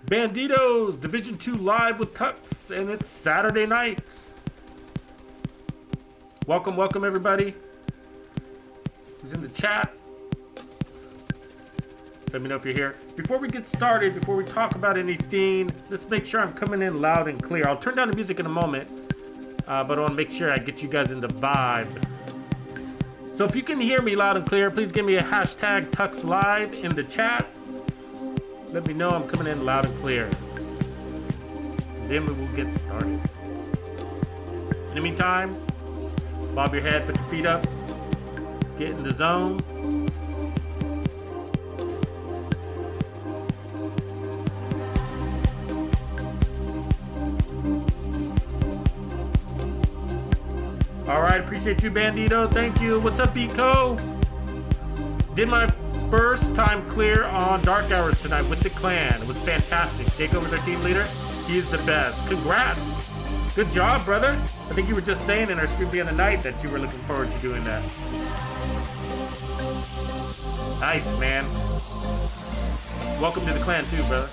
Bandidos, Division 2 live with Tux, and it's Saturday night. Welcome, welcome everybody who's in the chat. Let me know if you're here. Before we get started, before we talk about anything, let's make sure I'm coming in loud and clear. I'll turn down the music in a moment, but I want to make sure I get you guys in the vibe. So if you can hear me loud and clear, please give me a hashtag TuxLive in the chat. Let me know I'm coming in loud and clear. Then we will get started. In the meantime, bob your head, put your feet up, get in the zone. All right, appreciate you, Bandito. Thank you. What's up, Eco? Did my first time clear on Dark Hours tonight with the clan. It was fantastic. Jacob was our team leader. He's the best. Congrats. Good job, brother. I think you were just saying in our stream the other night that you were looking forward to doing that. Nice, man. Welcome to the clan too, brother.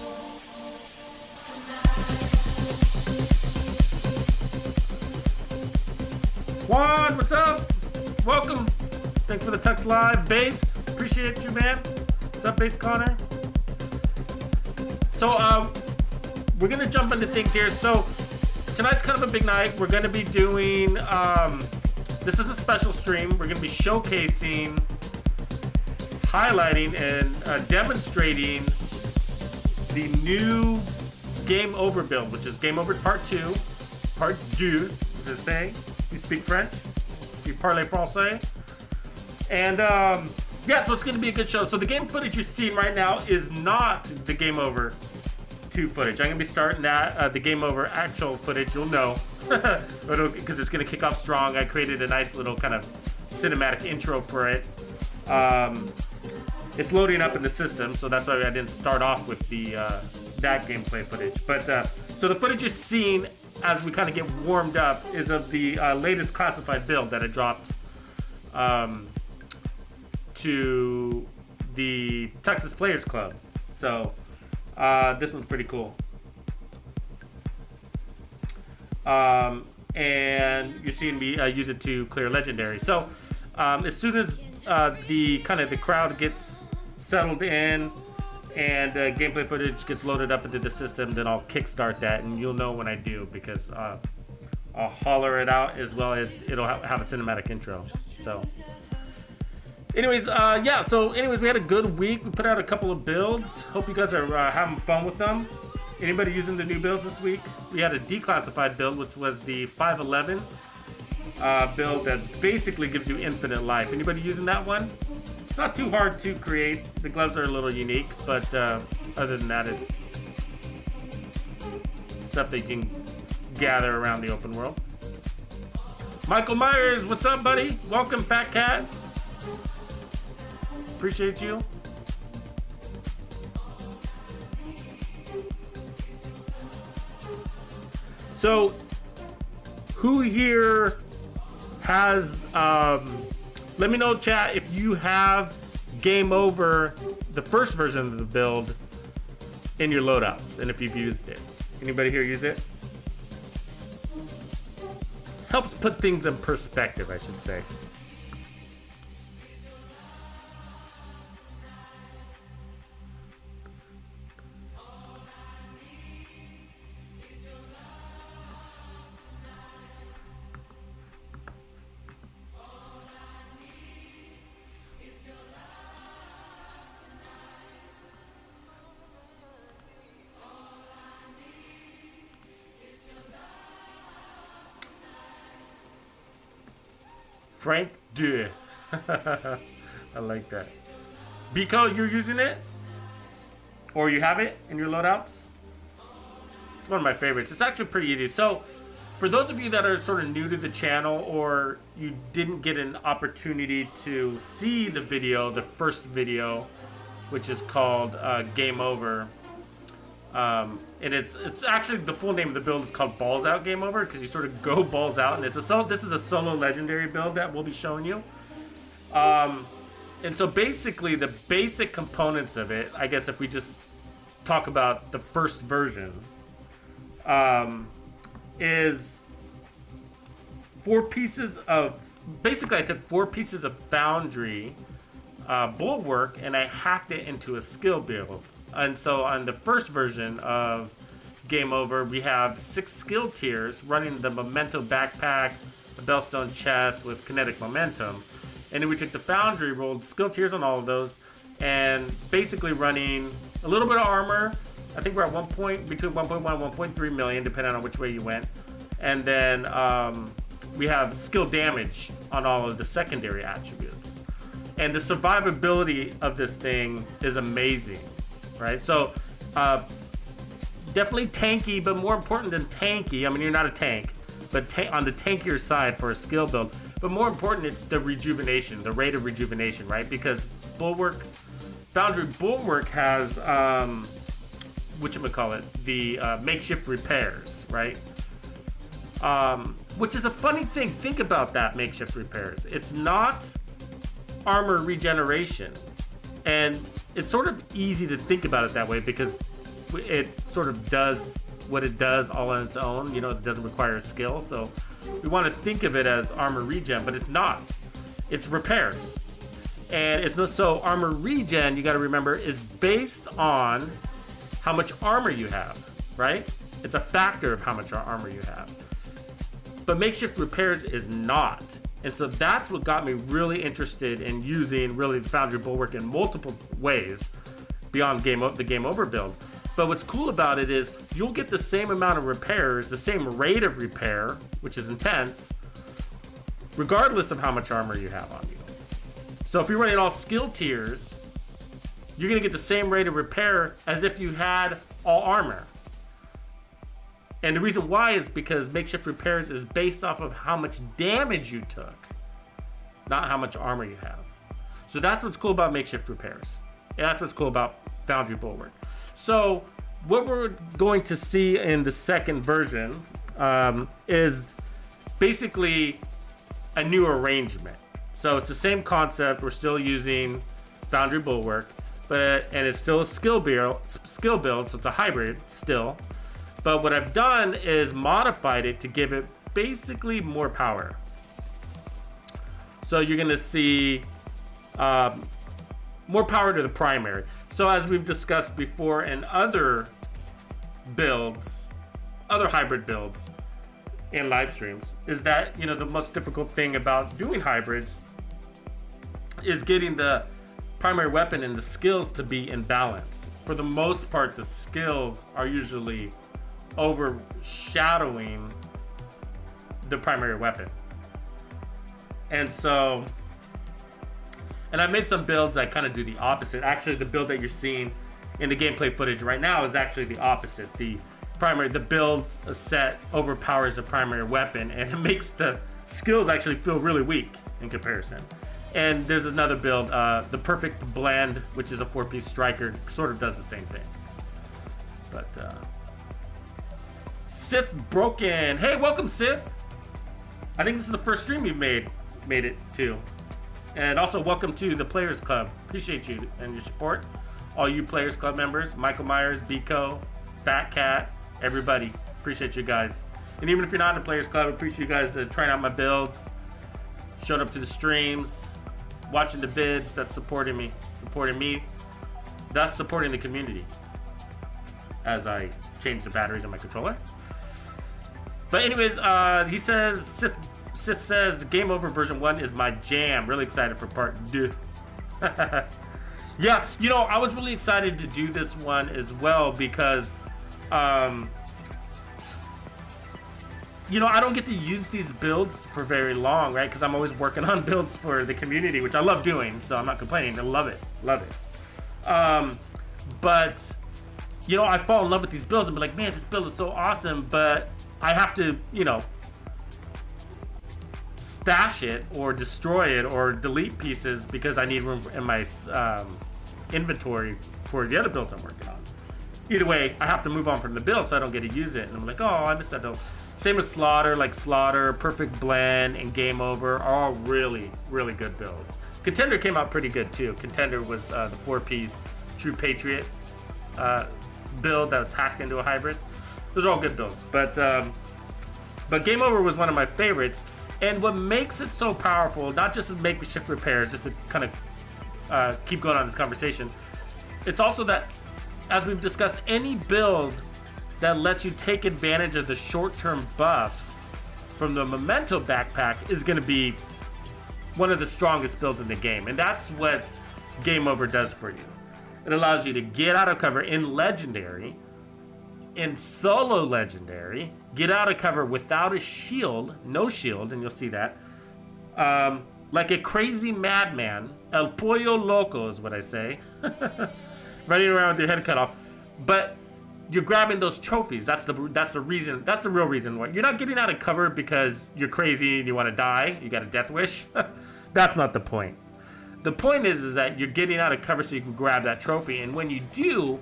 Juan, what's up? Welcome. Thanks for the Tux Live. Base, appreciate you, man. What's up, Base Connor? So, we're gonna jump into things here. So, tonight's kind of a big night. We're gonna be doing, this is a special stream. We're gonna be showcasing, highlighting, and demonstrating the new Gameover build, which is Gameover Part 2. Part 2, as they say. You speak French? You parlez français? And yeah, so it's going to be a good show. So the game footage you're seeing right now is not the Gameover 2 footage. I'm going to be starting that, the Gameover actual footage. You'll know, because it's going to kick off strong. I created a nice little kind of cinematic intro for it. It's loading up in the system, so that's why I didn't start off with the that gameplay footage. But so the footage you're seeing as we kind of get warmed up is of the latest classified build that I dropped to the Texas Players Club. So this one's pretty cool. And you're seeing me use it to clear legendary. So as soon as the crowd gets settled in and gameplay footage gets loaded up into the system, then I'll kickstart that, and you'll know when I do, because I'll holler it out, as well as it'll have a cinematic intro. So anyways, yeah, so anyways, we had a good week. We put out a couple of builds. Hope you guys are having fun with them. Anybody using the new builds this week? We had a declassified build, which was the 511 build that basically gives you infinite life. Anybody using that one? It's not too hard to create. The gloves are a little unique, but other than that, it's stuff that you can gather around the open world. Michael Myers, what's up, buddy? Welcome, Fat Cat. Appreciate you. So, who here has, let me know, chat, if you have Gameover, the first version of the build, in your loadouts, and if you've used it. Anybody here use it? Helps put things in perspective, I should say. Frank Deux. I like that. Biko, you're using it? Or you have it in your loadouts? It's one of my favorites. It's actually pretty easy. So, for those of you that are sort of new to the channel, or you didn't get an opportunity to see the video, the first video, which is called Game Over, and it's actually, the full name of the build is called Balls Out Game Over, because you sort of go balls out, and this is a solo legendary build that we'll be showing you. And so basically the basic components of it, I guess if we just talk about the first version, is 4 pieces of, basically I took 4 pieces of Foundry bulwark and I hacked it into a skill build. And so on the first version of Game Over, we have 6 skill tiers running the Memento Backpack, the Bellstone Chest with kinetic momentum. And then we took the Foundry, rolled skill tiers on all of those, and basically running a little bit of armor. I think we're at between 1.1 and 1.3 million, depending on which way you went. And then we have skill damage on all of the secondary attributes. And the survivability of this thing is amazing, right? So definitely tanky, but more important than tanky, I mean, you're not a tank, but on the tankier side for a skill build. But more important, it's the rejuvenation, the rate of rejuvenation, right? Because Foundry Bulwark has, the makeshift repairs, right? Which is a funny thing. Think about that, makeshift repairs. It's not armor regeneration. And it's sort of easy to think about it that way because it sort of does what it does all on its own. You know, it doesn't require a skill. So we want to think of it as armor regen, but it's not. It's repairs. And it's not, so armor regen, you got to remember, is based on how much armor you have, right? It's a factor of how much armor you have. But makeshift repairs is not. And so that's what got me really interested in using really the Foundry Bulwark in multiple ways beyond the Game Over build. But what's cool about it is you'll get the same amount of repairs, the same rate of repair, which is intense, regardless of how much armor you have on you. So if you're running all skill tiers, you're going to get the same rate of repair as if you had all armor. And the reason why is because makeshift repairs is based off of how much damage you took, not how much armor you have. So that's what's cool about makeshift repairs. And that's what's cool about Foundry Bulwark. So what we're going to see in the second version is basically a new arrangement. So it's the same concept. We're still using Foundry Bulwark, and it's still a skill build, so it's a hybrid still. But what I've done is modified it to give it basically more power. So you're gonna see more power to the primary. So as we've discussed before in other builds, other hybrid builds in live streams, is that, you know, the most difficult thing about doing hybrids is getting the primary weapon and the skills to be in balance. For the most part, the skills are usually overshadowing the primary weapon. And so, and I've made some builds that kind of do the opposite. Actually, the build that you're seeing in the gameplay footage right now is actually the opposite. The build set overpowers the primary weapon, and it makes the skills actually feel really weak in comparison. And there's another build, the Perfect Blend, which is a 4-piece striker, sort of does the same thing. But Sith Broken, hey, welcome Sith. I think this is the first stream you've made it to. And also welcome to the Players Club. Appreciate you and your support. All you Players Club members, Michael Myers, Biko, Fat Cat, everybody. Appreciate you guys. And even if you're not in the Players Club, I appreciate you guys trying out my builds, showing up to the streams, watching the vids. That's supporting me, thus supporting the community as I change the batteries on my controller. But anyways, he says, Sith says, the Game Over version 1 is my jam. Really excited for part 2. Yeah, you know, I was really excited to do this one as well because you know, I don't get to use these builds for very long, right? Because I'm always working on builds for the community, which I love doing, so I'm not complaining. I love it. But, you know, I fall in love with these builds and be like, man, this build is so awesome, but I have to, you know, stash it or destroy it or delete pieces because I need room in my inventory for the other builds I'm working on. Either way, I have to move on from the build so I don't get to use it. And I'm like, oh, I missed that build. Same with Slaughter, like Slaughter, Perfect Blend, and GameOver are all really, really good builds. Contender came out pretty good too. Contender was the 4-piece True Patriot build that was hacked into a hybrid. Those are all good builds, but GameOver was one of my favorites. And what makes it so powerful, not just to make shift repairs, just to kind of keep going on this conversation, it's also that, as we've discussed, any build that lets you take advantage of the short-term buffs from the Memento backpack is going to be one of the strongest builds in the game. And that's what GameOver does for you. It allows you to get out of cover in Legendary, in Solo Legendary, get out of cover without a shield, no shield, and you'll see that. Like a crazy madman, El Pollo Loco is what I say. Running around with your head cut off. But you're grabbing those trophies. That's the reason. That's the real reason why. You're not getting out of cover because you're crazy and you want to die. You got a death wish. That's not the point. The point is that you're getting out of cover so you can grab that trophy. And when you do,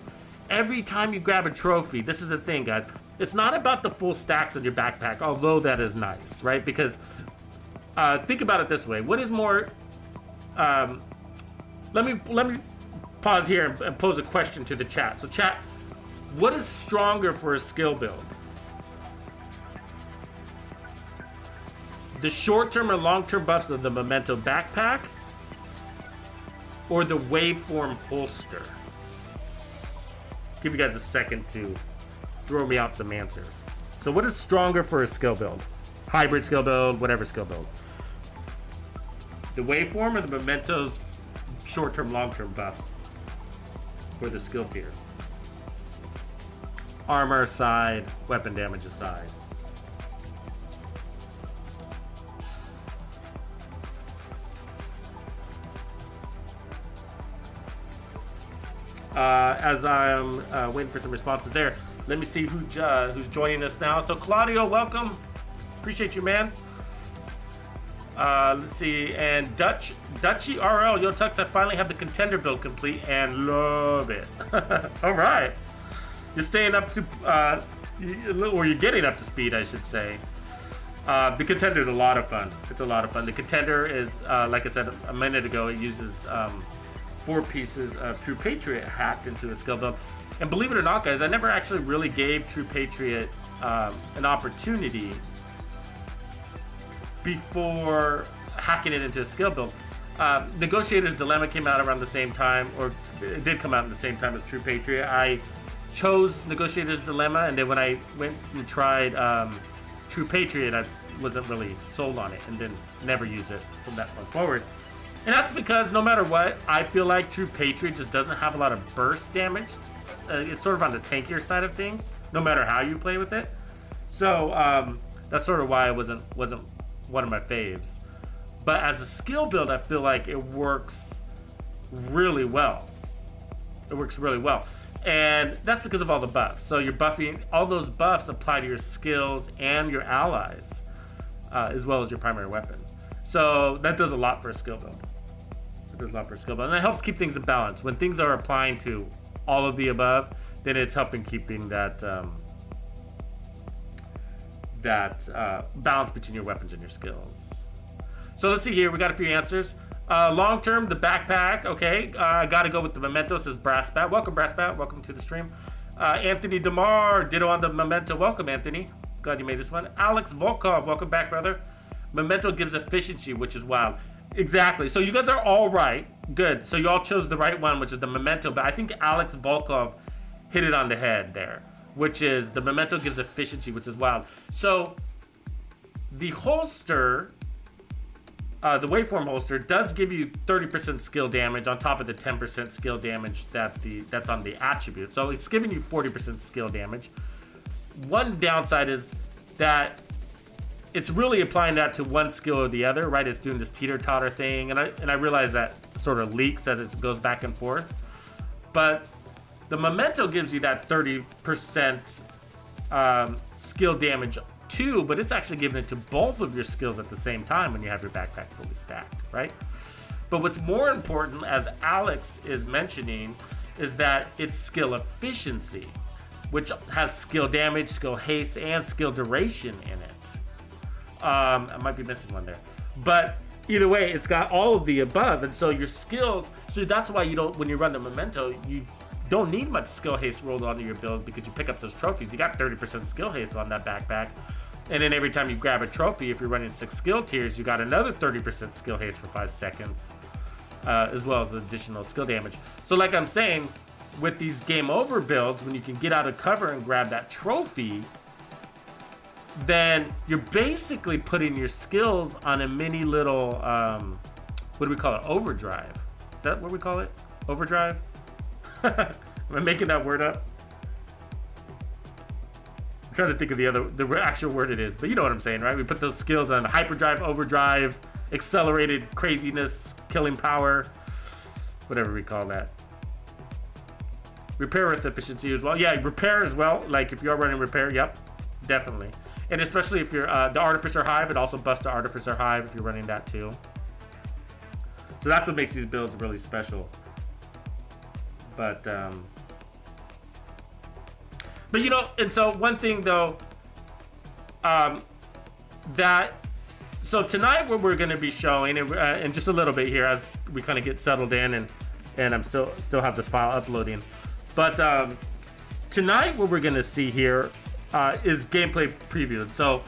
every time you grab a trophy, this is the thing, guys. It's not about the full stacks of your backpack, although that is nice, right? Because think about it this way. What is more... Let me pause here and pose a question to the chat. So chat, what is stronger for a skill build? The short-term or long-term buffs of the Memento backpack or the waveform holster? Give you guys a second to throw me out some answers. So what is stronger for a skill build? Hybrid skill build, whatever skill build. The waveform or the Memento's short-term, long-term buffs for the skill tier? Armor aside, weapon damage aside. As I'm waiting for some responses there, let me see who's joining us now. So Claudio, welcome. Appreciate you, man. Let's see, and Dutchy RL, yo Tux, I finally have the contender build complete and love it. All right, you're staying up to, or you're getting up to speed, I should say. The contender is a lot of fun. It's a lot of fun. The contender is, like I said a minute ago, it uses 4 pieces of True Patriot hacked into a skill build. And believe it or not, guys, I never actually really gave True Patriot an opportunity before hacking it into a skill build. Negotiator's Dilemma came out around the same time, or it did come out at the same time as True Patriot. I chose Negotiator's Dilemma, and then when I went and tried True Patriot, I wasn't really sold on it, and then never use it from that point forward. And that's because no matter what, I feel like True Patriot just doesn't have a lot of burst damage. It's sort of on the tankier side of things, no matter how you play with it. So that's sort of why it wasn't one of my faves. But as a skill build, I feel like it works really well. It works really well. And that's because of all the buffs. So you're buffing, all those buffs apply to your skills and your allies, as well as your primary weapon. So that does a lot for a skill build. It does a lot for a skill build. And it helps keep things in balance. When things are applying to all of the above, then it's helping keeping that balance between your weapons and your skills. So let's see here. We got a few answers. Long term, the backpack. Okay, I got to go with the Memento, says Brassbat. Welcome, Brassbat. Welcome to the stream. Anthony DeMar, ditto on the Memento. Welcome, Anthony. Glad you made this one. Alex Volkov, welcome back, brother. Memento gives efficiency, which is wild. Exactly. So you guys are all right. Good. So you all chose the right one, which is the Memento. But I think Alex Volkov hit it on the head there, which is the Memento gives efficiency, which is wild. So the holster, the waveform holster, does give you 30% skill damage on top of the 10% skill damage that's on the attribute. So it's giving you 40% skill damage. One downside is that it's really applying that to one skill or the other, right? It's doing this teeter-totter thing, and I realize that sort of leaks as it goes back and forth. But the memento gives you that 30% skill damage too, but it's actually giving it to both of your skills at the same time when you have your backpack fully stacked, right? But what's more important, as Alex is mentioning, is that it's skill efficiency, which has skill damage, skill haste, and skill duration in it. I might be missing one there. But either way, it's got all of the above. And so your skills, so that's why you don't, when you run the memento, you don't need much skill haste rolled onto your build because you pick up those trophies. You got 30% skill haste on that backpack. And then every time you grab a trophy, if you're running 6 skill tiers, you got another 30% skill haste for 5 seconds, as well as additional skill damage. So like I'm saying, with these game over builds, when you can get out of cover and grab that trophy, then you're basically putting your skills on a mini little, what do we call it? Overdrive. Is that what we call it? Overdrive? Am I making that word up? I'm trying to think of the actual word it is, but you know what I'm saying, right? We put those skills on hyperdrive, overdrive, accelerated craziness, killing power, whatever we call that. Repair with efficiency as well. Yeah, repair as well. Like if you are running repair, yep, definitely. And especially if you're the Artificer Hive, it also buffs the Artificer Hive if you're running that too. So that's what makes these builds really special. But you know, and so one thing though, so tonight what we're going to be showing, and just a little bit here as we kind of get settled in, and I'm still have this file uploading. But tonight what we're going to see here is gameplay preview. So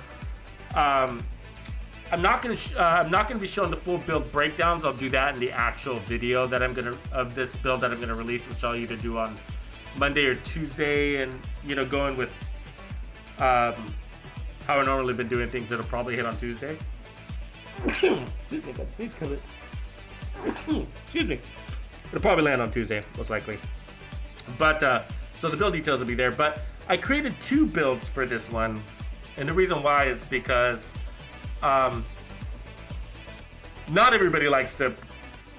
I'm not going to be showing the full build breakdowns. I'll do that in the actual video that of this build that I'm going to release, which I'll either do on Monday or Tuesday, and you know, going with how I normally been doing things, it'll probably hit on Tuesday. Excuse me, got sneeze coming. Excuse me. It'll probably land on Tuesday, most likely. But so the build details will be there. But I created 2 builds for this one, and the reason why is because not everybody likes to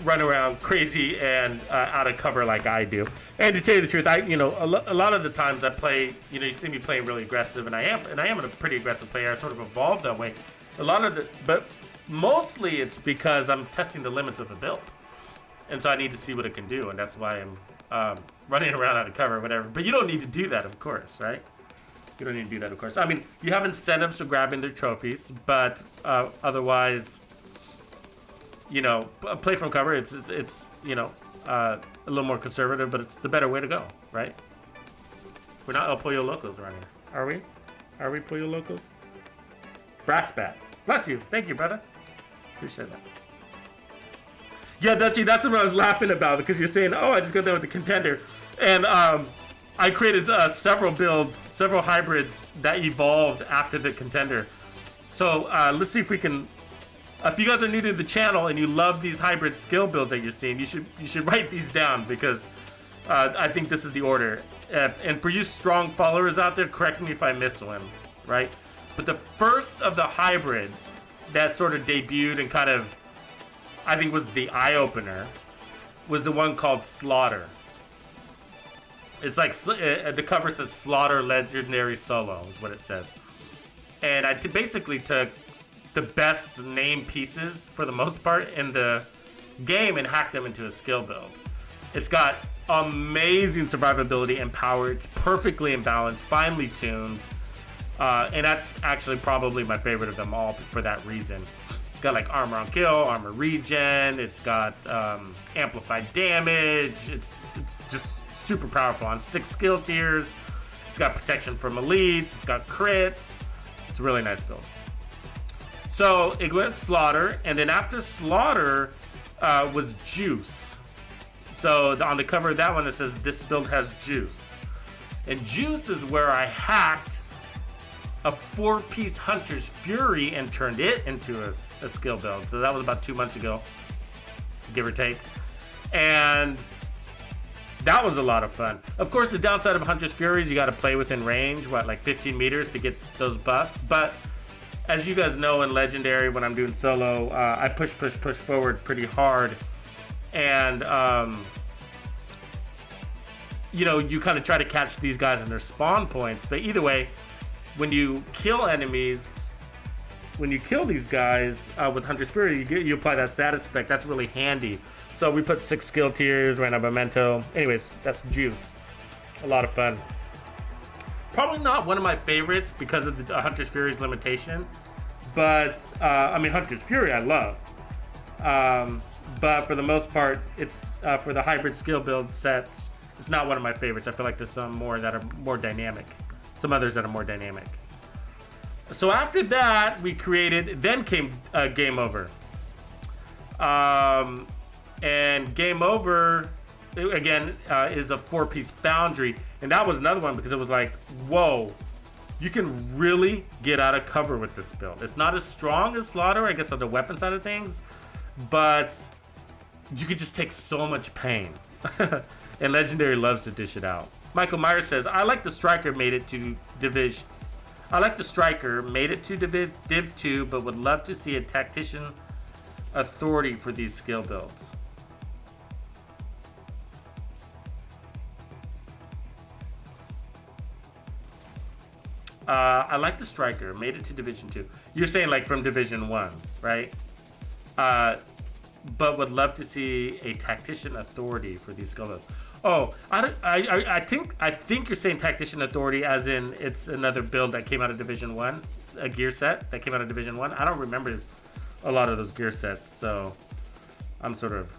run around crazy and out of cover like I do. And to tell you the truth, a lot of the times I play, you see me playing really aggressive, and I am a pretty aggressive player. I sort of evolved that way. But mostly it's because I'm testing the limits of the build, and so I need to see what it can do, and that's why I'm running around out of cover or whatever. But you don't need to do that, of course, right? You don't need to do that, of course. I mean, you have incentives for grabbing their trophies, but otherwise, you know, play from cover. It's a little more conservative, but it's the better way to go, right? We're not El Pollo Locos around here, are we? Are we Pollo Locos? Brass bat. Bless you. Thank you, brother. Appreciate that. Yeah, Dutchy, that's what I was laughing about, because you're saying, oh, I just got done with the contender. And I created several builds, several hybrids that evolved after the contender. So let's see if we can... If you guys are new to the channel and you love these hybrid skill builds that you're seeing, you should write these down, because I think this is the order. And for you strong followers out there, correct me if I miss one, right? But the first of the hybrids that sort of debuted and kind of, I think, was the eye-opener, was the one called Slaughter. It's like, the cover says Slaughter Legendary Solo, is what it says. And I basically took the best named pieces, for the most part, in the game and hacked them into a skill build. It's got amazing survivability and power. It's perfectly in balance, finely tuned. And that's actually probably my favorite of them all for that reason. It's got like armor on kill, armor regen, it's got amplified damage, it's just super powerful on 6 skill tiers. It's got protection from elites, it's got crits. It's a really nice build. So it went Slaughter, and then after Slaughter was Juice. So on the cover of that one it says this build has Juice. And Juice is where I hacked a 4-piece Hunter's Fury and turned it into a skill build. So that was about 2 months ago, give or take. And that was a lot of fun. Of course, the downside of Hunter's Fury is you got to play within range, like 15 meters to get those buffs. But as you guys know in Legendary, when I'm doing solo, I push forward pretty hard. And, you know, you kind of try to catch these guys in their spawn points. But either way, when you kill enemies, when you kill these guys with Hunter's Fury, you apply that status effect. That's really handy. So we put 6 skill tiers, ran a memento. Anyways, that's juice. A lot of fun. Probably not one of my favorites because of the Hunter's Fury's limitation. But, I mean, Hunter's Fury I love. But for the most part, it's for the hybrid skill build sets, it's not one of my favorites. I feel like there's some more that are more dynamic. Some others that are more dynamic. So after that, we created, then came GameOver. And GameOver, again, is a 4-piece foundry. And that was another one because it was like, whoa, you can really get out of cover with this build. It's not as strong as Slaughter, I guess, on the weapon side of things, but you could just take so much pain. And Legendary loves to dish it out. Michael Myers says, I like the Striker made it to Division. I like the Striker made it to Div 2, but would love to see a Tactician Authority for these skill builds. I like the Striker. Made it to Division 2. You're saying like from Division 1, right? But would love to see a Tactician Authority for these skill builds. Oh, I think you're saying Tactician Authority as in it's another build that came out of Division 1. It's a gear set that came out of Division 1. I don't remember a lot of those gear sets, so I'm sort of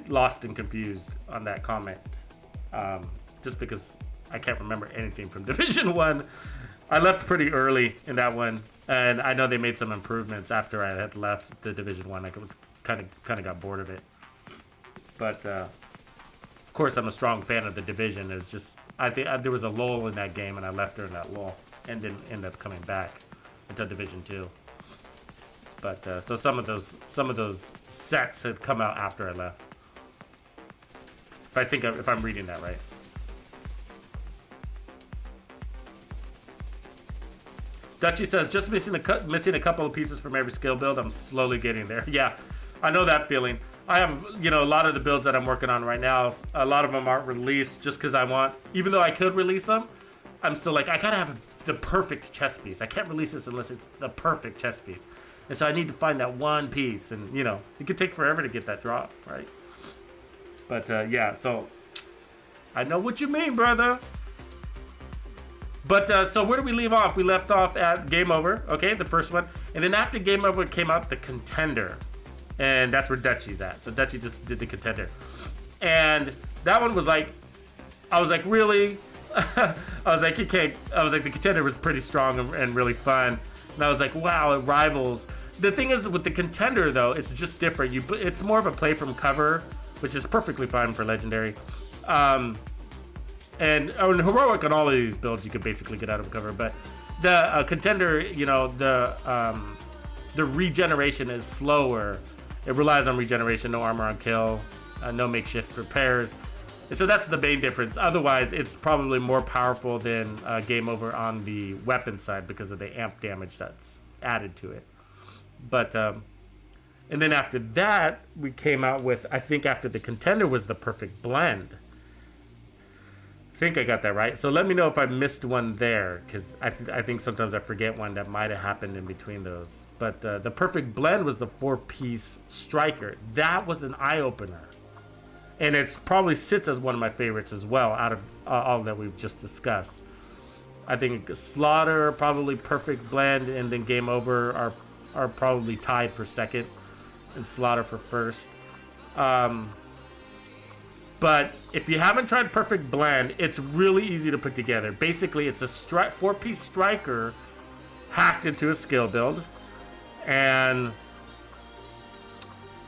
lost and confused on that comment. Just because I can't remember anything from Division 1. I left pretty early in that one, and I know they made some improvements after I had left the Division 1. Like it was kind of got bored of it. But of course, I'm a strong fan of the Division. It's just I think there was a lull in that game, and I left during that lull, and didn't end up coming back until Division 2. But so some of those sets had come out after I left. If I'm reading that right. Dutchy says, just missing a couple of pieces from every skill build. I'm slowly getting there. Yeah, I know that feeling. I have, a lot of the builds that I'm working on right now, a lot of them aren't released just because I want, even though I could release them, I'm still like, I gotta have the perfect chess piece. I can't release this unless it's the perfect chess piece. And so I need to find that one piece, and, it could take forever to get that drop, right? But, yeah, so I know what you mean, brother. But, so where do we leave off? We left off at GameOver, okay, the first one. And then after GameOver came out, the Contender. And that's where Dutchy's at. So Dutchy just did the Contender. And that one was like, I was like, really? I was like, okay. I was like, the Contender was pretty strong and really fun. And I was like, wow, it rivals. The thing is, with the Contender, though, it's just different. It's more of a play from cover, which is perfectly fine for Legendary. And in Heroic, on all of these builds, you could basically get out of cover. But the Contender, the regeneration is slower. It relies on regeneration, no armor on kill, no makeshift repairs. And so that's the main difference. Otherwise, it's probably more powerful than GameOver on the weapon side because of the amp damage that's added to it. But, and then after that, we came out with, I think after the Contender was the Perfect Blend. I think I got that right. So let me know if I missed one there, because I think sometimes I forget one that might have happened in between those. But the Perfect Blend was the 4-piece Striker. That was an eye-opener. And it probably sits as one of my favorites as well, out of all that we've just discussed. I think Slaughter, probably Perfect Blend, and then GameOver are probably tied for second, and Slaughter for first. But if you haven't tried Perfect Blend, it's really easy to put together. Basically, it's a 4-piece Striker hacked into a skill build. And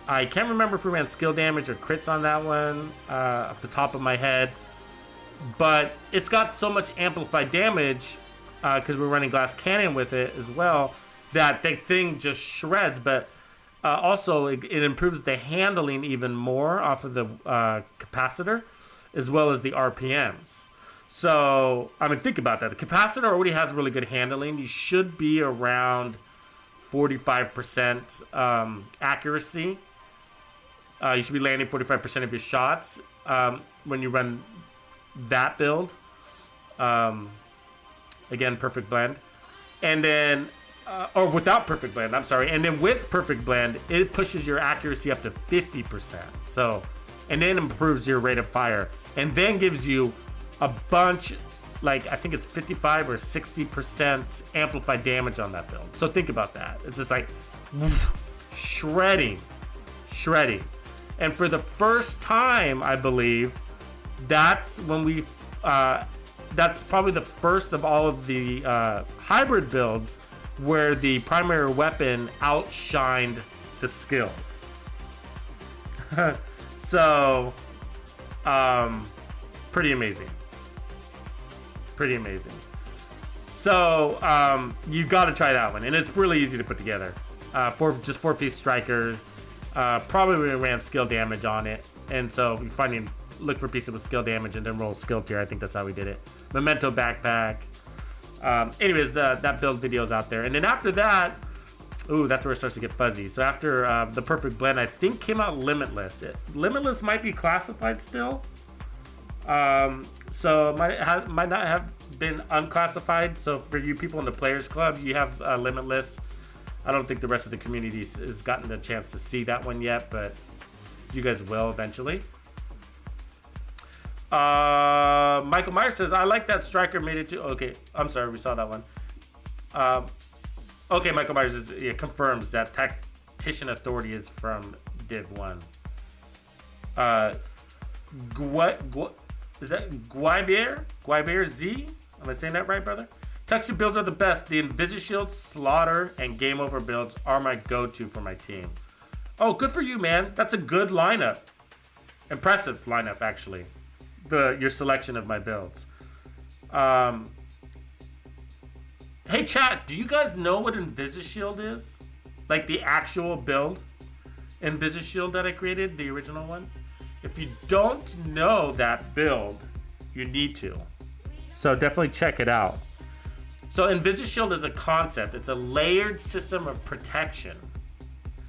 I can't remember if we ran skill damage or crits on that one off the top of my head. But it's got so much amplified damage because we're running Glass Cannon with it as well, that the thing just shreds. But also, it improves the handling even more off of the capacitor, as well as the RPMs. So, I mean, think about that. The capacitor already has really good handling. You should be around 45% accuracy. You should be landing 45% of your shots when you run that build. Again, perfect blend. And then, or without perfect blend, I'm sorry. And then with perfect blend, it pushes your accuracy up to 50%. So, and then improves your rate of fire. And then gives you a bunch, like I think it's 55 or 60% amplified damage on that build. So think about that. It's just like shredding. And for the first time, I believe, that's when we, that's probably the first of all of the hybrid builds where the primary weapon outshined the skills. So, pretty amazing. So, you got to try that one, and it's really easy to put together. Just 4-piece striker. Probably ran skill damage on it, and so if you look for pieces with skill damage and then roll skill tier. I think that's how we did it. Memento backpack. Anyways, that build video is out there, and then after that, ooh, that's where it starts to get fuzzy. So after the perfect blend, I think came out Limitless. Limitless might be classified still, so it might not have been unclassified. So for you people in the Players Club, you have Limitless. I don't think the rest of the community has gotten the chance to see that one yet, but you guys will eventually. Michael Myers says, I like that Striker made it to... Okay, I'm sorry, we saw that one. Okay, Michael Myers confirms that Tactician Authority is from Div 1. Is that Guivier Z? Am I saying that right, brother? Texture builds are the best. The Invisishield, Slaughter, and GameOver builds are my go-to for my team. Oh, good for you, man. That's a good lineup. Impressive lineup, actually. Your selection of my builds. Hey, chat, do you guys know what Invisishield is? Like the actual build Invisishield that I created, the original one? If you don't know that build, you need to. So definitely check it out. So Invisishield is a concept. It's a layered system of protection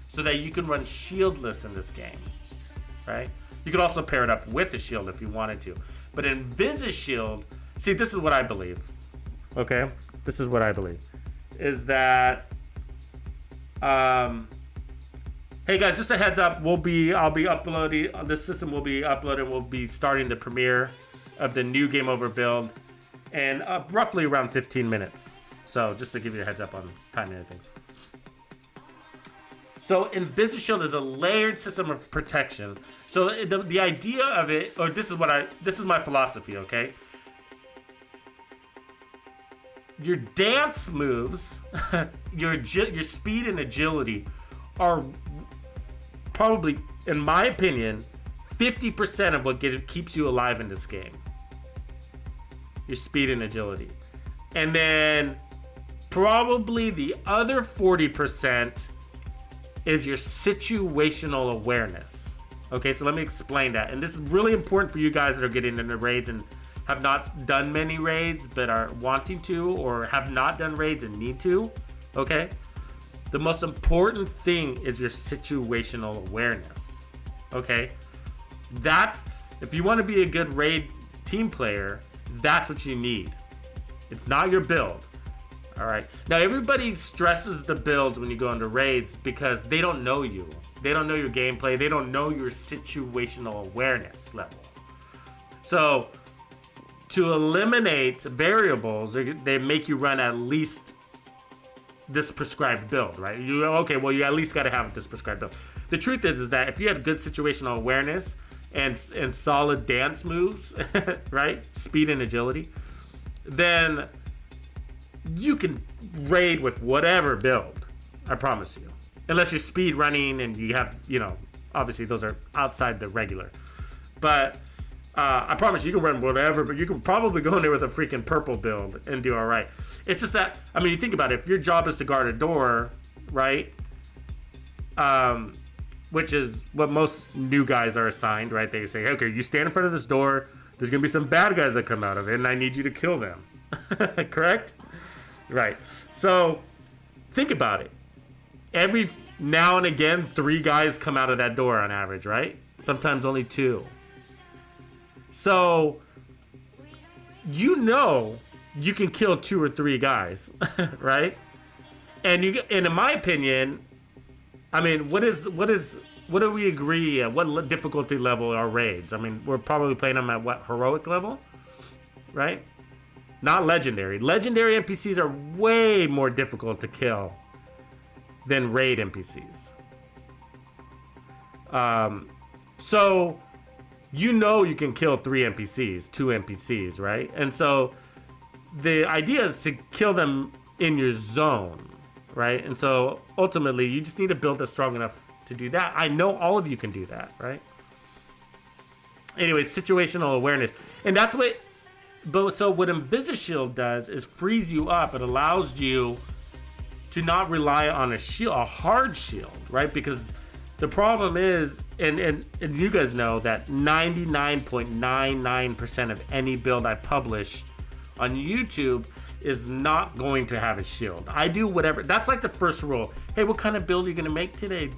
so that you can run shieldless in this game, right? You could also pair it up with a shield if you wanted to. But Invisishield, see, this is what I believe, okay? This is what I believe, is that, hey guys, just a heads up, I'll be uploading, this system will be uploaded, we'll be starting the premiere of the new GameOver build in roughly around 15 minutes. So just to give you a heads up on timing and things. So Invisishield is a layered system of protection. So the idea of it, or this is my philosophy, okay? Your dance moves, your speed and agility are probably, in my opinion, 50% of what keeps you alive in this game. Your speed and agility. And then probably the other 40% is your situational awareness. Okay, so let me explain that. And this is really important for you guys that are getting into raids and have not done many raids but are wanting to, or have not done raids and need to. Okay? The most important thing is your situational awareness. Okay? That's, if you want to be a good raid team player, that's what you need. It's not your build. All right. Now, everybody stresses the builds when you go into raids because they don't know you. They don't know your gameplay. They don't know your situational awareness level. So, to eliminate variables, they make you run at least this prescribed build, right? You at least got to have this prescribed build. The truth is that if you have good situational awareness and solid dance moves, right, speed and agility, then you can raid with whatever build. I promise you, unless you're speed running and you have, obviously those are outside the regular. But I promise you can run whatever, but you can probably go in there with a freaking purple build and do all right. It's just that, you think about it. If your job is to guard a door, right? Which is what most new guys are assigned, right? They say, okay, you stand in front of this door. There's going to be some bad guys that come out of it, and I need you to kill them. Correct? Right. So, think about it. every now and again, 3 guys come out of that door on average, right? Sometimes only 2. So, you know you can kill 2 or 3 guys, right? And in my opinion, I mean, what do we agree at? What difficulty level are raids? I mean, we're probably playing them at what, heroic level, right? Not legendary. Legendary NPCs are way more difficult to kill than raid NPCs. So you know you can kill 3 NPCs, 2 NPCs, right? And so the idea is to kill them in your zone, right? And so ultimately you just need to build it strong enough to do that. I know all of you can do that, right? Anyway, situational awareness. And that's what, so what Invisishield does is frees you up. It allows you to not rely on a shield, a hard shield, right? Because the problem is, and you guys know that 99.99% of any build I publish on YouTube is not going to have a shield. I do whatever. That's like the first rule. Hey, what kind of build are you going to make today,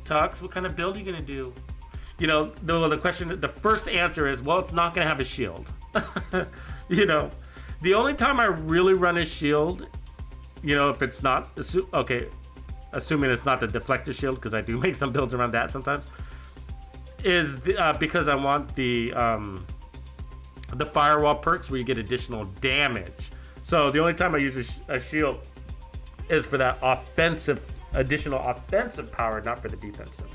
Tux? What kind of build are you going to do? You know, the question, the first answer is, well, it's not going to have a shield. You know, the only time I really run a shield, you know, if it's not, okay, assuming it's not the deflector shield, because I do make some builds around that sometimes, is because I want the firewall perks where you get additional damage. So the only time I use a shield is for that additional offensive power, not for the defensive.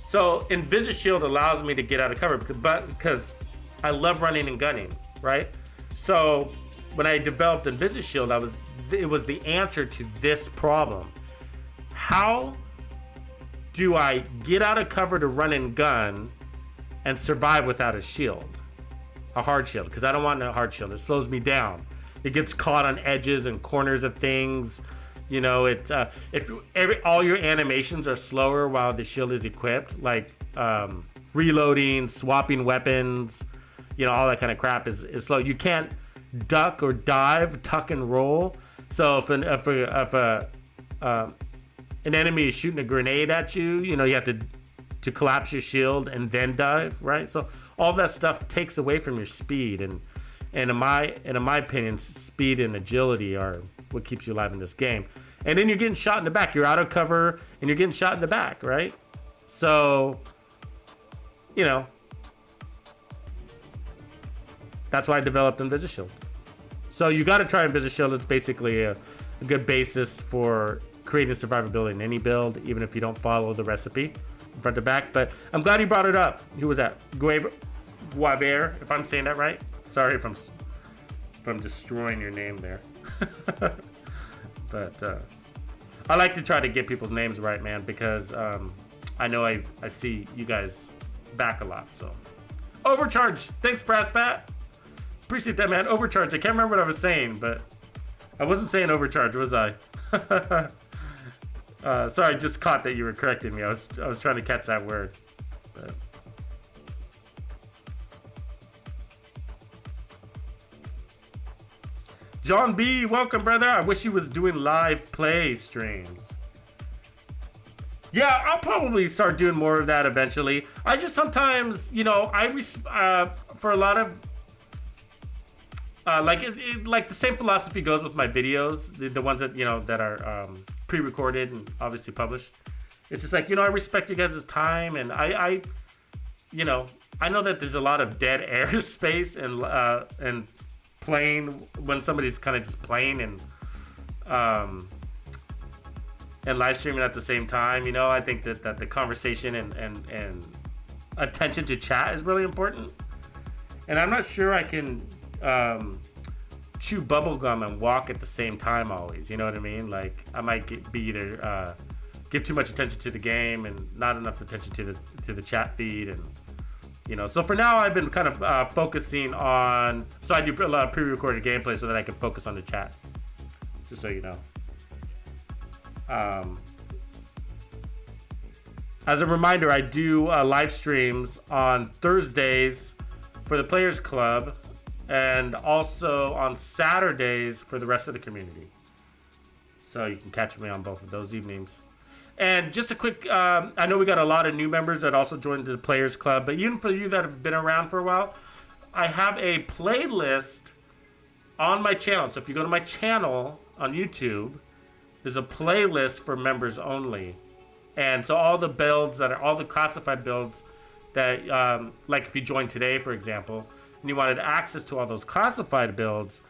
So Invisishield allows me to get out of cover because I love running and gunning, right? So when I developed Invisishield, it was the answer to this problem. How do I get out of cover to run and gun and survive without a shield? A hard shield, because I don't want a hard shield. It slows me down. It gets caught on edges and corners of things. You know, all your animations are slower while the shield is equipped, like reloading, swapping weapons, you know, all that kind of crap is slow. You can't duck or dive, tuck and roll. So if an enemy is shooting a grenade at you, you know, you have to collapse your shield and then dive, right? So all that stuff takes away from your speed, and in my opinion, speed and agility are what keeps you alive in this game. And then you're getting shot in the back. You're out of cover and you're getting shot in the back, right? So, you know, that's why I developed Invisishield. So you got to try Invisishield. It's basically a good basis for creating survivability in any build, even if you don't follow the recipe from front to back. But I'm glad you brought it up. Who was that? Guaver, if I'm saying that right. Sorry if I'm destroying your name there. But I like to try to get people's names right, man, because I know I see you guys back a lot. So Overcharge. Thanks, Brass Pat. Appreciate that, man. Overcharge. I can't remember what I was saying, but I wasn't saying overcharge, was I? Sorry, I just caught that you were correcting me. I was trying to catch that word. But. John B, welcome, brother. I wish he was doing live play streams. Yeah, I'll probably start doing more of that eventually. I just sometimes, you know, for a lot of like the same philosophy goes with my videos, the ones that, you know, that are pre-recorded and obviously published. It's just like, you know, I respect you guys' time, and I you know, I know that there's a lot of dead air space and playing when somebody's kind of just playing and live streaming at the same time. You know, I think that the conversation and attention to chat is really important. And I'm not sure I can chew bubblegum and walk at the same time always. You know what I mean? Like, I might be either give too much attention to the game and not enough attention to the chat feed. And you know, so for now I've been kind of focusing on, so I do a lot of pre-recorded gameplay so that I can focus on the chat, just so you know. As a reminder, I do live streams on Thursdays for the Players Club, and also on Saturdays for the rest of the community. So you can catch me on both of those evenings. And just a quick, I know we got a lot of new members that also joined the Players Club, but even for you that have been around for a while, I have a playlist on my channel. So if you go to my channel on YouTube, there's a playlist for members only. And so all the builds that are, all the classified builds that, like if you joined today, for example, and you wanted access to all those classified builds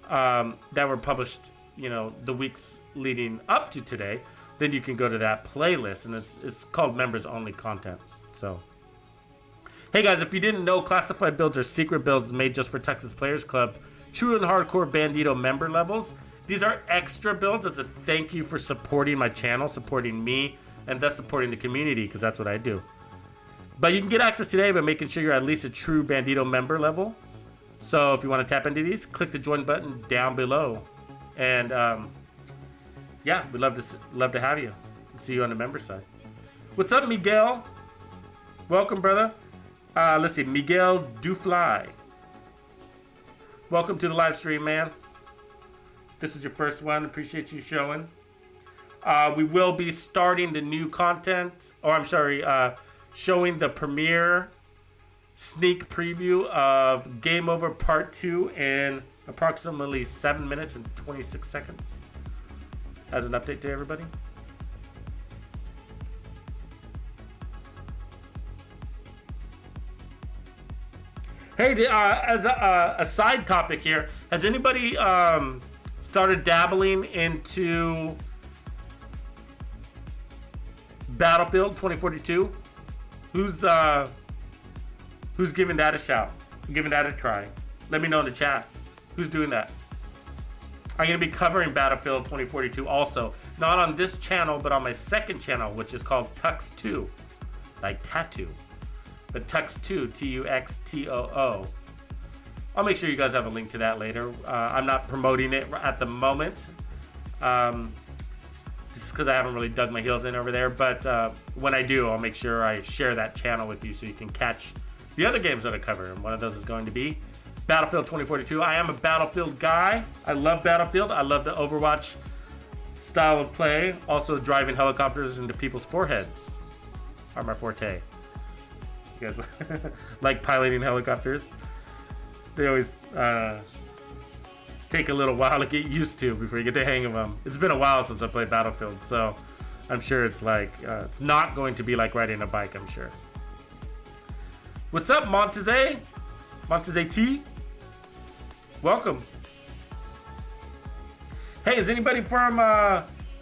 that were published, you know, the weeks leading up to today, then you can go to that playlist, and it's called members only content. So, hey guys, if you didn't know, classified builds are secret builds made just for Texas Players Club, true and hardcore Bandito member levels. These are extra builds as a thank you for supporting my channel, supporting me, and thus supporting the community, because that's what I do. But you can get access today by making sure you're at least a true Bandito member level. So if you want to tap into these, click the join button down below. And yeah, we'd love to have you. See you on the member side. What's up, Miguel? Welcome, brother. Let's see, Miguel Dufly. Welcome to the live stream, man. This is your first one. Appreciate you showing. We will be starting the new content, or I'm sorry, showing the premiere sneak preview of GameOver Part 2 in approximately 7 minutes and 26 seconds. As an update to everybody. Hey, as a side topic here, has anybody started dabbling into Battlefield 2042? Who's giving that a shout? Giving that a try? Let me know in the chat. Who's doing that? I'm going to be covering Battlefield 2042 also. Not on this channel, but on my second channel, which is called Tux2. Like tattoo. But Tux2, Tuxtoo. I'll make sure you guys have a link to that later. I'm not promoting it at the moment. Just because I haven't really dug my heels in over there. But when I do, I'll make sure I share that channel with you so you can catch the other games that I cover. And one of those is going to be Battlefield 2042. I am a Battlefield guy. I love Battlefield. I love the Overwatch style of play. Also, driving helicopters into people's foreheads are my forte. You guys like piloting helicopters? They always take a little while to get used to before you get the hang of them. It's been a while since I played Battlefield, so I'm sure it's like it's not going to be like riding a bike, I'm sure. What's up, Monteze? Monteze T? Welcome. Hey, is anybody from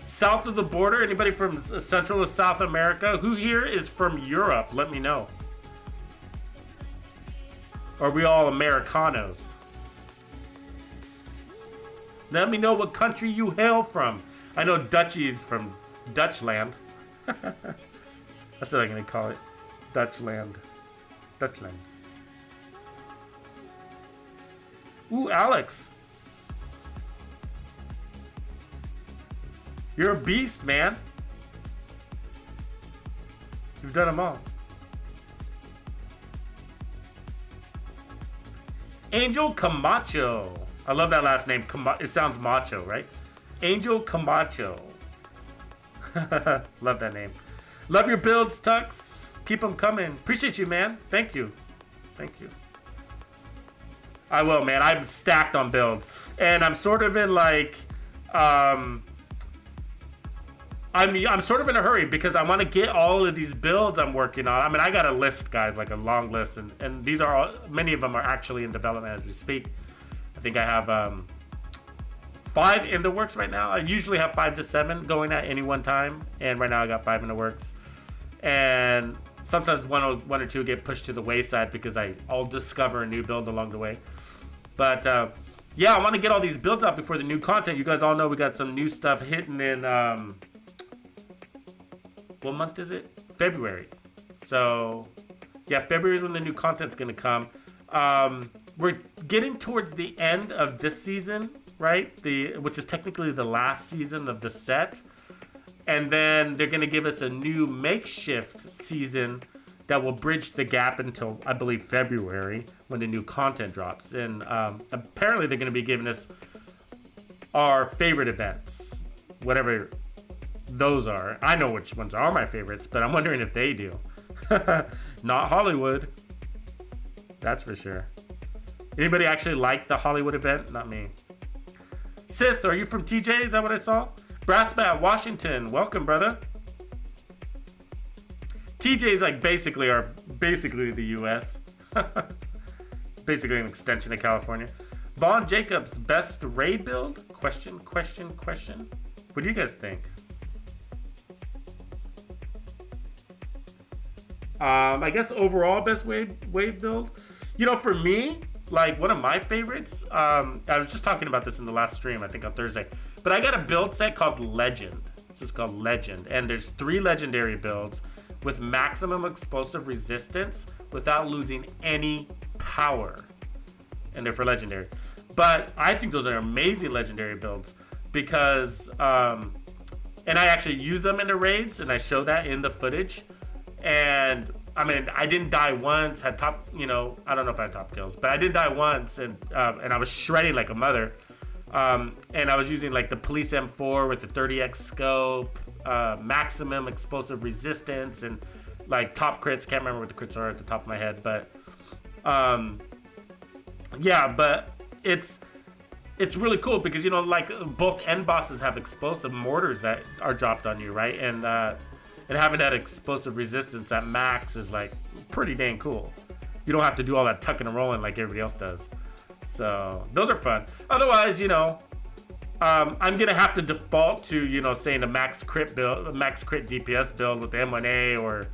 south of the border? Anybody from Central or South America? Who here is from Europe? Let me know. Or are we all Americanos? Let me know what country you hail from. I know Dutchie's from Dutchland. That's what I'm going to call it. Dutchland. Dutchland. Ooh, Alex. You're a beast, man. You've done them all. Angel Camacho. I love that last name. It sounds macho, right? Angel Camacho. Love that name. Love your builds, Tux. Keep them coming. Appreciate you, man. Thank you. Thank you. I will, man. I'm stacked on builds. And I'm sort of in like... I'm sort of in a hurry because I want to get all of these builds I'm working on. I mean, I got a list, guys, like a long list, and these are all, many of them are actually in development as we speak. I think I have 5 in the works right now. I usually have 5 to 7 going at any one time, and right now I got 5 in the works. And sometimes one or two get pushed to the wayside because I'll discover a new build along the way. But yeah, I want to get all these builds out before the new content. You guys all know we got some new stuff hitting in what month is it? February. So yeah, February is when the new content's gonna come. We're getting towards the end of this season, right? Which is technically the last season of the set. And then they're gonna give us a new makeshift season that will bridge the gap until, I believe, February when the new content drops. And apparently they're gonna be giving us our favorite events. whatever those are. I know which ones are my favorites, but I'm wondering if they do. Not Hollywood. That's for sure. Anybody actually like the Hollywood event? Not me. Sith, are you from TJ? Is that what I saw? Brassbat, Washington. Welcome, brother. TJ is like basically the US. Basically an extension of California. Vaughn Jacobs, best raid build? Question. What do you guys think? I guess overall best wave build. You know, for me, like one of my favorites, I was just talking about this in the last stream, I think on Thursday, but I got a build set called Legend. It's just called Legend, and there's 3 legendary builds with maximum explosive resistance without losing any power, and they're for legendary. But I think those are amazing legendary builds because, and I actually use them in the raids, and I show that in the footage. And I mean, I didn't die once, had top, you know, I don't know if I had top kills, but I did die once, and I was shredding like a mother. And I was using like the Police M4 with the 30x scope, maximum explosive resistance, and like top crits. Can't remember what the crits are at the top of my head, but yeah, but it's really cool because, you know, like both end bosses have explosive mortars that are dropped on you, right? And having that explosive resistance at max is like pretty dang cool. You don't have to do all that tucking and rolling like everybody else does. So those are fun. Otherwise, you know, I'm gonna have to default to, you know, saying a max crit build, a max crit DPS build with the M1A or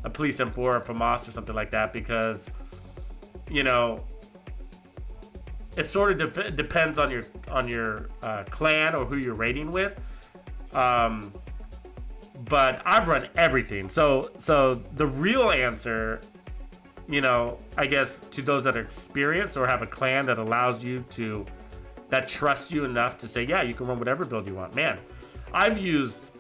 a Police M4 or FAMAS or something like that, because, you know, it sort of depends on your clan or who you're raiding with. But I've run everything. So the real answer, you know, I guess to those that are experienced or have a clan that allows you to, that trusts you enough to say, yeah, you can run whatever build you want. Man, I've used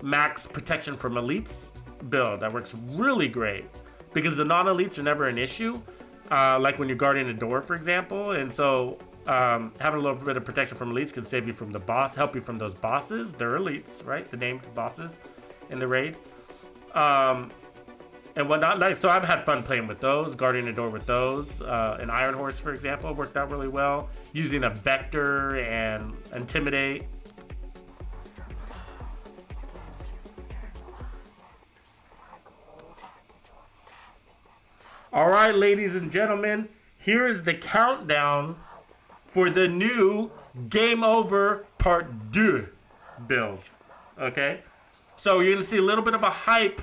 max protection from elites build that works really great because the non-elites are never an issue. Like when you're guarding a door, for example. And so having a little bit of protection from elites can save you from the boss, help you from those bosses. They're elites, right? The named bosses in the raid. And whatnot. Like, so I've had fun playing with those, guarding a door with those. An Iron Horse, for example, worked out really well. Using a Vector and Intimidate. All right, ladies and gentlemen, here is the countdown for the new GameOver Part 2 build. Okay? So you're going to see a little bit of a hype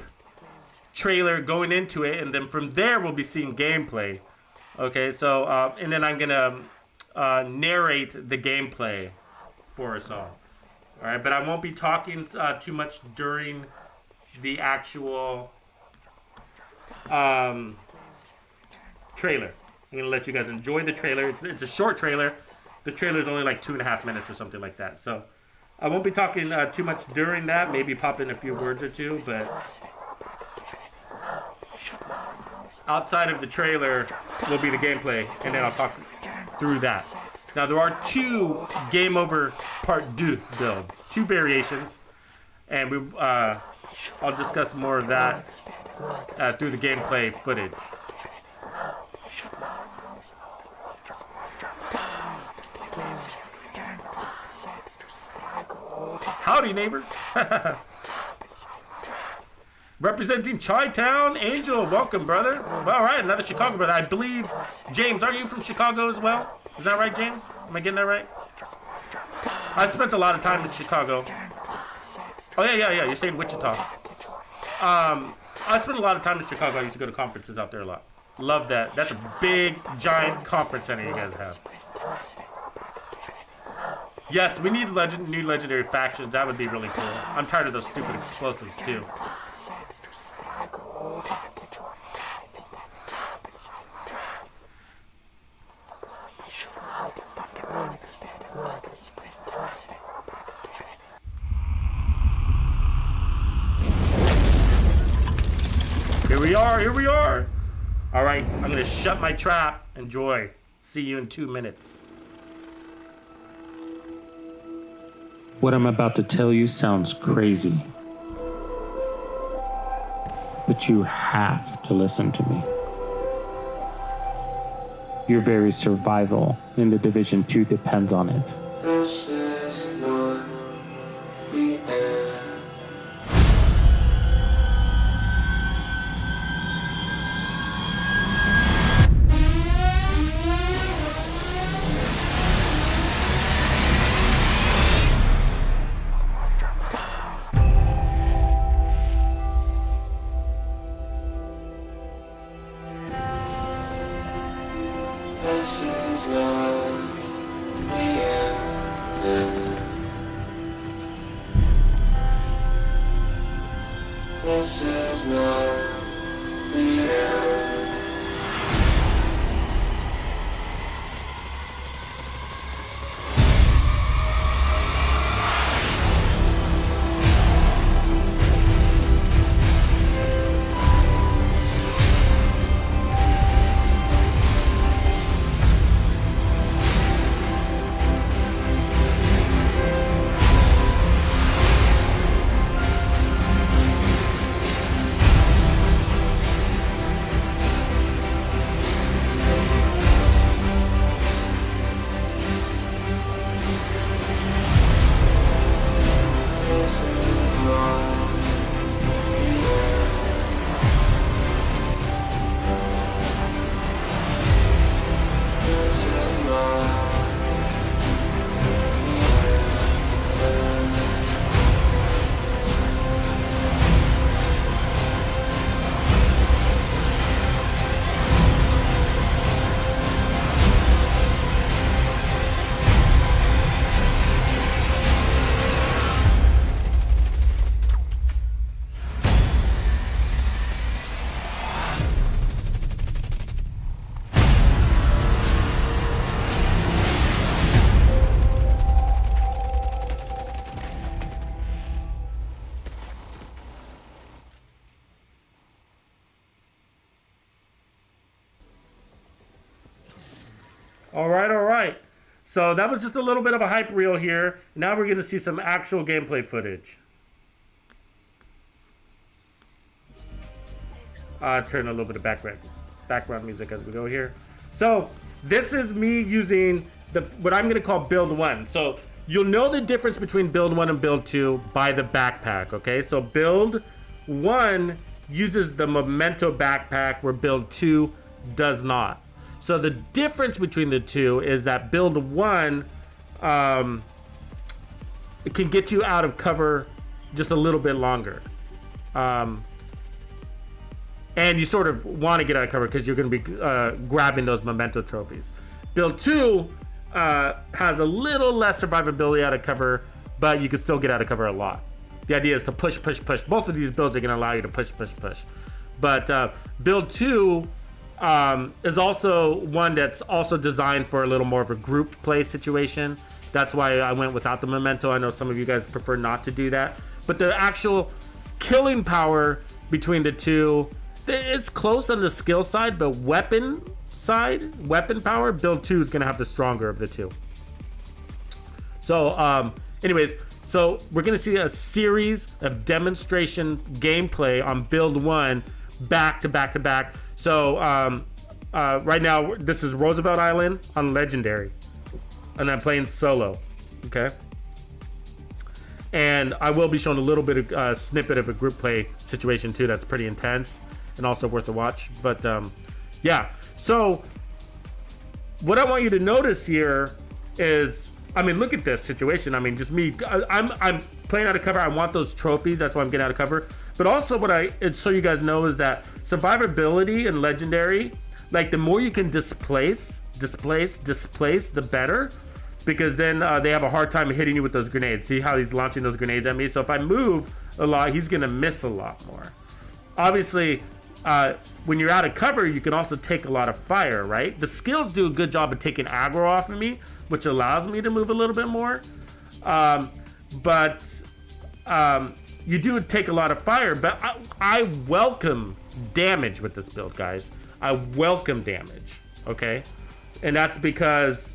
trailer going into it, and then from there we'll be seeing gameplay. Okay, so, and then I'm going to narrate the gameplay for us all. All right, but I won't be talking too much during the actual trailer. I'm going to let you guys enjoy the trailer. It's a short trailer. The trailer is only like 2.5 minutes or something like that. So I won't be talking too much during that. Maybe pop in a few words or two, but outside of the trailer will be the gameplay, and then I'll talk through that. Now, there are 2 GameOver Part 2 builds, 2 variations, and I'll discuss more of that through the gameplay footage. Howdy, neighbor. Representing Chi-Town, Angel. Welcome, brother. Well, all right, another Chicago brother. I believe, James, are you from Chicago as well? Is that right, James? Am I getting that right? I spent a lot of time in Chicago. Oh, yeah. You're saying Wichita. I spent a lot of time in Chicago. I used to go to conferences out there a lot. Love that. That's a big, giant conference center you guys have. Yes, we need new legendary factions. That would be really cool. I'm tired of those stupid explosives, too. Here we are. All right, I'm going to shut my trap. Enjoy. See you in 2 minutes. What I'm about to tell you sounds crazy, but you have to listen to me. Your very survival in the Division 2 depends on it. This is not the end. This is not the end. This is not the end. All right. So that was just a little bit of a hype reel here. Now we're going to see some actual gameplay footage. Turn a little bit of background music as we go here. So this is me using what I'm going to call build 1. So you'll know the difference between build 1 and build 2 by the backpack, okay? So build 1 uses the memento backpack where build 2 does not. So the difference between the two is that build 1 it can get you out of cover just a little bit longer. And you sort of want to get out of cover because you're going to be grabbing those memento trophies. Build 2 has a little less survivability out of cover, but you can still get out of cover a lot. The idea is to push. Both of these builds are going to allow you to push. But build 2 is also one that's also designed for a little more of a group play situation. That's why I went without the memento. I know some of you guys prefer not to do that. But the actual killing power between the two, it's close on the skill side, but weapon power, build 2 is going to have the stronger of the two. So anyways, so we're going to see a series of demonstration gameplay on build 1 back to back. So right now, this is Roosevelt Island on Legendary, and I'm playing solo, okay? And I will be showing a little bit of snippet of a group play situation too that's pretty intense and also worth a watch. But yeah, so what I want you to notice here is, I mean, look at this situation. I mean, just me, I'm playing out of cover. I want those trophies. That's why I'm getting out of cover. But also so you guys know is that survivability and Legendary, like the more you can displace, the better. Because then they have a hard time hitting you with those grenades. See how he's launching those grenades at me? So if I move a lot, he's gonna miss a lot more. Obviously, when you're out of cover, you can also take a lot of fire, right? The skills do a good job of taking aggro off of me, which allows me to move a little bit more. But you do take a lot of fire, but I welcome damage with this build, guys. I welcome damage, okay? And that's because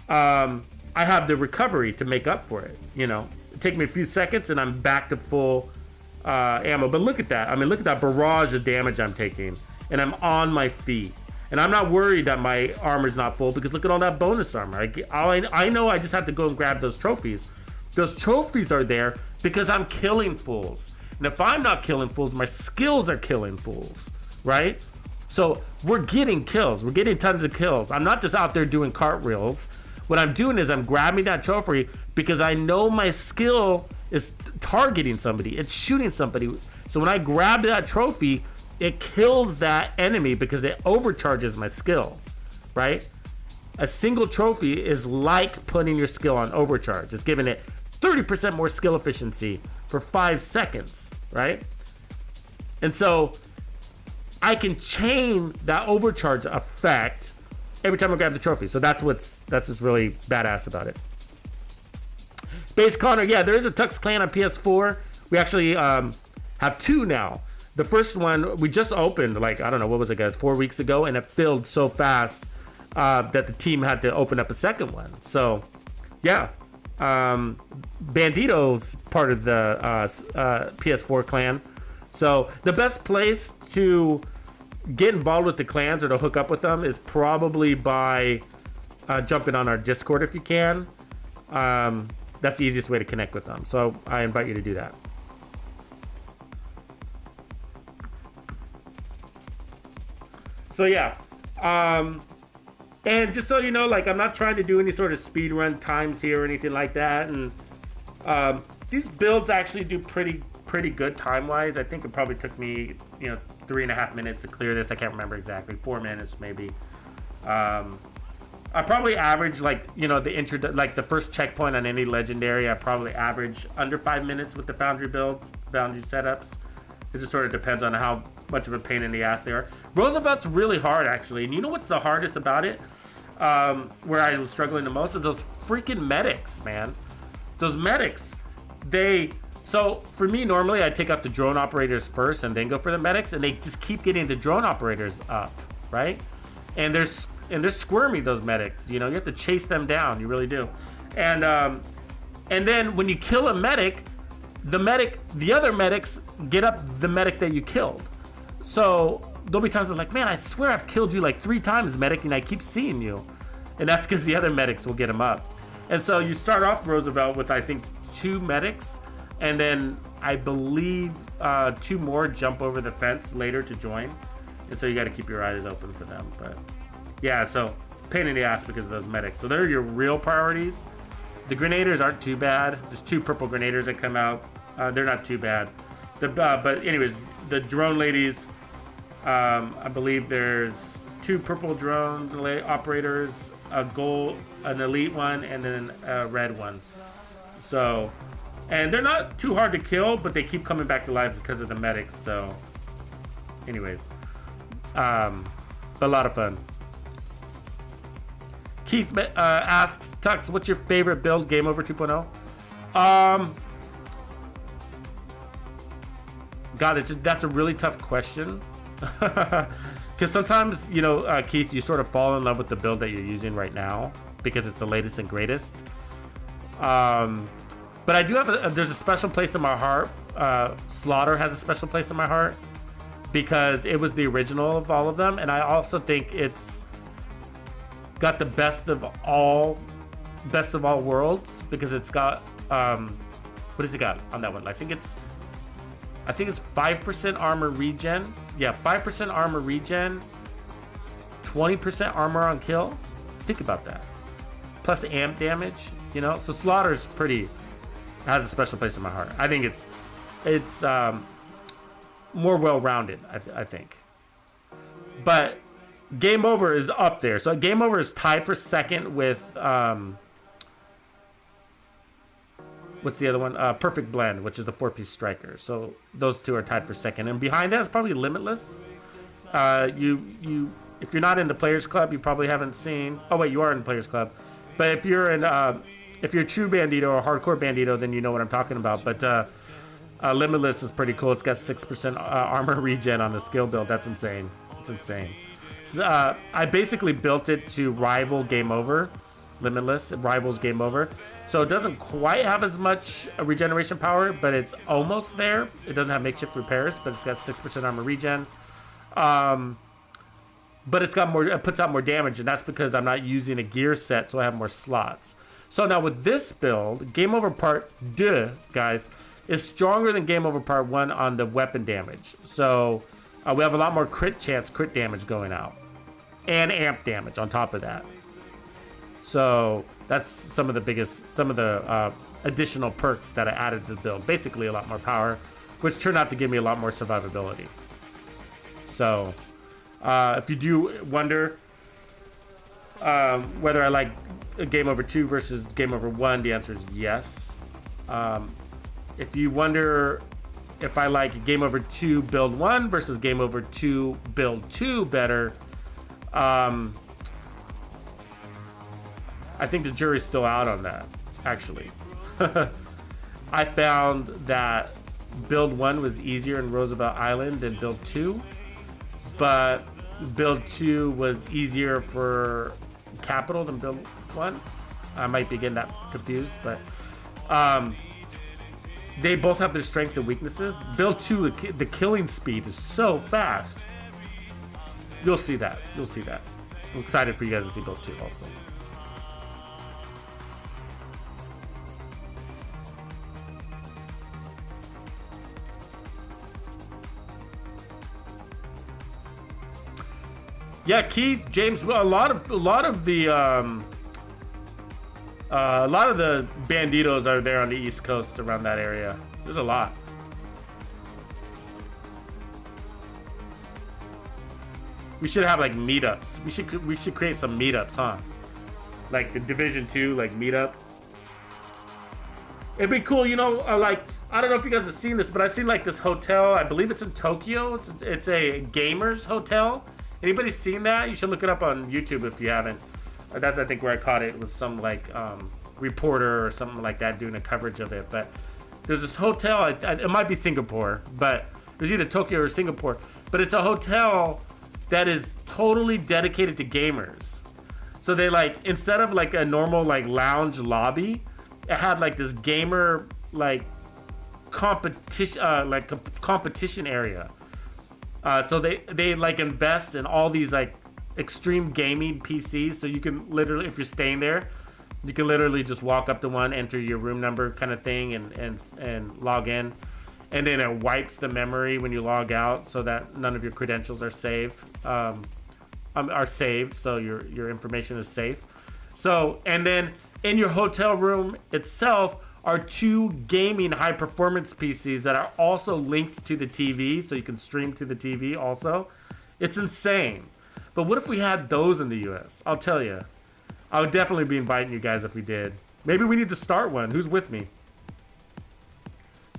I have the recovery to make up for it, you know? take me a few seconds, and I'm back to full ammo. But look at that. I mean, look at that barrage of damage I'm taking, and I'm on my feet. And I'm not worried that my armor's not full, because look at all that bonus armor. I know I just have to go and grab those trophies. Those trophies are there because I'm killing fools. And if I'm not killing fools, my skills are killing fools, right? So we're getting kills. We're getting tons of kills. I'm not just out there doing cartwheels. What I'm doing is I'm grabbing that trophy because I know my skill is targeting somebody. It's shooting somebody. So when I grab that trophy, it kills that enemy because it overcharges my skill, right? A single trophy is like putting your skill on overcharge. It's giving it 30% more skill efficiency for 5 seconds, right? And so I can chain that overcharge effect every time I grab the trophy. So that's what's really badass about it. Base Connor, yeah, there is a Tux clan on PS4. We actually have 2 now. The first one we just opened, like, I don't know, what was it, guys, 4 weeks ago, and it filled so fast that the team had to open up a second one. So, yeah, Bandido's part of the PS4 clan. So the best place to get involved with the clans or to hook up with them is probably by jumping on our Discord if you can. That's the easiest way to connect with them. So I invite you to do that. So yeah, and just so you know, like, I'm not trying to do any sort of speed run times here or anything like that. And these builds actually do pretty good time wise. I think it probably took me 3.5 minutes to clear this. I can't remember exactly, 4 minutes maybe. I probably average the first checkpoint on any legendary. I probably average under 5 minutes with the foundry builds, foundry setups. It just sort of depends on how much of a pain in the ass they are. Roosevelt's really hard, actually. And you know what's the hardest about it? Where I was struggling the most is those freaking medics, man. Those medics, so for me, normally I take out the drone operators first and then go for the medics, and they just keep getting the drone operators up, right? And they're squirmy, those medics. You have to chase them down. You really do. And then when you kill a medic, the other medics get up the medic that you killed. So there'll be times I'm like, man, I swear I've killed you like 3 times, medic, and I keep seeing you. And that's because the other medics will get him up. And so you start off Roosevelt with, I think, 2 medics, and then I believe 2 more jump over the fence later to join. And so you got to keep your eyes open for them. But yeah, so pain in the ass because of those medics. So they're your real priorities. The grenaders aren't too bad. There's 2 purple grenaders that come out. They're not too bad. But anyways, the drone ladies, I believe there's 2 purple drone operators, an elite one, and then a red one. So, and they're not too hard to kill, but they keep coming back to life because of the medics. So, anyways, a lot of fun. Keith asks, Tux, what's your favorite build, Gameover 2.0? God, that's a really tough question. Because sometimes, Keith, you sort of fall in love with the build that you're using right now because it's the latest and greatest. But I do have there's a special place in my heart. Slaughter has a special place in my heart because it was the original of all of them. And I also think it's got the best of all worlds because it's got, what has it got on that one? I think it's 5% armor regen. Yeah, 5% armor regen, 20% armor on kill. Think about that. Plus amp damage, So Slaughter's has a special place in my heart. I think it's more well-rounded, I think. But Gameover is up there. So Gameover is tied for second with what's the other one? Perfect Blend, which is the 4-piece striker. So those 2 are tied for second. And behind that is probably Limitless. If you're not in the Players Club, you probably haven't seen. Oh wait, you are in the Players Club. But if you're true Bandido or hardcore Bandido, then you know what I'm talking about. But Limitless is pretty cool. It's got 6% armor regen on the skill build. That's insane. It's insane. So, I basically built it to rival Gameover limitless. It rivals Game Over. So it doesn't quite have as much regeneration power, but it's almost there. It doesn't have makeshift repairs, but it's got 6% armor regen. But it's got more, it puts out more damage, and that's because I'm not using a gear set, so I have more slots. So now with this build, Game Over Part 2, guys, is stronger than Game Over Part 1 on the weapon damage. So we have a lot more crit damage going out. And amp damage on top of that. So that's some of the additional perks that I added to the build. Basically a lot more power, which turned out to give me a lot more survivability. So if you do wonder whether I like Gameover2 versus Gameover1, the answer is yes. If you wonder if I like Gameover2 build 1 versus Gameover2 build 2 better, I think the jury's still out on that, actually. I found that build 1 was easier in Roosevelt Island than build 2, but build 2 was easier for Capital than build 1. I might be getting that confused, but they both have their strengths and weaknesses. Build 2, the killing speed is so fast. You'll see that. You'll see that. I'm excited for you guys to see build 2 also. Yeah, Keith, James, a lot of the banditos are there on the East Coast around that area. There's a lot. We should have like meetups. We should create some meetups, huh? Like the Division 2 like meetups. It'd be cool, you know. Like I don't know if you guys have seen this, but I've seen like this hotel. I believe it's in Tokyo. It's a gamers hotel. Anybody seen that? You should look it up on YouTube if you haven't. That's I think where I caught it with some like reporter or something like that doing a coverage of it. But there's this hotel. It might be Singapore, but there's either Tokyo or Singapore. But it's a hotel that is totally dedicated to gamers. So they like instead of like a normal like lounge lobby, it had like this gamer like competition competition area. So they like invest in all these like extreme gaming PCs. So you can literally, if you're staying there, you can literally just walk up to one, enter your room number kind of thing, and log in, and then it wipes the memory when you log out, so that none of your credentials are saved. So your information is safe. So and then in your hotel room itself are 2 gaming high performance PCs that are also linked to the TV, so you can stream to the TV also. It's insane. But what if we had those in the US? I'll tell you. I would definitely be inviting you guys if we did. Maybe we need to start one. Who's with me?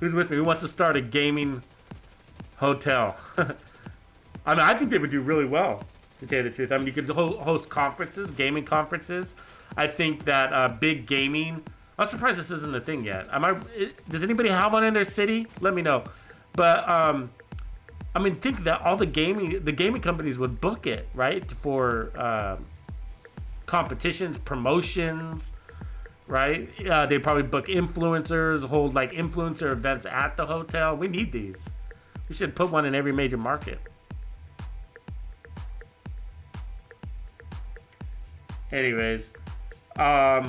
Who's with me? Who wants to start a gaming hotel? I mean, I think they would do really well, to tell you the truth. I mean, you could host conferences, gaming conferences. I think that big gaming... I'm surprised this isn't a thing yet. Does anybody have one in their city? Let me know. But I mean, think that all the gaming companies would book it, right? For competitions, promotions, right? They'd probably book influencers, hold like influencer events at the hotel. We need these. We should put one in every major market. Anyways, yeah,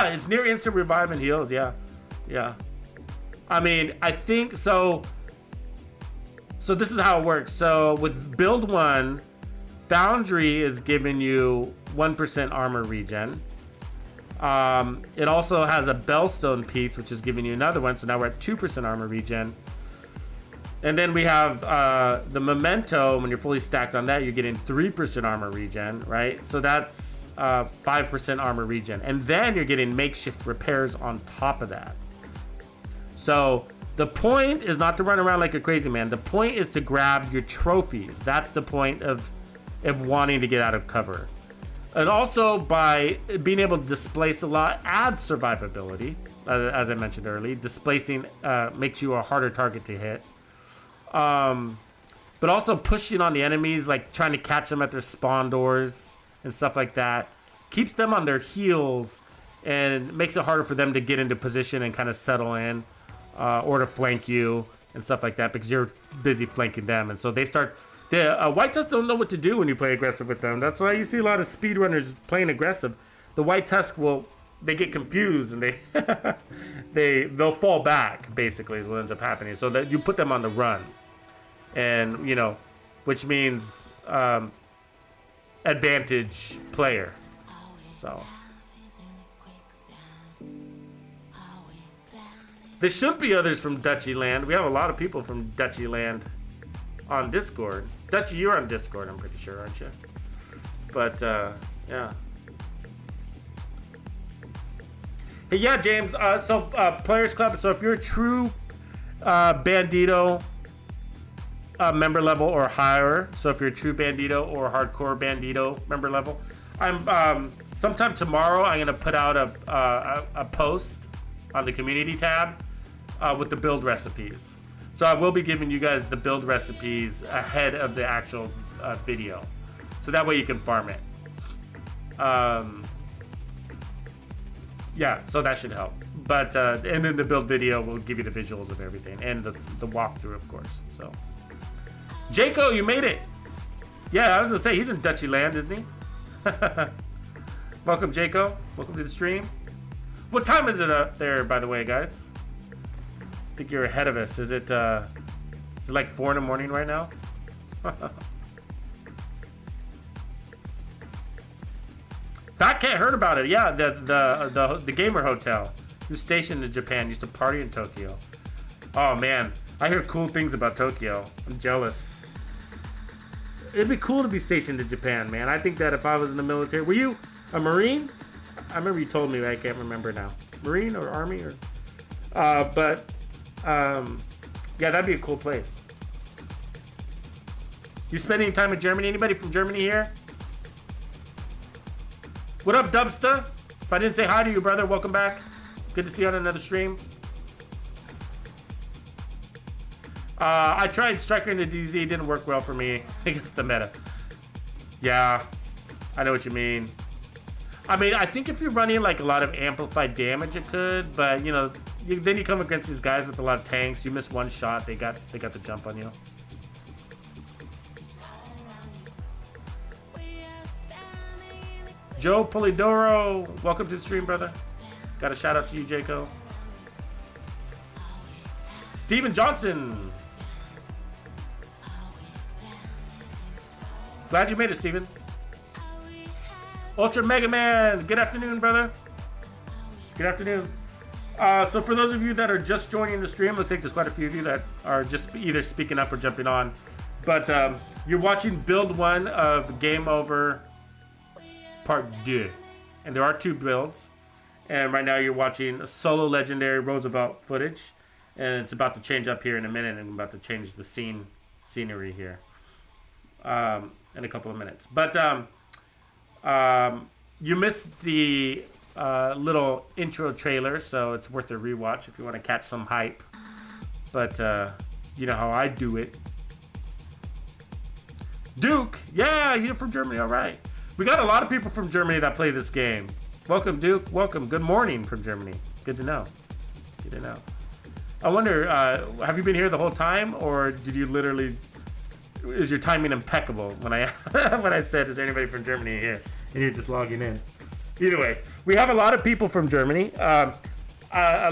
it's near instant revive and heals. Yeah. I mean, I think so. So this is how it works. So with build 1, Foundry is giving you 1% armor regen. It also has a Bellstone piece, which is giving you another one. So now we're at 2% armor regen. And then we have the Memento. When you're fully stacked on that, you're getting 3% armor regen, right? So that's 5% armor regen. And then you're getting makeshift repairs on top of that. So the point is not to run around like a crazy man. The point is to grab your trophies. That's the point of wanting to get out of cover. And also by being able to displace a lot, add survivability. As I mentioned earlier, displacing makes you a harder target to hit. but also pushing on the enemies, like trying to catch them at their spawn doors and stuff like that, keeps them on their heels and makes it harder for them to get into position and kind of settle in, or to flank you and stuff like that, because you're busy flanking them. And so they start, the white tusk don't know what to do when you play aggressive with them. That's why you see a lot of speedrunners playing aggressive. The white tusk they get confused and they'll fall back, basically, is what ends up happening. So that you put them on the run, and which means advantage player. So there should be others from Dutchy Land. We have a lot of people from Dutchy Land on Discord. Dutchy, you're on Discord, I'm pretty sure, aren't you? But yeah. Hey, yeah, James. Players Club. So if you're a true Bandito member level or higher, so if you're a true Bandito or hardcore Bandito member level, I'm sometime tomorrow. I'm gonna put out a post on the community tab with the build recipes. So I will be giving you guys the build recipes ahead of the actual video, so that way you can farm it. Yeah, so that should help. But and then the build video will give you the visuals of everything and the walkthrough, of course. So, Jaco, you made it. Yeah, I was gonna say he's in Dutchy Land, isn't he? Welcome, Jaco. Welcome to the stream. What time is it up there, by the way, guys? I think you're ahead of us. Is it like 4 in the morning right now? Fat Cat heard about it. Yeah, the gamer hotel, who's stationed in Japan, used to party in Tokyo. Oh man, I hear cool things about Tokyo. I'm jealous. It'd be cool to be stationed in Japan, man. I think that if I was in the military, were you a Marine? I remember you told me, but I can't remember now. Marine or Army or, yeah, that'd be a cool place. You spending time in Germany? Anybody from Germany here? What up, Dubsta? If I didn't say hi to you, brother, welcome back. Good to see you on another stream. I tried Striker into DZ. It didn't work well for me against the meta. Yeah, I know what you mean. I mean, I think if you're running like a lot of amplified damage, it could. But then you come against these guys with a lot of tanks. You miss one shot, they got the jump on you. Joe Polidoro, welcome to the stream, brother. Got a shout out to you, Jaco. Steven Johnson. Glad you made it, Steven. Ultra Mega Man, good afternoon, brother. Good afternoon. So for those of you that are just joining the stream, looks like there's quite a few of you that are just either speaking up or jumping on. But you're watching build 1 of Gameover Part 2. And there are 2 builds. And right now you're watching solo legendary Roosevelt footage. And it's about to change up here in a minute, and I'm about to change the scenery here in a couple of minutes. But you missed the little intro trailer, so it's worth a rewatch if you want to catch some hype. But you know how I do it. Duke, yeah, you're from Germany, all right. We got a lot of people from Germany that play this game. Welcome, Duke. Welcome. Good morning from Germany. Good to know. Good to know. I wonder, have you been here the whole time, or did you literally? Is your timing impeccable when I when I said, "Is there anybody from Germany here?" and you're just logging in? Either way, we have a lot of people from Germany. A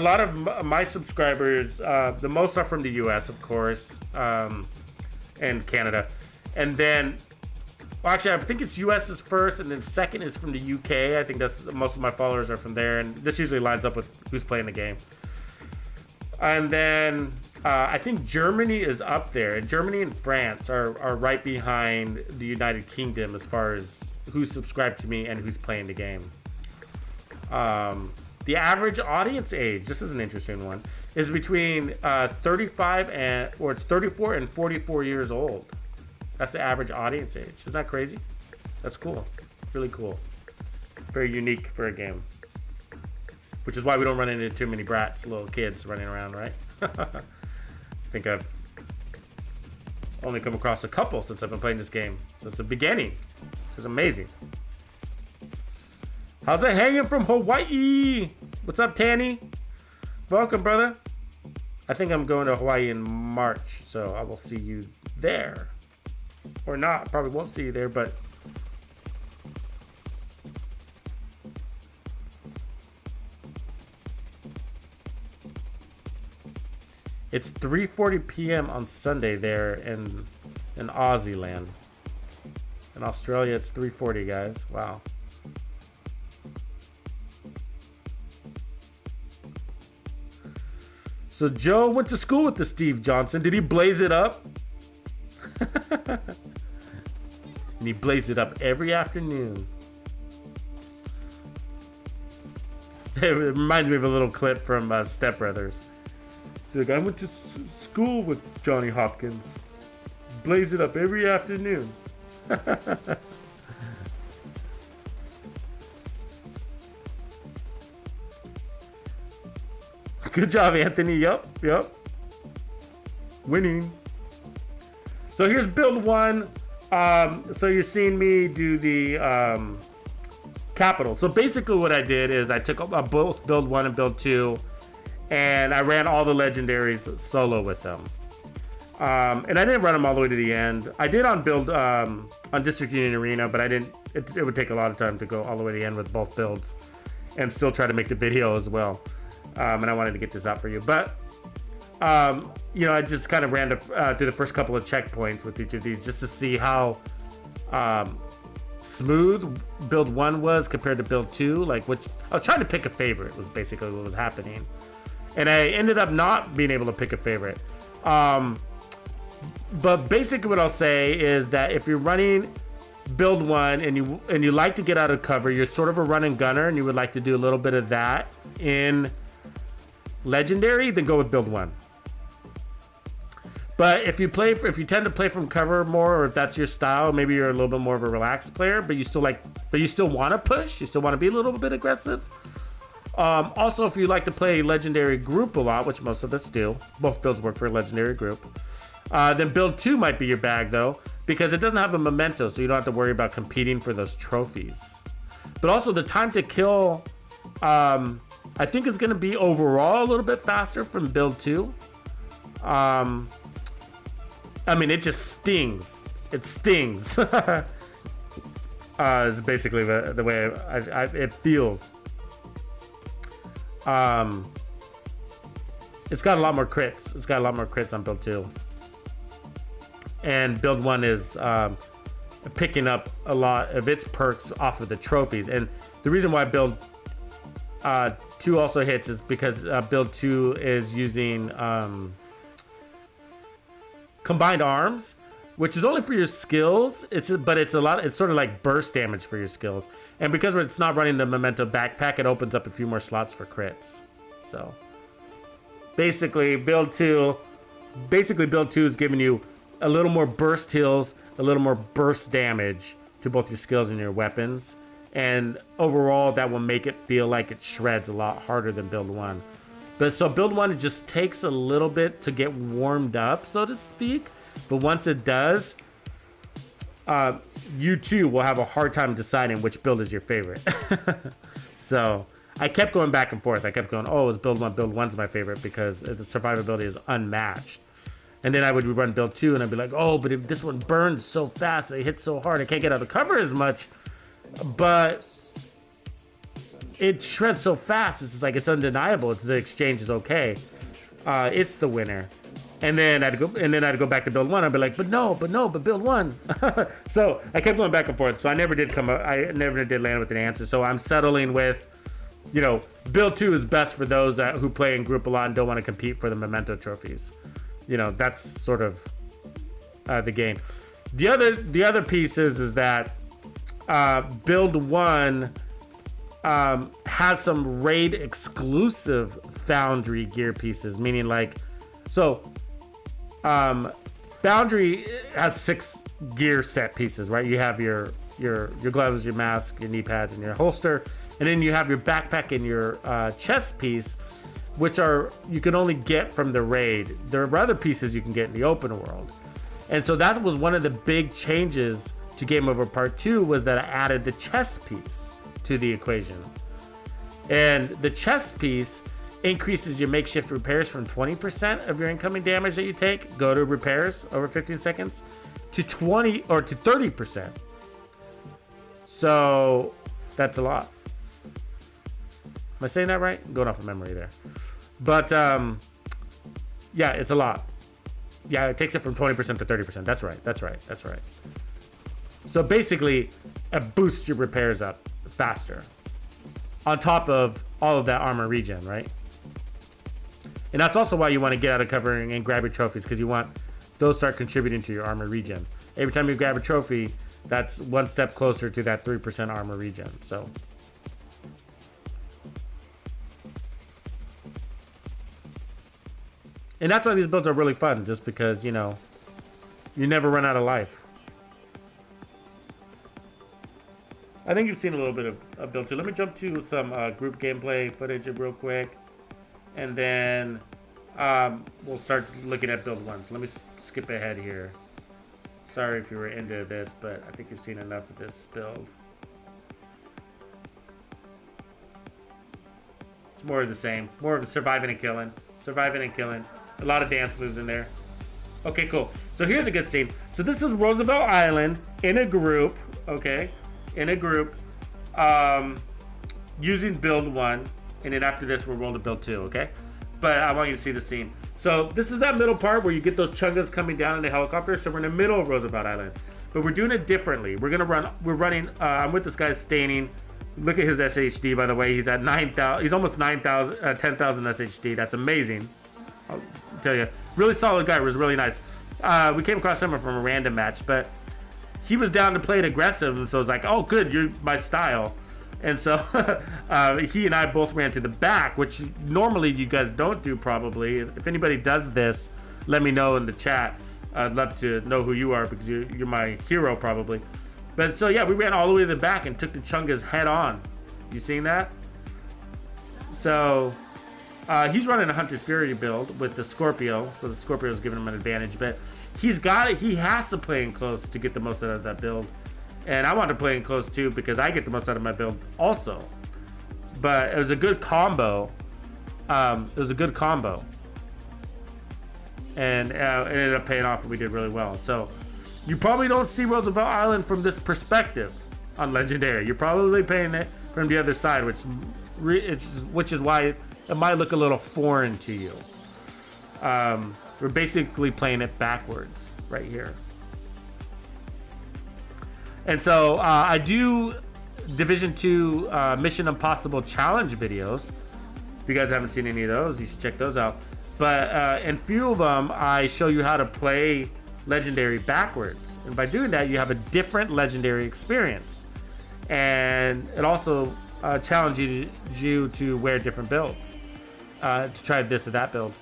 lot of my subscribers, the most are from the U.S., of course, and Canada, and then. Well, actually, I think it's U.S. is first, and then second is from the U.K. I think that's most of my followers are from there, and this usually lines up with who's playing the game. And then I think Germany is up there. Germany and France are right behind the United Kingdom as far as who's subscribed to me and who's playing the game. The average audience age, this is an interesting one, is between 34 and 44 years old. That's the average audience age. Isn't that crazy? That's cool. Really cool. Very unique for a game. Which is why we don't run into too many brats, little kids running around, right? I think I've only come across a couple since I've been playing this game since the beginning, which is amazing. How's it hanging from Hawaii? What's up, Tanny? Welcome, brother. I think I'm going to Hawaii in March, so I will see you there. Or not, probably won't see you there, but it's 3:40 p.m. on Sunday there in Aussie land. In Australia, it's 3:40, guys. Wow. So Joe went to school with the Steve Johnson. Did he blaze it up? And he blazed it up every afternoon. It reminds me of a little clip from Step Brothers. He's like, I went to school with Johnny Hopkins. Blaze it up every afternoon. Good job, Anthony. Yup. Winning. So here's build one. So you're seeing me do the capital. So basically what I did is I took both build one and build two, and I ran all the legendaries solo with them. And I didn't run them all the way to the end. I did on build on District Union Arena, but I didn't. It would take a lot of time to go all the way to the end with both builds, and still try to make the video as well. And I wanted to get this out for you, but I just kind of ran through the first couple of checkpoints with each of these just to see how smooth build one was compared to build two. Like, which I was trying to pick a favorite was basically what was happening, and I ended up not being able to pick a favorite. But basically, what I'll say is that if you're running build one and you like to get out of cover, you're sort of a run and gunner, and you would like to do a little bit of that in legendary, then go with build one. But if you tend to play from cover more, or if that's your style, maybe you're a little bit more of a relaxed player, but you still want to push, you still want to be a little bit aggressive. Also, if you like to play legendary group a lot, which most of us do, both builds work for a legendary group, then build two might be your bag though, because it doesn't have a memento, so you don't have to worry about competing for those trophies. But also the time to kill, I think is going to be overall a little bit faster from build two. I mean, it just stings. It stings. Is basically the way it feels. It's got a lot more crits. It's got a lot more crits on build two. And build one is picking up a lot of its perks off of the trophies. And the reason why build two also hits is because build two is using combined arms, which is only for your skills. It's sort of like burst damage for your skills. And because it's not running the memento backpack, it opens up a few more slots for crits. So basically build two is giving you a little more burst heals, a little more burst damage to both your skills and your weapons. And overall, that will make it feel like it shreds a lot harder than build one. But so build one, it just takes a little bit to get warmed up, so to speak. But once it does, you too will have a hard time deciding which build is your favorite. So I kept going back and forth. I kept going, oh, it's build one. Build one's my favorite because the survivability is unmatched. And then I would run build two, and I'd be like, oh, but if this one burns so fast, it hits so hard, I can't get out of cover as much. But it shreds so fast, it's like it's undeniable. The exchange is okay. It's the winner. And then I'd go back to build one. I'd be like, but build one. So I kept going back and forth. So I never did land with an answer. So I'm settling with, build two is best for those who play in group a lot and don't want to compete for the memento trophies. That's sort of the game. The other piece is that build one has some raid exclusive foundry gear pieces, meaning foundry has 6 gear set pieces, right? You have your gloves, your mask, your knee pads, and your holster, and then you have your backpack and your chest piece, which you can only get from the raid. There are other pieces you can get in the open world. And so that was one of the big changes to Game Over Part 2, was that I added the chess piece to the equation. And the chess piece increases your makeshift repairs from 20% of your incoming damage that you take, go to repairs over 15 seconds, to 20 or to 30%. So that's a lot. Am I saying that right? I'm going off of memory there. But yeah, it's a lot. Yeah, it takes it from 20% to 30%. That's right. So basically, it boosts your repairs up faster. On top of all of that armor regen, right? And that's also why you want to get out of covering and grab your trophies, because you want those start contributing to your armor regen. Every time you grab a trophy, that's one step closer to that 3% armor regen. So and that's why these builds are really fun, just because, you know, you never run out of life. I think you've seen a little bit of build 2. Let me jump to some group gameplay footage real quick, and then we'll start looking at build 1. So let me skip ahead here. Sorry if you were into this, but I think you've seen enough of this build. It's more of the same. More of surviving and killing. Surviving and killing. A lot of dance moves in there. Okay, cool. So here's a good scene. So this is Roosevelt Island in a group, okay? In a group, using build 1, and then after this we'll roll to build 2, okay? But I want you to see the scene. So this is that middle part where you get those chungas coming down in the helicopter. So we're in the middle of Roosevelt Island, but we're doing it differently. We're running. I'm with this guy Staining. Look at his SHD, by the way. He's at 9,000. He's almost 9,000, 10,000 SHD. That's amazing. I'll tell you, really solid guy. It was really nice. We came across him from a random match, but he was down to play it aggressive, and so it's like, oh, good, you're my style. And so he and I both ran to the back, which normally you guys don't do probably. If anybody does this, let me know in the chat. I'd love to know who you are, because you're my hero probably. But so yeah, we ran all the way to the back and took the chungas head on. You seen that? So he's running a Hunter's Fury build with the Scorpio, so the Scorpio is giving him an advantage. But he's got it. He has to play in close to get the most out of that build. And I want to play in close too, because I get the most out of my build also. But it was a good combo. And it ended up paying off, and we did really well. So you probably don't see Roosevelt Island from this perspective on Legendary. You're probably playing it from the other side, which is why it might look a little foreign to you. We're basically playing it backwards right here. And so I do Division 2 Mission Impossible Challenge videos. If you guys haven't seen any of those, you should check those out. But in few of them, I show you how to play Legendary backwards. And by doing that, you have a different Legendary experience. And it also challenges you to wear different builds, to try this or that build.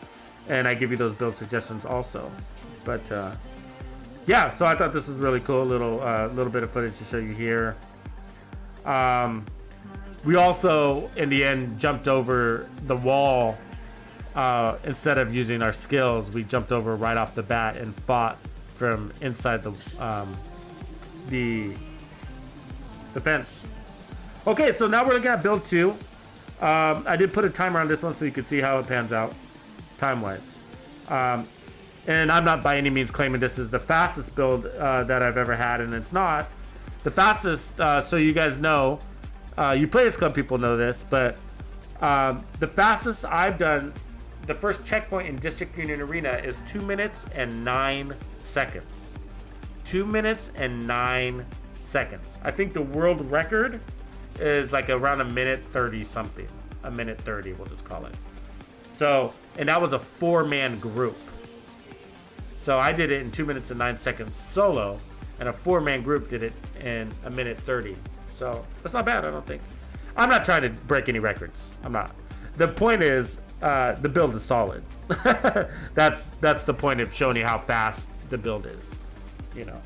And I give you those build suggestions also. But yeah, so I thought this was really cool. Little bit of footage to show you here. We also, in the end, jumped over the wall. Instead of using our skills, we jumped over right off the bat and fought from inside the fence. Okay, so now we're looking at build 2. I did put a timer on this one so you could see how it pans out time-wise. And I'm not by any means claiming this is the fastest build that I've ever had, and it's not. The fastest, so you guys know, you Players Club people know this, but the fastest I've done, the first checkpoint in District Union Arena is 2 minutes and 9 seconds. 2 minutes and 9 seconds. I think the world record is like around a minute 30 something. A minute 30, we'll just call it. So, and that was a 4-man group. So I did it in 2 minutes and 9 seconds solo, and a 4-man group did it in a minute 30. So that's not bad, I don't think. I'm not trying to break any records. I'm not. The point is, the build is solid. That's the point of showing you how fast the build is. You know.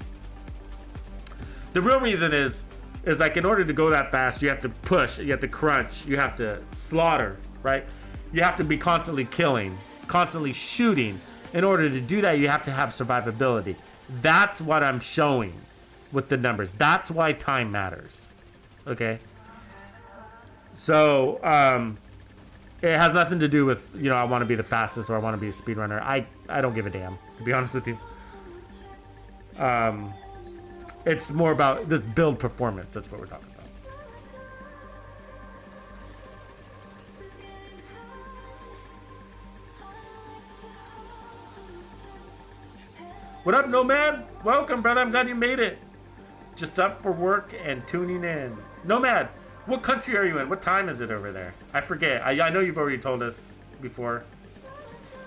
The real reason is like, in order to go that fast, you have to push, you have to crunch, you have to slaughter, right? You have to be constantly killing, constantly shooting. In order to do that, you have to have survivability. That's what I'm showing with the numbers. That's why time matters. Okay? So, it has nothing to do with, you know, I want to be the fastest or I want to be a speedrunner. I don't give a damn, to be honest with you. It's more about this build performance. That's what we're talking about. What up, Nomad? Welcome, brother. I'm glad you made it. Just up for work and tuning in. Nomad, what country are you in? What time is it over there? I forget. I know you've already told us before.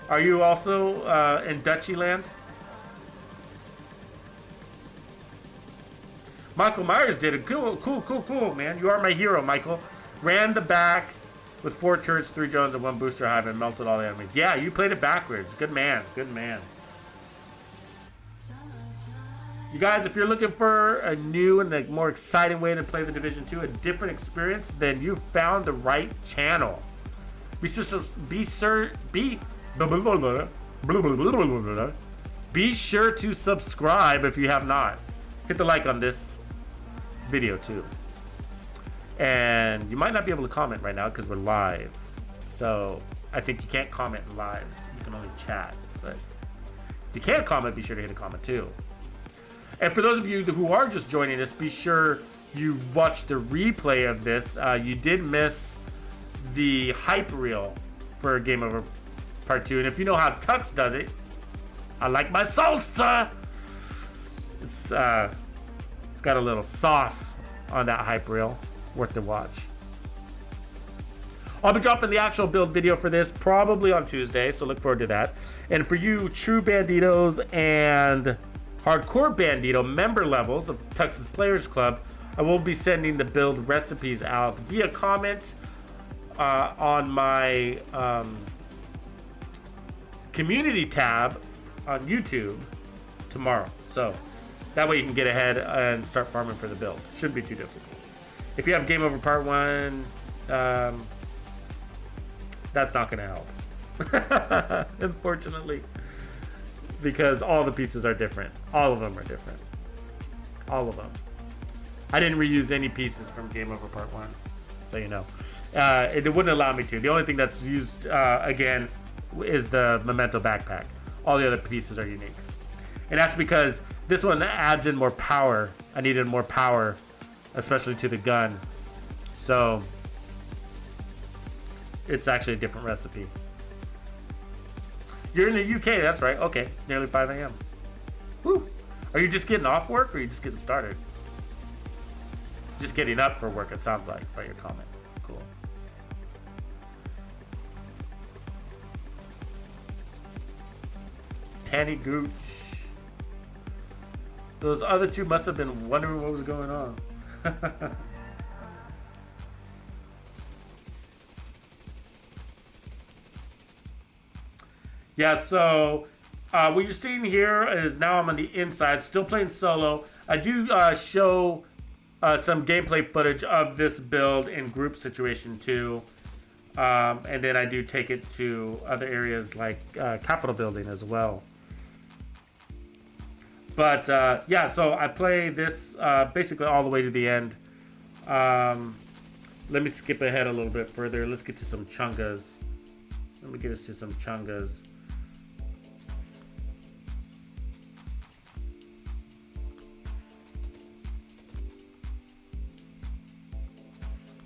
Are you also in Dutchy land? Michael Myers did it. Cool, man. You are my hero, Michael. Ran the back with 4 turrets, 3 drones, and 1 booster hive and melted all the enemies. Yeah, you played it backwards. Good man. Good man. You guys, if you're looking for a new and a more exciting way to play the Division 2, a different experience, then you found the right channel. Be sure to subscribe if you have not. Hit the like on this video too. And you might not be able to comment right now because we're live. So I think you can't comment in lives. You can only chat. But if you can't comment, be sure to hit a comment too. And for those of you who are just joining us, be sure you watch the replay of this. You did miss the hype reel for Game Over Part 2. And if you know how Tux does it, I like my salsa. It's got a little sauce on that hype reel. Worth the watch. I'll be dropping the actual build video for this probably on Tuesday, so look forward to that. And for you true Banditos and Hardcore Bandito member levels of Tux's Players Club, I will be sending the build recipes out via comment on my community tab on YouTube tomorrow. So that way you can get ahead and start farming for the build. Shouldn't be too difficult. If you have Game Over Part 1, that's not going to help. Unfortunately. Because all the pieces are different. All of them are different. All of them. I didn't reuse any pieces from Game Over Part 1. So you know. It wouldn't allow me to. The only thing that's used, again, is the Memento backpack. All the other pieces are unique. And that's because this one adds in more power. I needed more power, especially to the gun. So it's actually a different recipe. You're in the UK, that's right. Okay, it's nearly 5 a.m. Woo. Are you just getting off work or are you just getting started? Just getting up for work, it sounds like, by your comment. Cool. Tanny Gooch. Those other two must have been wondering what was going on. Yeah, so what you're seeing here is now I'm on the inside, still playing solo. I do show some gameplay footage of this build in group situation too. And then I do take it to other areas like Capitol building as well. But yeah, so I play this basically all the way to the end. Let me skip ahead a little bit further. Let's get to some chungas. Let me get us to some chungas.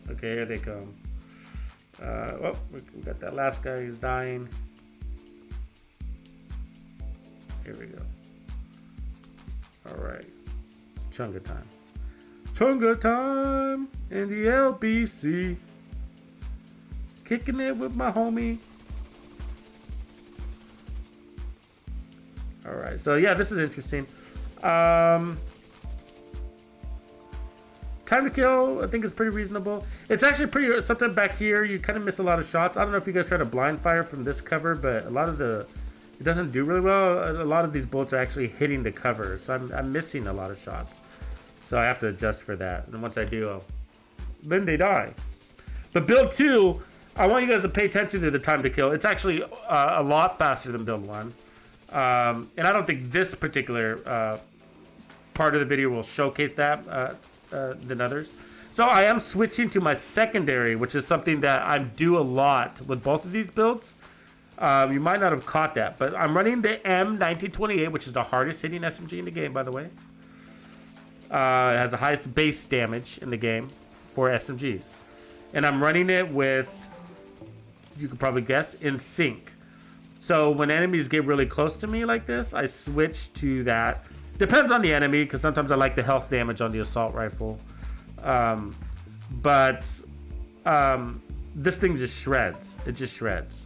Okay, here they come. Oh, we got that last guy who's dying. Here we go. All right, it's Chunga time. Chunga time in the LBC. Kicking it with my homie. All right, so yeah, this is interesting. Time to kill, I think it's pretty reasonable. It's actually pretty, something back here, you kind of miss a lot of shots. I don't know if you guys tried to blind fire from this cover, but a lot of it doesn't do really well. A lot of these bullets are actually hitting the cover, so I'm missing a lot of shots. So I have to adjust for that. And once I do, then they die. But build 2, I want you guys to pay attention to the time to kill. It's actually a lot faster than build 1. And I don't think this particular part of the video will showcase that than others. So I am switching to my secondary, which is something that I do a lot with both of these builds. You might not have caught that, but I'm running the M1928, which is the hardest hitting SMG in the game, by the way. It has the highest base damage in the game for SMGs. And I'm running it with, you could probably guess, in sync. So when enemies get really close to me like this, I switch to that. Depends on the enemy, because sometimes I like the health damage on the assault rifle. But this thing just shreds. It just shreds.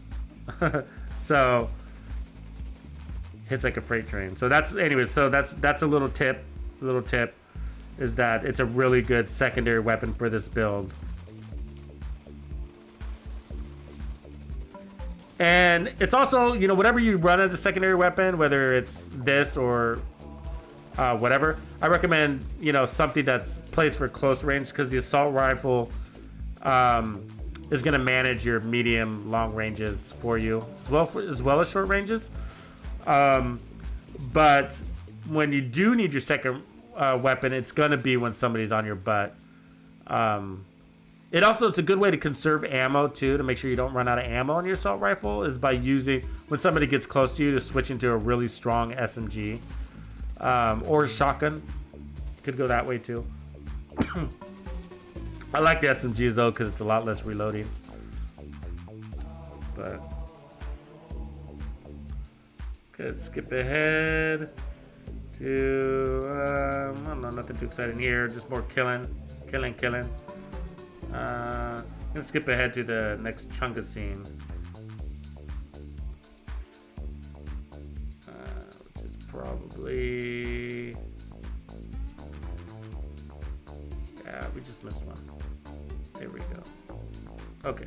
So hits like a freight train. So that's, anyways, so that's a little tip. Little tip is that it's a really good secondary weapon for this build. And it's also, you know, whatever you run as a secondary weapon, whether it's this or whatever, I recommend, you know, something that's placed for close range, because the assault rifle is going to manage your medium, long ranges for you, as well as short ranges. But when you do need your second weapon, it's going to be when somebody's on your butt. It's a good way to conserve ammo too, to make sure you don't run out of ammo on your assault rifle, is by using, when somebody gets close to you, to switch into a really strong SMG or a shotgun. Could go that way too. I like the SMGs though, because it's a lot less reloading. But good, skip ahead to I don't know, nothing too exciting here, just more killing. Let's skip ahead to the next chunga scene, which is probably, yeah, we just missed one. There we go. Okay,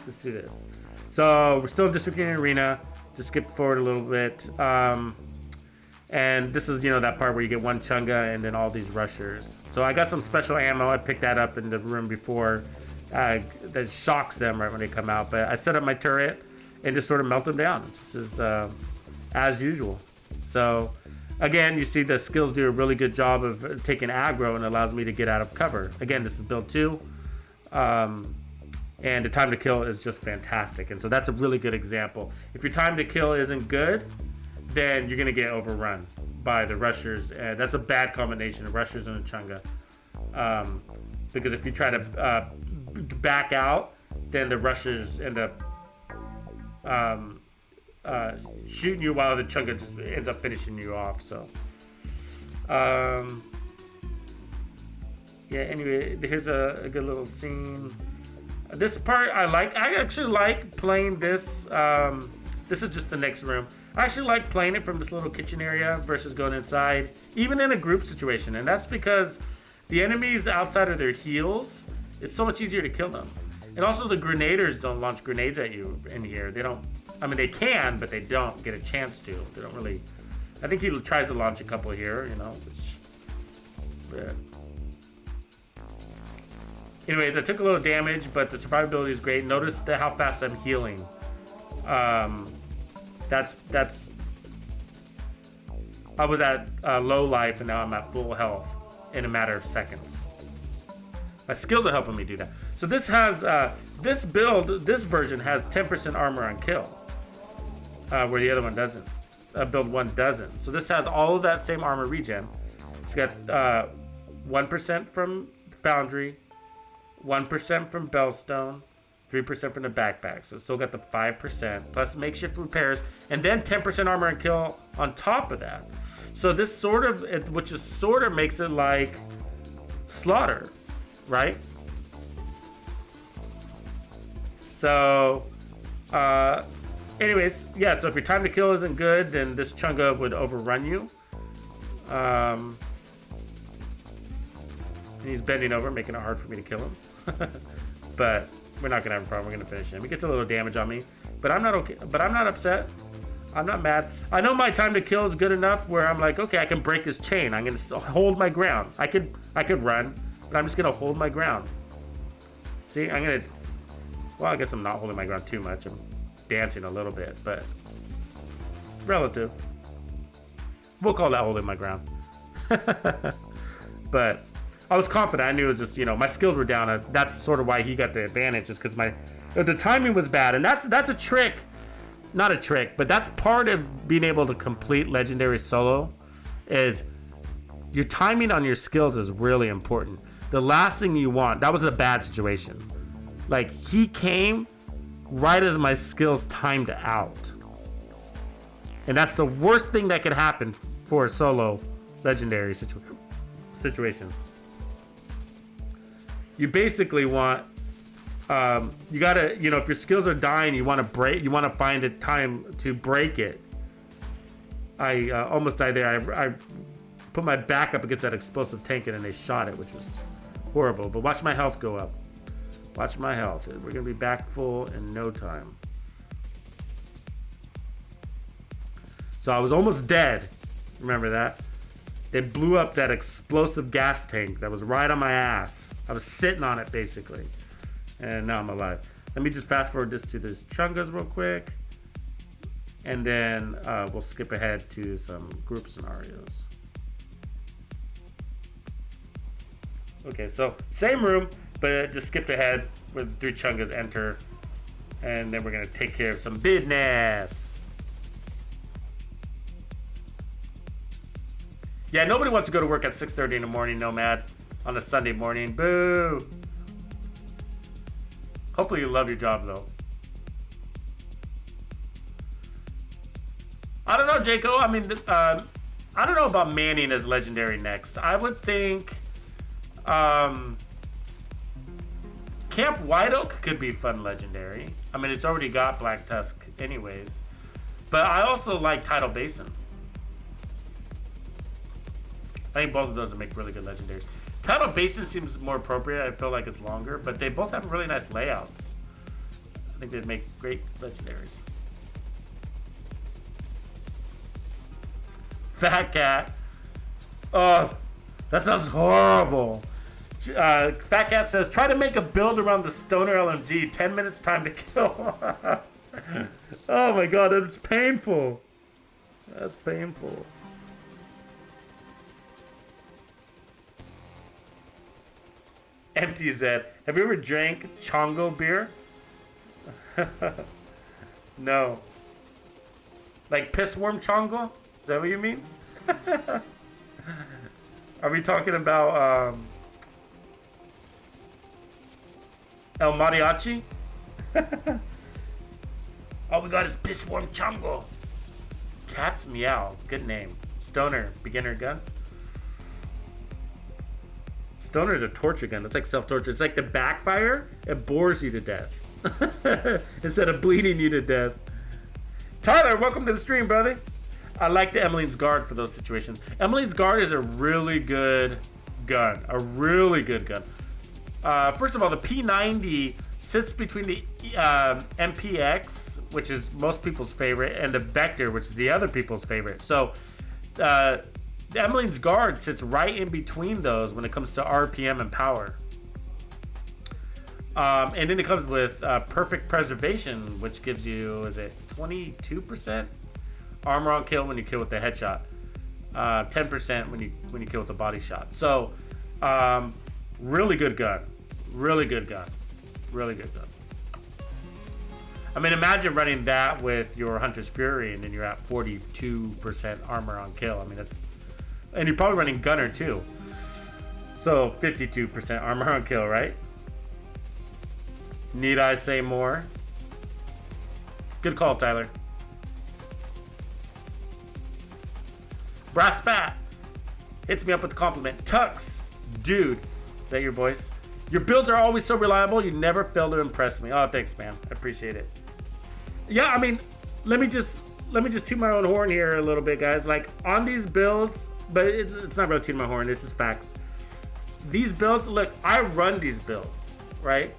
let's do this. So we're still distributing arena. Just skip forward a little bit. And this is, you know, that part where you get one chunga and then all these rushers. So I got some special ammo. I picked that up in the room before that shocks them right when they come out. But I set up my turret and just sort of melt them down. This is as usual. So again, you see the skills do a really good job of taking aggro, and allows me to get out of cover. Again, this is build 2. And the time to kill is just fantastic. And so that's a really good example. If your time to kill isn't good, then you're gonna get overrun by the rushers. And that's a bad combination of rushers and a chunga. Because if you try to back out, then the rushers end up shooting you, while the chunga just ends up finishing you off. So yeah, anyway, here's a good little scene. This part I like. I actually like playing this. This is just the next room. I actually like playing it from this little kitchen area versus going inside, even in a group situation. And that's because the enemies outside of their heals, it's so much easier to kill them. And also the grenaders don't launch grenades at you in here. They don't, I mean, they can, but they don't get a chance to. They don't really, I think he tries to launch a couple here, you know, but anyways, I took a little damage, but the survivability is great. Notice how fast I'm healing. That's I was at low life, and now I'm at full health in a matter of seconds. My skills are helping me do that. So this has this version has 10% armor on kill, where the other one doesn't. Build 1 doesn't. So this has all of that same armor regen. It's got 1% from Foundry, 1% from Bellstone, 3% from the backpack. So it's still got the 5% plus makeshift repairs, and then 10% armor and kill on top of that. So this sort of, which is sort of makes it like Slaughter, right? So, anyways, yeah. So if your time to kill isn't good, then this chunga would overrun you. And he's bending over, making it hard for me to kill him. But we're not gonna have a problem. We're gonna finish him. He gets a little damage on me, but I'm not okay. But I'm not upset. I'm not mad. I know my time to kill is good enough where I'm like, okay, I can break his chain. I'm gonna hold my ground. I could run, but I'm just gonna hold my ground. See, well, I guess I'm not holding my ground too much. I'm dancing a little bit, but relative. We'll call that holding my ground. But I was confident. I knew it was just, my skills were down. That's sort of why he got the advantage, is because the timing was bad. And that's a trick. Not a trick, but that's part of being able to complete Legendary Solo, is your timing on your skills is really important. The last thing you want, that was a bad situation. Like, he came right as my skills timed out. And that's the worst thing that could happen for a solo Legendary situation. You basically want, you gotta, if your skills are dying, you want to find a time to break it. I almost died there. I put my back up against that explosive tank and then they shot it, which was horrible. But watch my health go up. Watch my health. We're gonna be back full in no time. So I was almost dead. Remember that? They blew up that explosive gas tank that was right on my ass. I was sitting on it basically. And now I'm alive. Let me just fast forward this to this Chungas real quick. And then we'll skip ahead to some group scenarios. Okay, so same room, but just skipped ahead with 3 Chungas enter. And then we're going to take care of some business. Yeah, nobody wants to go to work at 6:30 in the morning, Nomad, on a Sunday morning. Boo! Hopefully you love your job, though. I don't know, Jaco. I mean, I don't know about Manning as Legendary next. I would think Camp White Oak could be fun Legendary. I mean, it's already got Black Tusk anyways. But I also like Tidal Basin. I think both of those would make really good Legendaries. Tidal Basin seems more appropriate. I feel like it's longer, but they both have really nice layouts. I think they'd make great Legendaries. Fat Cat. Oh, that sounds horrible. Fat Cat says, try to make a build around the Stoner LMG. 10 minutes time to kill. Oh my god, that's painful. That's painful. Empty Zed. Have you ever drank Chongo beer? No. Like pissworm Chongo? Is that what you mean? Are we talking about El Mariachi? All we got is pissworm Chongo. Cat's Meow. Good name. Stoner. Beginner gun. Stoner is a torture gun. It's like self-torture. It's like the backfire. It bores you to death. Instead of bleeding you to death. Tyler, welcome to the stream, brother. I like the Emmeline's Guard for those situations. Emmeline's Guard is a really good gun. A really good gun. First of all, the P90 sits between the MPX, which is most people's favorite, and the Vector, which is the other people's favorite. So, the Emmeline's Guard sits right in between those when it comes to RPM and power. And then it comes with Perfect Preservation, which gives you, is it 22% armor on kill when you kill with the headshot, 10% when you kill with the body shot. So, really good gun, really good gun, really good gun. I mean, imagine running that with your Hunter's Fury, and then you're at 42% armor on kill. I mean, that's, and you're probably running Gunner too. So 52% armor on kill, right? Need I say more? Good call, Tyler. Brass Bat hits me up with a compliment. Tux, dude, is that your voice? Your builds are always so reliable. You never fail to impress me. Oh, thanks, man. I appreciate it. Yeah, I mean, let me just toot my own horn here a little bit, guys. Like, on these builds, but it's not really tooting my horn. This is facts. These builds, look, I run these builds, right?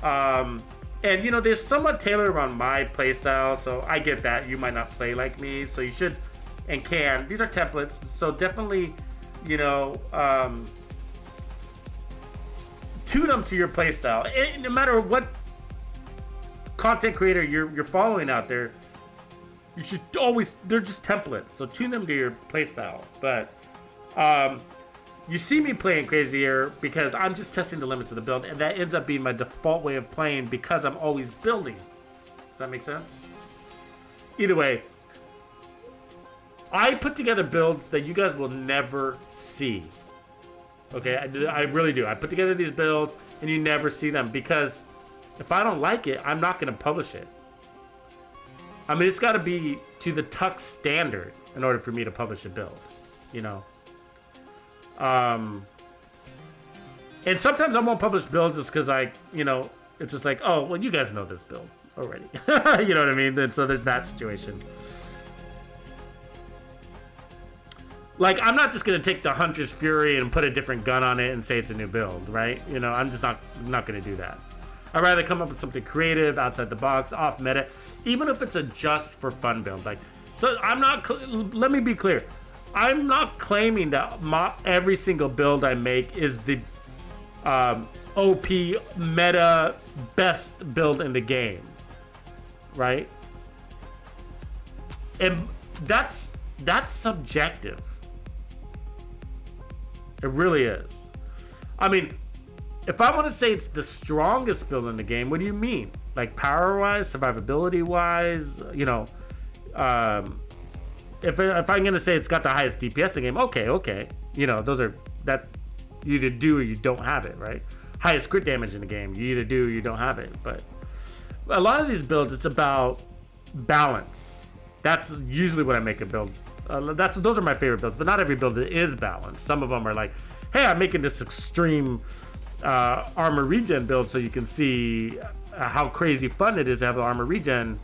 And you know, they're somewhat tailored around my playstyle, so I get that. You might not play like me, so you should and can. These are templates, so definitely, you know, tune them to your playstyle. No matter what content creator you're following out there, You should always, they're just templates, so tune them to your playstyle. But you see me playing crazier because I'm just testing the limits of the build, and that ends up being my default way of playing because I'm always building. Does that make sense? Either way, I put together builds that you guys will never see. Okay, I really do. I put together these builds and you never see them because if I don't like it, I'm not going to publish it. I mean, it's got to be to the Tux standard in order for me to publish a build, you know. And sometimes I won't publish builds just because it's just like, oh, well, you guys know this build already. You know what I mean? And so there's that situation. Like, I'm not just going to take the Hunter's Fury and put a different gun on it and say it's a new build, right? You know, I'm just not going to do that. I'd rather come up with something creative, outside the box, off meta, even if it's a just for fun build. Like, so I'm not, let me be clear. I'm not claiming that every single build I make is the OP meta best build in the game, right? And that's subjective. It really is. I mean, if I want to say it's the strongest build in the game, what do you mean? Like power-wise, survivability-wise, you know, if I'm going to say it's got the highest DPS in the game, okay. You know, those are, that you either do or you don't have it, right? Highest crit damage in the game, you either do or you don't have it. But a lot of these builds, it's about balance. That's usually what I make a build. Those are my favorite builds, but not every build is balanced. Some of them are like, hey, I'm making this extreme armor regen build so you can see how crazy fun it is to have the armor regen.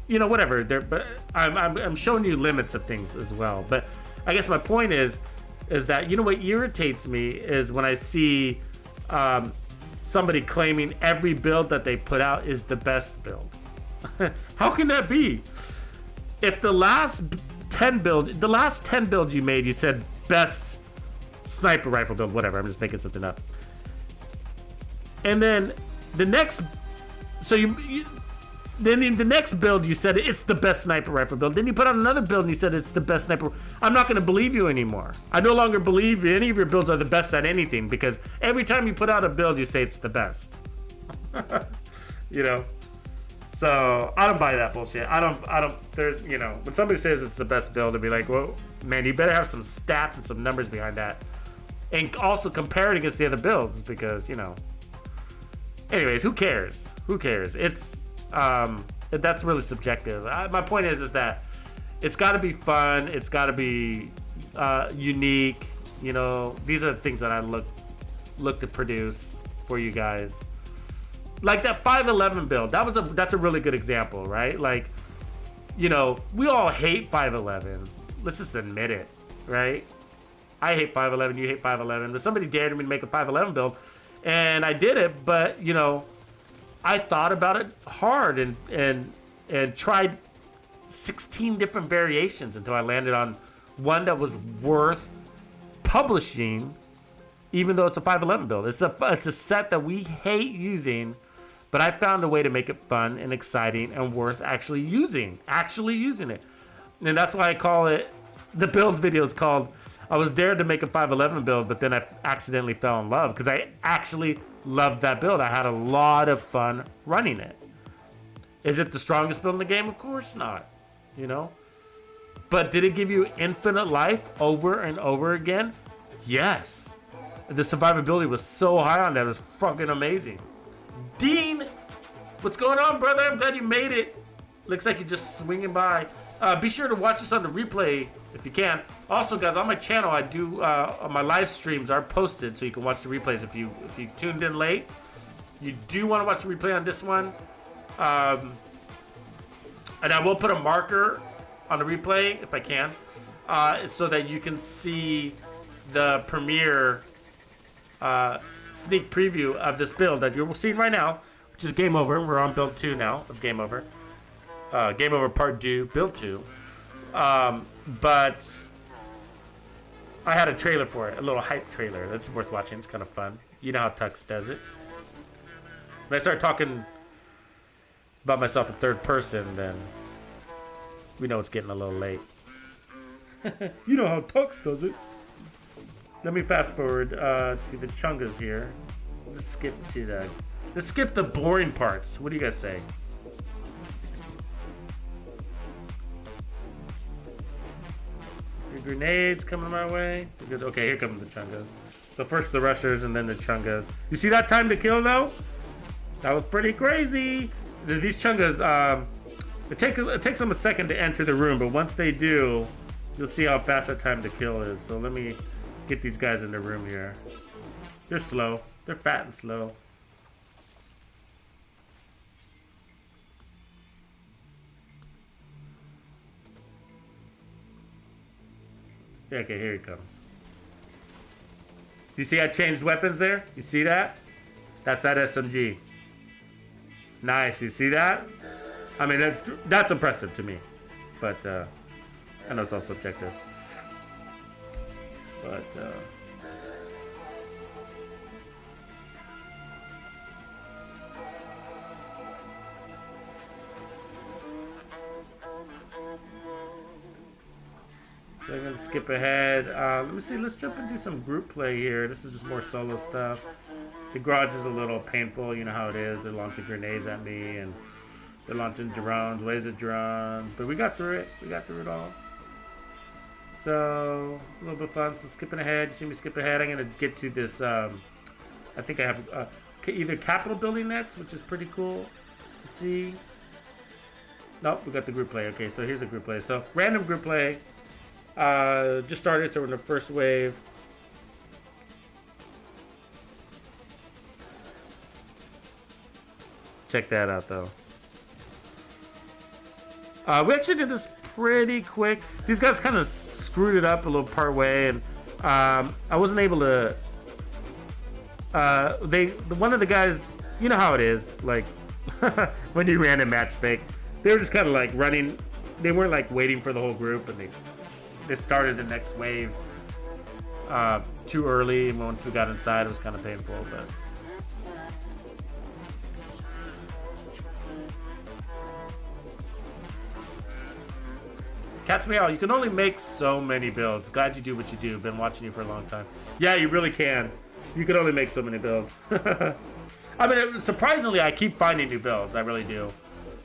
You know, whatever. But I'm showing you limits of things as well. But I guess my point is that, you know, what irritates me is when I see somebody claiming every build that they put out is the best build. How can that be? If the last 10 builds you made, you said best sniper rifle build, whatever, I'm just making something up. And then the next, then in the next build you said it's the best sniper rifle build. Then you put out another build and you said it's the best sniper. I'm not going to believe you anymore. I no longer believe any of your builds are the best at anything because every time you put out a build you say it's the best. You know? So I don't buy that bullshit. I don't, there's, you know, when somebody says it's the best build, it'd be like, well, man, you better have some stats and some numbers behind that. And also compare it against the other builds because, you know, anyways, who cares? Who cares? It's, that's really subjective. My point is that it's got to be fun. It's got to be unique. You know, these are the things that I look to produce for you guys. Like that 511 build, that's a really good example, right? Like, you know, we all hate 511. Let's just admit it, right? I hate 511, you hate 511, but somebody dared me to make a 511 build, and I did it. But you know, I thought about it hard and tried 16 different variations until I landed on one that was worth publishing, even though it's a 511 build. It's a set that we hate using. But I found a way to make it fun and exciting and worth actually using it. And that's why I call it, the build video is called, I was dared to make a 511 build, but then I accidentally fell in love because I actually loved that build. I had a lot of fun running it. Is it the strongest build in the game? Of course not, you know? But did it give you infinite life over and over again? Yes. The survivability was so high on that, it was fucking amazing. Dean, what's going on, brother? I'm glad you made it. Looks like you're just swinging by. Be sure to watch this on the replay if you can. Also, guys, on my channel, I do my live streams are posted, so you can watch the replays if you tuned in late. You do want to watch the replay on this one, and I will put a marker on the replay if I can, so that you can see the premiere sneak preview of this build that you're seeing right now, which is Game Over. We're on build 2 now of Game Over. Game Over Part 2, build 2. But I had a trailer for it, a little hype trailer. That's worth watching. It's kind of fun. You know how Tux does it. When I start talking about myself in third person, then we know it's getting a little late. You know how Tux does it. Let me fast forward to the chungas here. Let's skip the boring parts. What do you guys say? The grenades coming my way. Okay, here come the chungas. So first the rushers and then the chungas. You see that time to kill though? That was pretty crazy. These chungas, it takes them a second to enter the room, but once they do, you'll see how fast that time to kill is. So let me get these guys in the room here. They're slow. They're fat and slow. Yeah, okay, here he comes. You see I changed weapons there? You see that? That's that SMG. Nice, you see that? I mean, that's impressive to me. But, I know it's all subjective. But, so I'm gonna skip ahead. Let me see, let's jump into some group play here. This is just more solo stuff. The garage is a little painful, you know how it is. They're launching grenades at me and they're launching drones, waves of drones. But we got through it. We got through it all. So, a little bit fun. So skipping ahead, you see me skip ahead. I'm gonna get to this, I think I have either Capitol building next, which is pretty cool to see. Nope, we got the group play. Okay, so here's a group play. So, random group play. Just started, so we're in the first wave. Check that out, though. We actually did this pretty quick. These guys kind of screwed it up a little part way, and I wasn't able to. One of the guys, you know how it is, like when you ran a match fake, they were just kind of like running. They weren't like waiting for the whole group, and they started the next wave too early. And once we got inside, it was kind of painful, but. Cat's Meow, you can only make so many builds. Glad you do what you do. Been watching you for a long time. Yeah, you really can. You can only make so many builds. I mean, surprisingly, I keep finding new builds. I really do.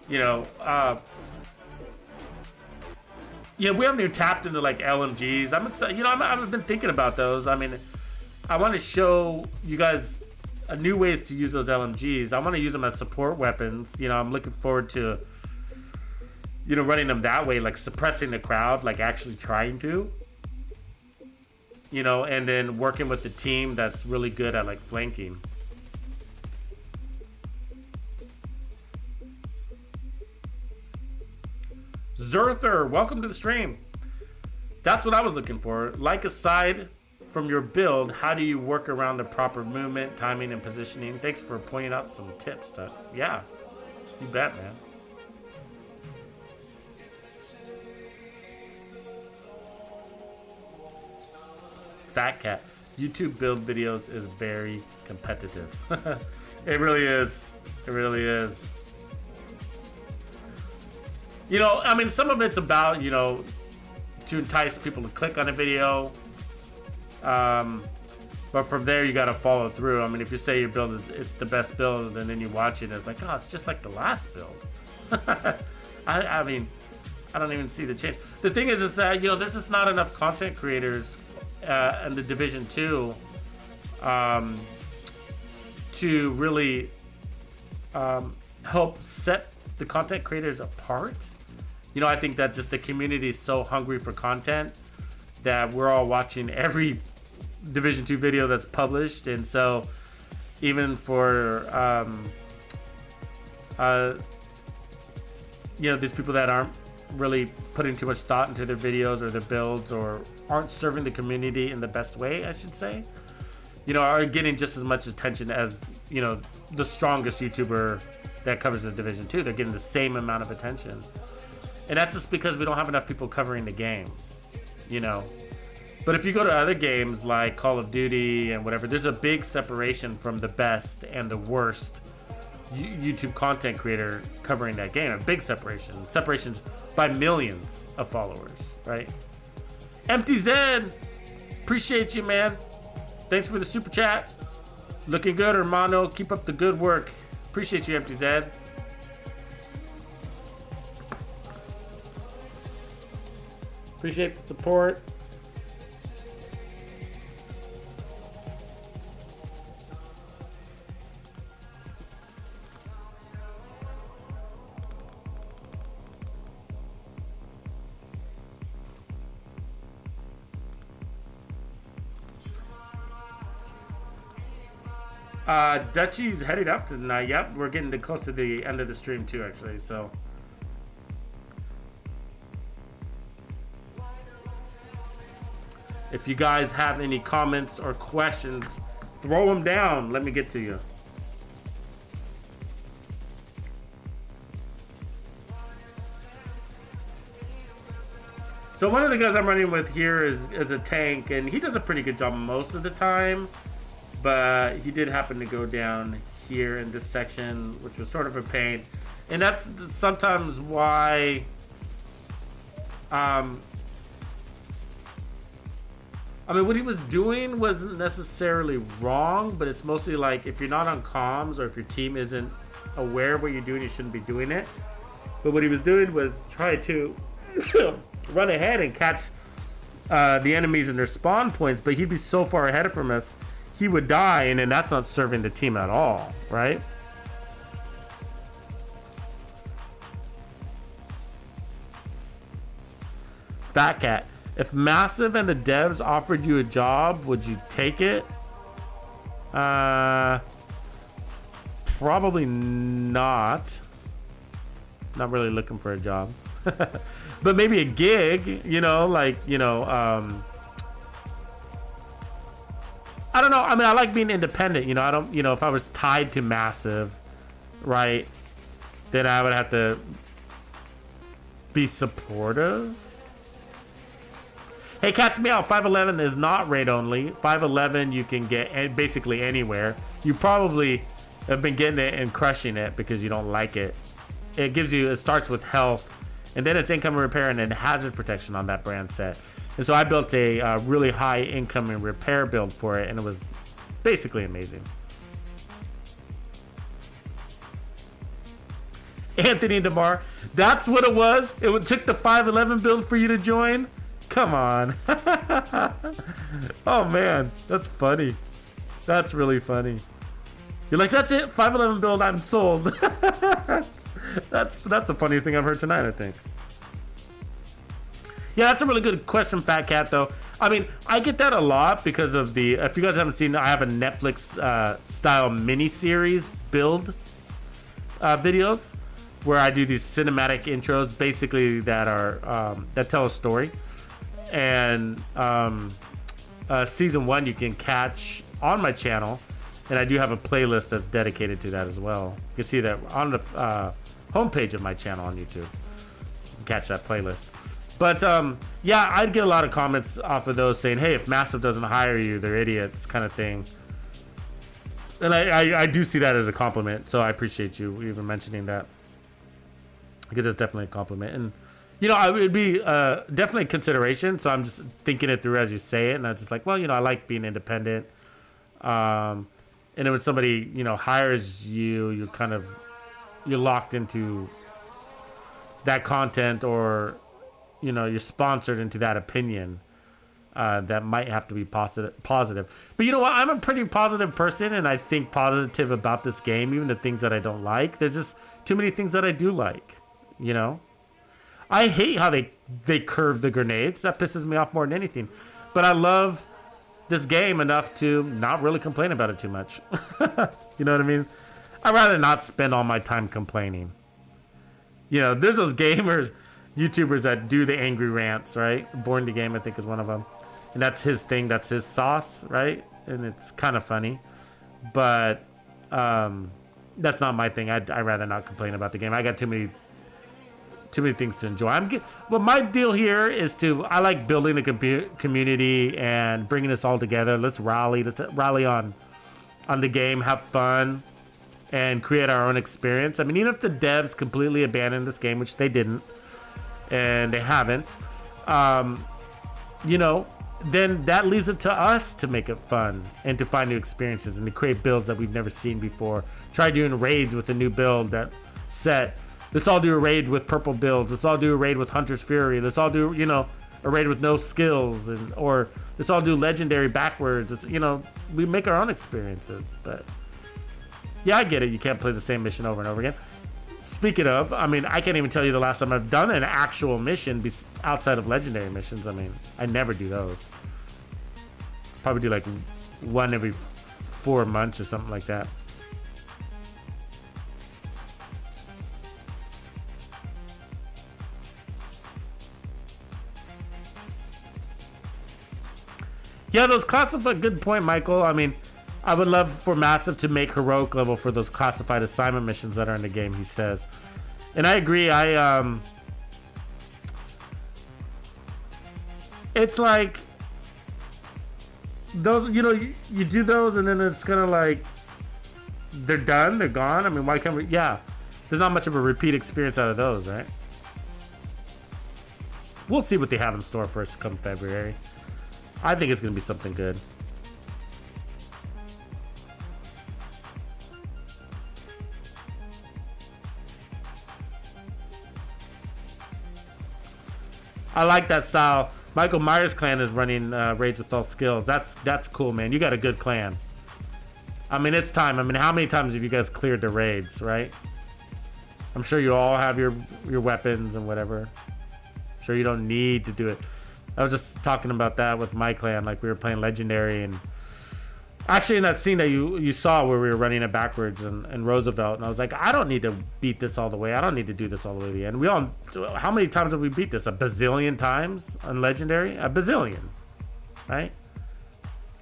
You know, yeah, we haven't even tapped into like LMGs. I'm excited. You know, I've been thinking about those. I mean, I want to show you guys new ways to use those LMGs. I want to use them as support weapons. You know, I'm looking forward to, you know, running them that way, like suppressing the crowd, like actually trying to, you know, and then working with the team that's really good at like flanking. Zerther, welcome to the stream. That's what I was looking for. Like, aside from your build, how do you work around the proper movement, timing, and positioning? Thanks for pointing out some tips, Tux. Yeah, you bet, man. Fat Cat, YouTube build videos is very competitive. It really is. It really is. You know, I mean, some of it's about, you know, to entice people to click on a video. But from there, you got to follow through. I mean, if you say your build is it's the best build, and then you watch it, and it's like, oh, it's just like the last build. I mean, I don't even see the change. The thing is that, you know, there's just not enough content creators in the Division 2 to really help set the content creators apart. You know, I think that just the community is so hungry for content that we're all watching every Division 2 video that's published, and so even for you know, these people that aren't really putting too much thought into their videos or their builds, or aren't serving the community in the best way, I should say, you know, are getting just as much attention as, you know, the strongest YouTuber that covers the Division 2. They're getting the same amount of attention, and that's just because we don't have enough people covering the game, you know. But if you go to other games like Call of Duty and whatever, there's a big separation from the best and the worst YouTube content creator covering that game. A big separation. Separations by millions of followers, right? Empty Zen, appreciate you, man. Thanks for the super chat. Looking good, hermano. Keep up the good work. Appreciate you, Empty Zen. Appreciate the support. Dutchie's heading up tonight. Yep, we're getting close to the end of the stream too, actually. So, if you guys have any comments or questions, throw them down. Let me get to you. So one of the guys I'm running with here is a tank, and he does a pretty good job most of the time. But he did happen to go down here in this section, which was sort of a pain. And that's sometimes why I mean, what he was doing wasn't necessarily wrong, but it's mostly like if you're not on comms or if your team isn't aware of what you're doing, you shouldn't be doing it. But what he was doing was try to run ahead and catch the enemies in their spawn points, but he'd be so far ahead from us. He would die, and then that's not serving the team at all, right? Fat Cat, if Massive and the devs offered you a job, would you take it? Probably not. Not really looking for a job. But maybe a gig, you know, like, you know, I don't know. I mean, I like being independent. You know, I don't, you know, if I was tied to Massive, right, then I would have to be supportive. Hey, Cats Meow, 511 is not raid only. 511 you can get basically anywhere. You probably have been getting it and crushing it because you don't like it. It gives you, it starts with health, and then it's income and repair, and then hazard protection on that brand set. And so I built a really high income and repair build for it, and it was basically amazing. Anthony DeMar, that's what it was? It took the 511 build for you to join? Come on. Oh man, that's funny. That's really funny. You're like, that's it, 511 build, I'm sold. That's the funniest thing I've heard tonight, I think. Yeah, that's a really good question, Fat Cat, though. I mean, I get that a lot because of the... If you guys haven't seen, I have a Netflix-style mini-series build videos where I do these cinematic intros, basically, that are that tell a story. And Season 1 you can catch on my channel, and I do have a playlist that's dedicated to that as well. You can see that on the homepage of my channel on YouTube. You can catch that playlist. But yeah, I'd get a lot of comments off of those saying, hey, if Massive doesn't hire you, they're idiots, kind of thing. And I do see that as a compliment, so I appreciate you even mentioning that, because it's definitely a compliment. And, you know, it would be definitely a consideration, so I'm just thinking it through as you say it, and I'm just like, well, you know, I like being independent. And then when somebody, you know, hires you, you're locked into that content, or... you know, you're sponsored into that opinion that might have to be positive. But you know what? I'm a pretty positive person, and I think positive about this game, even the things that I don't like. There's just too many things that I do like, you know? I hate how they curve the grenades. That pisses me off more than anything. But I love this game enough to not really complain about it too much. You know what I mean? I'd rather not spend all my time complaining. You know, there's those gamers... YouTubers that do the angry rants, right? Born to Game, I think, is one of them. And that's his thing. That's his sauce, right? And it's kind of funny. But that's not my thing. I'd rather not complain about the game. I got too many things to enjoy. Well, my deal here is I like building a community and bringing us all together. Let's rally on the game, have fun. and create our own experience. I mean, even if the devs completely abandoned this game, which they didn't, and they haven't, you know, then that leaves it to us to make it fun and to find new experiences and to create builds that we've never seen before. Try doing raids with a new build that set. Let's all do a raid with purple builds. Let's all do a raid with Hunter's Fury. Let's all do, you know, a raid with no skills, and or let's all do legendary backwards. It's, you know, we make our own experiences. But yeah, I get it. You can't play the same mission over and over again. Speaking of, I mean, I can't even tell you the last time I've done an actual mission outside of legendary missions. I mean, I never do those. Probably do like one every 4 months or something like that. Yeah, those classified, good point, Michael. I mean, I would love for Massive to make heroic level for those classified assignment missions that are in the game, he says. And I agree. It's like those, you know, you do those and then it's kind of like they're done, they're gone. I mean, why can't we? Yeah, there's not much of a repeat experience out of those, right? We'll see what they have in store for us come February. I think it's going to be something good. I like that style. Michael Myers' clan is running raids with all skills. That's cool, man. You got a good clan. I mean, it's time. I mean, how many times have you guys cleared the raids, right? I'm sure you all have your weapons and whatever. I'm sure you don't need to do it. I was just talking about that with my clan. Like, we were playing Legendary, and actually in that scene that you saw where we were running it backwards and Roosevelt, and I was like, I don't need to beat this all the way. I don't need to do this all the way to the end. We all, how many times have we beat this? A bazillion times on Legendary? A bazillion, right?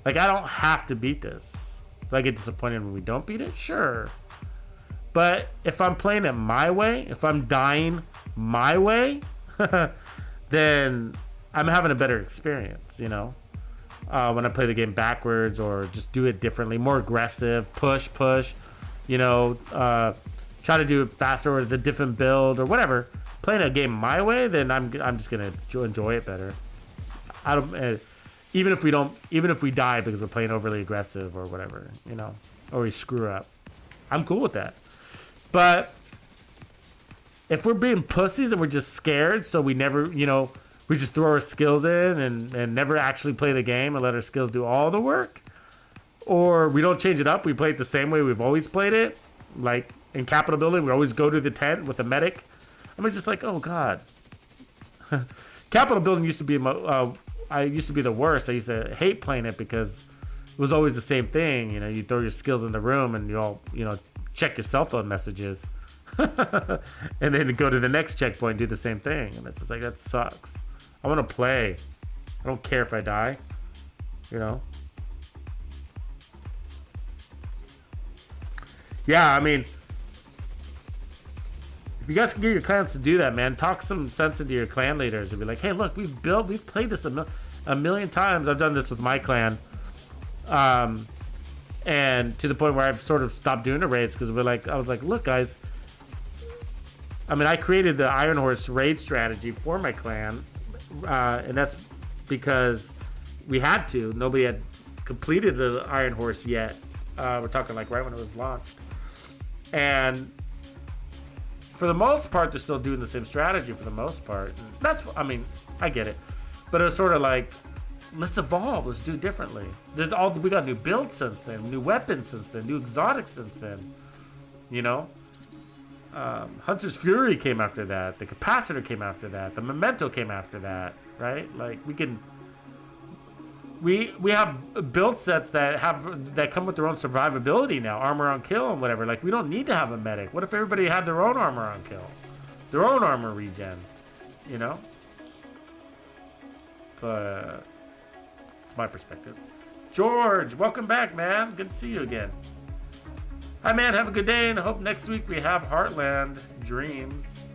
Like, I don't have to beat this. Do I get disappointed when we don't beat it? Sure. But if I'm playing it my way, if I'm dying my way, then I'm having a better experience, you know? When I play the game backwards or just do it differently, more aggressive, push, you know, try to do it faster or the different build or whatever. Playing a game my way, then I'm just gonna enjoy it better. I don't, even if we die because we're playing overly aggressive or whatever, you know, or we screw up, I'm cool with that. But if we're being pussies and we're just scared, so we never, you know, we just throw our skills in and never actually play the game and let our skills do all the work, or we don't change it up, we play it the same way we've always played it, like in Capitol Building, we always go to the tent with a medic. I mean, just like, oh god. Capitol Building used to be I used to be the worst. I used to hate playing it because it was always the same thing. You know, you throw your skills in the room and you all, you know, check your cell phone messages and then go to the next checkpoint and do the same thing. And it's just like, that sucks. I want to play. I don't care if I die, you know? Yeah, I mean, if you guys can get your clans to do that, man, talk some sense into your clan leaders and be like, hey, look, we've played this a million times. I've done this with my clan. And to the point where I've sort of stopped doing the raids because I was like, look, guys, I mean, I created the Iron Horse raid strategy for my clan. And that's because we had to. Nobody had completed the Iron Horse yet. We're talking like right when it was launched. And for the most part, they're still doing the same strategy for the most part. And that's, I mean, I get it. But it was sort of like, let's evolve. Let's do it differently. We got new builds since then, new weapons since then, new exotics since then. You know? Hunter's Fury came after that. The Capacitor came after that. The Memento came after that, right? Like, we have build sets that come with their own survivability now, armor on kill and whatever. Like, we don't need to have a medic. What if everybody had their own armor on kill, their own armor regen? You know. But it's my perspective. George, welcome back, man. Good to see you again. Hi, man. Have a good day, and I hope next week we have Heartland Dreams.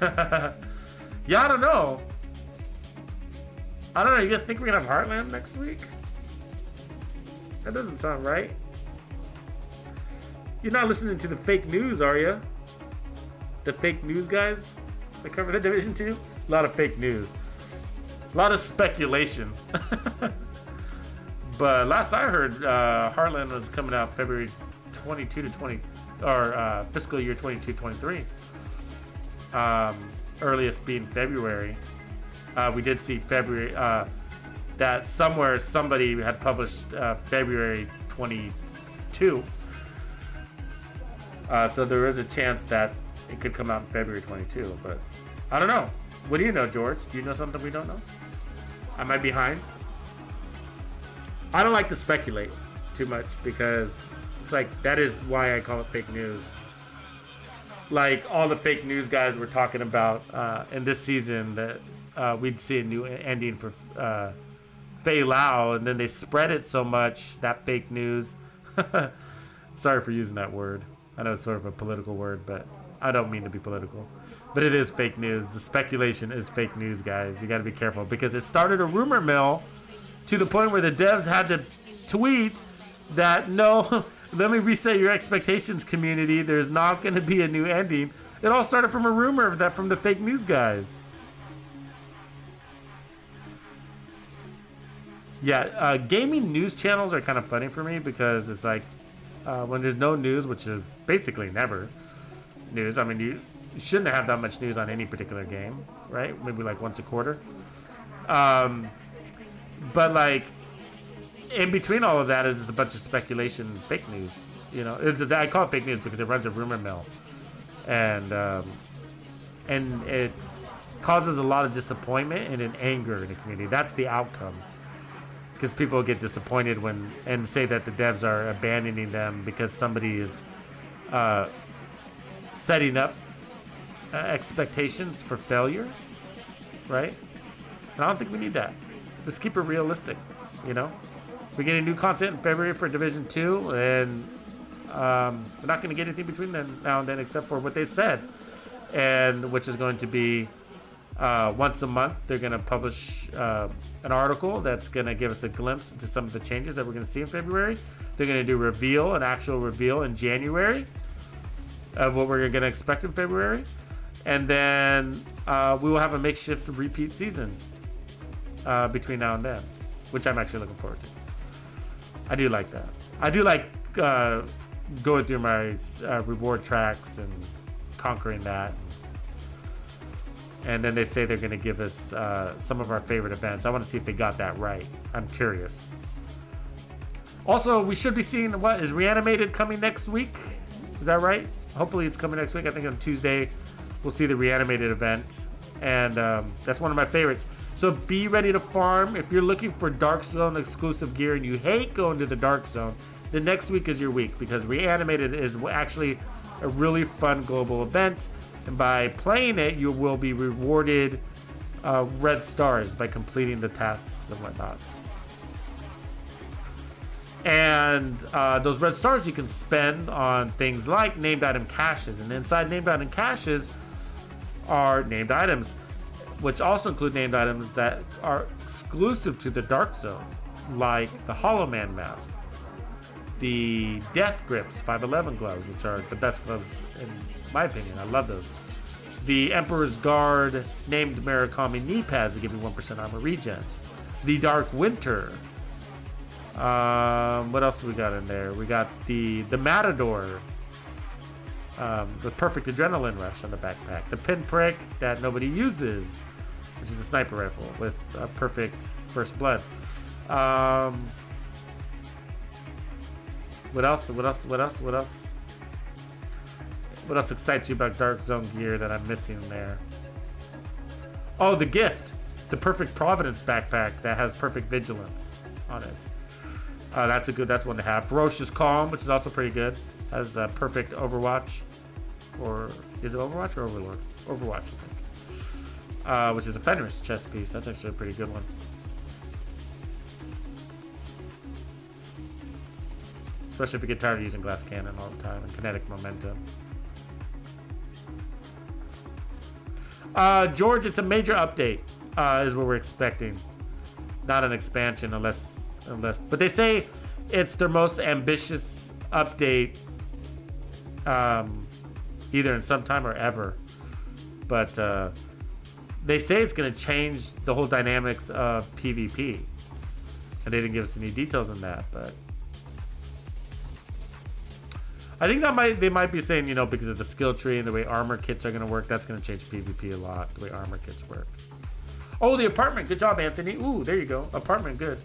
Yeah, I don't know. You guys think we're gonna have Heartland next week? That doesn't sound right. You're not listening to the fake news, are you? The fake news guys that cover the Division 2? A lot of fake news. A lot of speculation. But last I heard, Heartland was coming out February 22 to 20, or fiscal year 22-23. Earliest being February. We did see February, that somewhere somebody had published February 22. So there is a chance that it could come out in February 22, but I don't know. What do you know, George? Do you know something we don't know? Am I behind? I don't like to speculate too much because it's like, that is why I call it fake news. Like all the fake news guys were talking about in this season that we'd see a new ending for Fei Lao, and then they spread it so much, that fake news. Sorry for using that word. I know it's sort of a political word, but I don't mean to be political. But it is fake news. The speculation is fake news, guys. You got to be careful because it started a rumor mill to the point where the devs had to tweet that, no, let me reset your expectations, community. There's not going to be a new ending. It all started from a rumor that from the fake news guys. Yeah, gaming news channels are kind of funny for me because it's like when there's no news, which is basically never news. I mean, you shouldn't have that much news on any particular game, right? Maybe like once a quarter. But like in between all of that is a bunch of speculation, fake news. You know, I call it fake news because it runs a rumor mill, and it causes a lot of disappointment and an anger in the community. That's the outcome. Because people get disappointed and say that the devs are abandoning them because somebody is setting up expectations for failure, right? And I don't think we need that. Let's keep it realistic, you know? We're getting new content in February for Division 2, and we're not going to get anything between then now and then except for what they said, and which is going to be once a month. They're going to publish an article that's going to give us a glimpse into some of the changes that we're going to see in February. They're going to do an actual reveal in January of what we're going to expect in February. And then we will have a makeshift repeat season between now and then, which I'm actually looking forward to. I do like that. I do like going through my reward tracks and conquering that. And then they say they're going to give us some of our favorite events. I want to see if they got that right. I'm curious. Also, we should be seeing, what is Reanimated coming next week? Is that right? Hopefully it's coming next week. I think on Tuesday we'll see the Reanimated event. And that's one of my favorites. So be ready to farm. If you're looking for Dark Zone exclusive gear and you hate going to the Dark Zone, the next week is your week because Reanimated is actually a really fun global event. And by playing it, you will be rewarded red stars by completing the tasks and whatnot. And those red stars you can spend on things like named item caches. And inside named item caches are named items, which also include named items that are exclusive to the Dark Zone, like the Hollow Man mask, the Death Grips 511 gloves, which are the best gloves in my opinion. I love those. The Emperor's Guard named Murakami knee pads that give you 1% armor regen. The Dark Winter. What else do we got in there? We got the Matador. The Perfect Adrenaline Rush on the backpack. The Pinprick that nobody uses, which is a sniper rifle with a perfect first blood. What else? What else excites you about Dark Zone gear that I'm missing there? Oh, the gift. The Perfect Providence backpack that has perfect vigilance on it. That's one to have. Ferocious Calm, which is also pretty good. Has a perfect Overwatch. Or is it Overwatch or Overlord? Overwatch, I think. Which is a Fenris chest piece. That's actually a pretty good one. Especially if you get tired of using glass cannon all the time and kinetic momentum. George, it's a major update, is what we're expecting. Not an expansion unless, but they say it's their most ambitious update either in some time or ever. But they say it's going to change the whole dynamics of PvP. And they didn't give us any details on that, but I think they might be saying, you know, because of the skill tree and the way armor kits are going to work, that's going to change PvP a lot, the way armor kits work. Oh, the apartment. Good job, Anthony. Ooh, there you go. Apartment, good.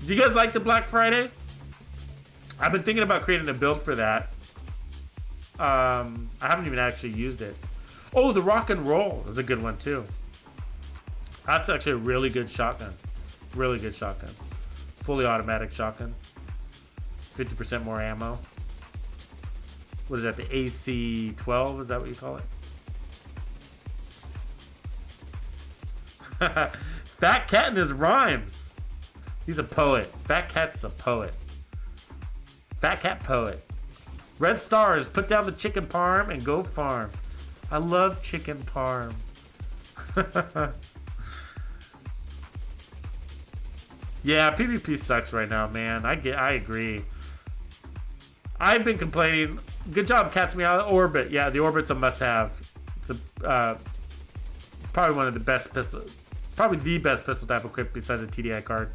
Do you guys like the Black Friday? I've been thinking about creating a build for that. I haven't even actually used it. Oh, the rock and roll is a good one too. That's actually a really good shotgun. Really good shotgun. Fully automatic shotgun. 50% more ammo. What is that? The AC-12? Is that what you call it? Fat Cat and his rhymes. He's a poet. Fat Cat's a poet. Fat Cat poet. Red Stars, put down the chicken parm and go farm. I love chicken parm. Yeah, PvP sucks right now, man. I agree. I've been complaining. Good job, Cat's Meow. Orbit. Yeah, the Orbit's a must-have. It's a probably one of the best pistol, probably the best pistol type equipped besides the TDI card.